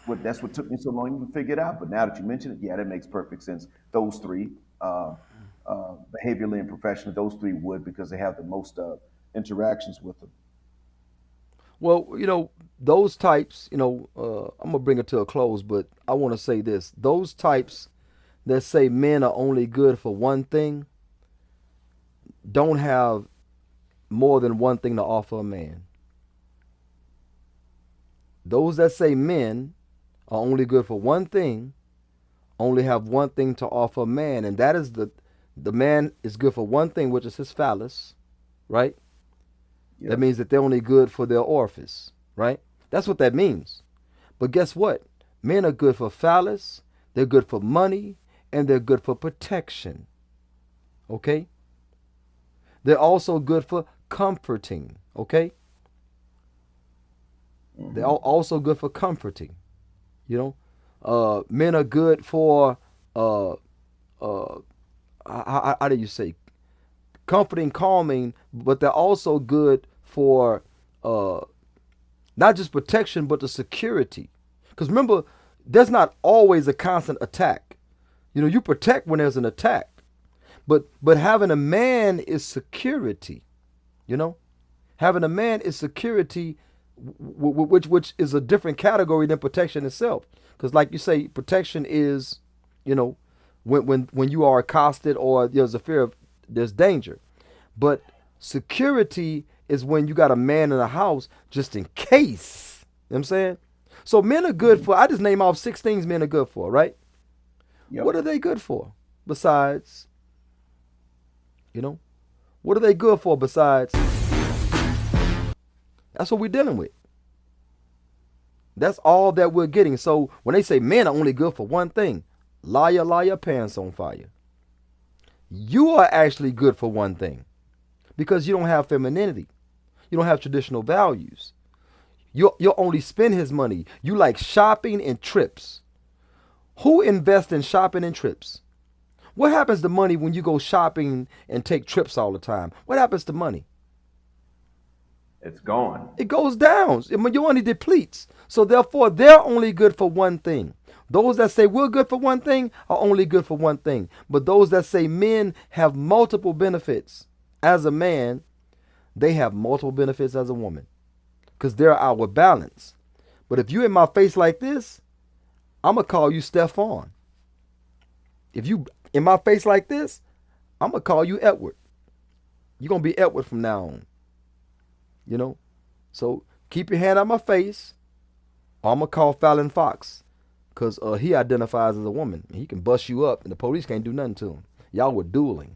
Well, that's what took me so long to figure it out. But now that you mention it, yeah, that makes perfect sense. Those three, behaviorally and professionally, those three would, because they have the most interactions with them. well, those types. I'm gonna bring it to a close, but I want to say this: those types that say men are only good for one thing don't have more than one thing to offer a man. Those that say men are only good for one thing only have one thing to offer a man, and that is the man is good for one thing, which is his phallus, right? That Yep. means that they're only good for their orifice, right? That's what that means. But guess what? Men are good for phallus, they're good for money, and they're good for protection. Okay? They're also good for comforting. Okay? They're Hmm. also good for comforting. You know, men are good for uh, uh, how do you say, comforting, calming, but they're also good for uh, not just protection, but the security. Because remember, there's not always a constant attack. You protect when there's an attack, but having a man is security. You know, having a man is security, which is a different category than protection itself. Because like you say, protection is, you know, when you are accosted or there's a fear of there's danger. But security is when you got a man in the house just in case. You know what I'm saying? So men are good for, I just name off six things men are good for, right? What Yep. are they good for besides, you know, what are they good for besides? That's what we're dealing with. That's all that we're getting. So when they say men are only good for one thing, liar, liar, pants on fire. you are actually good for one thing because you don't have femininity. You don't have traditional values. You'll only spend his money. You like shopping and trips. Who invests in shopping and trips? What happens to money when you go shopping and take trips all the time? What happens to money? It's gone. It goes down. Your money depletes. So therefore, they're only good for one thing. Those that say we're good for one thing are only good for one thing. But those that say men have multiple benefits as a man, they have multiple benefits as a woman. Because they're our balance. But if you in my face like this, I'm going to call you Stephon. If you in my face like this, I'm going to call you Edward. You're going to be Edward from now on. You know? So keep your hand on my face, or I'm going to call Fallon Fox. Because he identifies as a woman. He can bust you up, and the police can't do nothing to him. Y'all were dueling.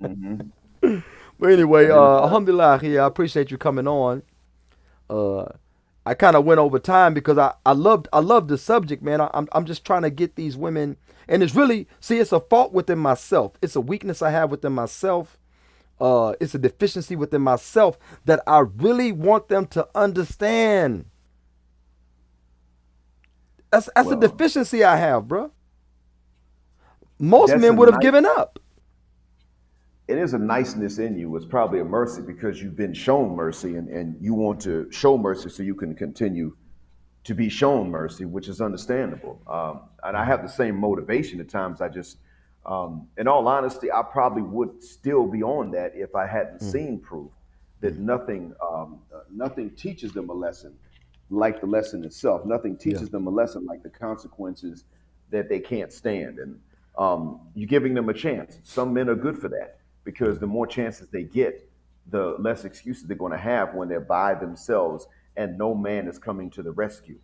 Mm-hmm. But anyway, alhamdulillah, I appreciate you coming on. I kind of went over time because I loved the subject, man. I'm just trying to get these women, and it's really, it's a fault within myself. It's a weakness I have within myself. It's a deficiency within myself that I really want them to understand. That's a deficiency I have, bro. Most men would have given up. It is a niceness in you. It's probably a mercy because you've been shown mercy and you want to show mercy so you can continue to be shown mercy, which is understandable. And I have the same motivation at times. I just, in all honesty, I probably would still be on that if I hadn't seen proof that nothing teaches them a lesson like the lesson itself. Nothing teaches them a lesson like the consequences that they can't stand. And you're giving them a chance. Some men are good for that because the more chances they get, the less excuses they're going to have when they're by themselves and no man is coming to the rescue.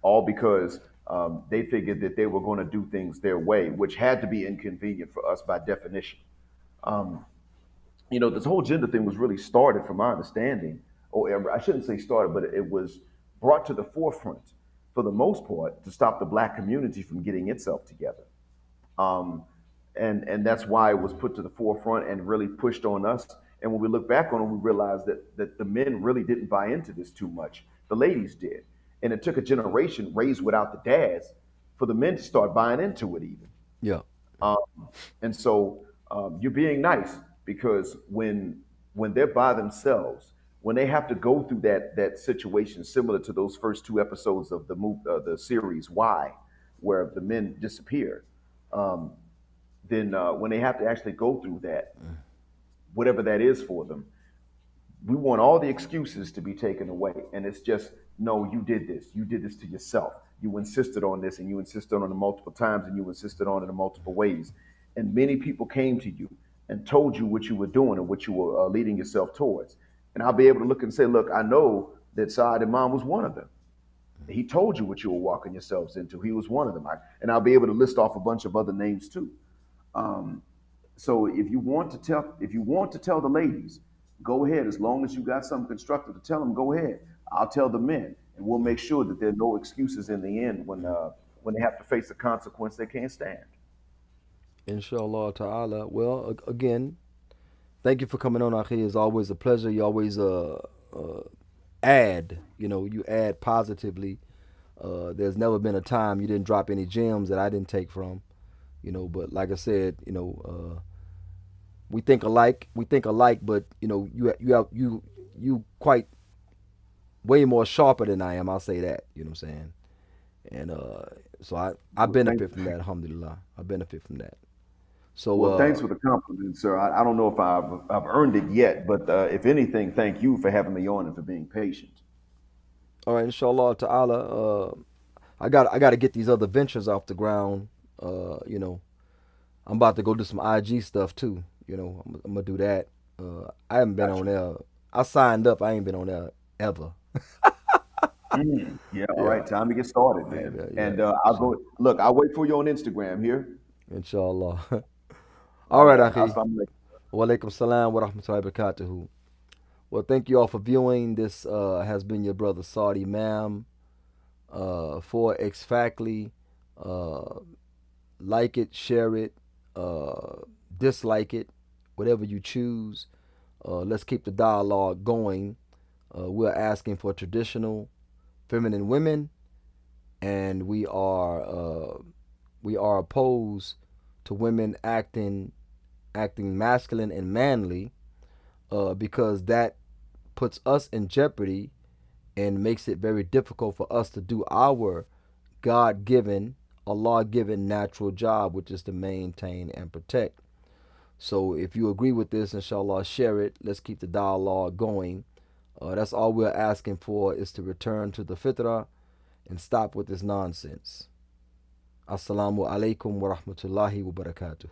All because they figured that they were going to do things their way, which had to be inconvenient for us by definition. This whole gender thing was really started, from my understanding, or I shouldn't say started, but it was brought to the forefront for the most part to stop the black community from getting itself together. And that's why it was put to the forefront and really pushed on us. And when we look back on it, we realized that the men really didn't buy into this too much. The ladies did. And it took a generation raised without the dads for the men to start buying into it even. Yeah. And so you're being nice because when they're by themselves, when they have to go through that situation similar to those first two episodes of the series Why, where the men disappeared, then when they have to actually go through that, whatever that is for them, we want all the excuses to be taken away. And it's just, no, you did this to yourself. You insisted on this, and you insisted on it multiple times, and you insisted on it in multiple ways. And many people came to you and told you what you were doing and what you were leading yourself towards. And I'll be able to look and say, look, I know that Saad Imam was one of them. He told you what you were walking yourselves into. He was one of them. And I'll be able to list off a bunch of other names too. So if you want to tell the ladies, go ahead. As long as you got something constructive to tell them, go ahead. I'll tell the men, and we'll make sure that there are no excuses in the end when they have to face a consequence they can't stand. Inshallah ta'ala. Well, again, thank you for coming on, Akhi. It's always a pleasure. You always add, you add positively. There's never been a time you didn't drop any gems that I didn't take from, but like I said, we think alike, but you quite way more sharper than I am. I'll say that, you know what I'm saying? And so I benefit from that, alhamdulillah. I benefit from that. So well, thanks for the compliment, sir. I don't know if I've earned it yet, but if anything, thank you for having me on and for being patient. All right, inshallah ta'ala. I got to get these other ventures off the ground. I'm about to go do some IG stuff too. I'm gonna do that. I haven't been on there. I signed up. I ain't been on there ever. Yeah, all right. Time to get started, man. Yeah. And I'll go. Look, I'll wait for you on Instagram here. Inshallah. All right, Akhi. Assalamu alaikum. Wa alaikum salam wa rahmatullahi wa barakatuhu. Well, thank you all for viewing. This has been your brother Saad Imam for X Factly. Like it, share it, dislike it, whatever you choose. Let's keep the dialogue going. We're asking for traditional feminine women, and we are opposed to women acting masculine and manly, because that puts us in jeopardy and makes it very difficult for us to do our God-given, Allah-given natural job, which is to maintain and protect. So if you agree with this, inshallah, share it. Let's keep the dialogue going. That's all we're asking for, is to return to the fitrah and stop with this nonsense. Assalamu alaikum wa rahmatullahi wa barakatuh.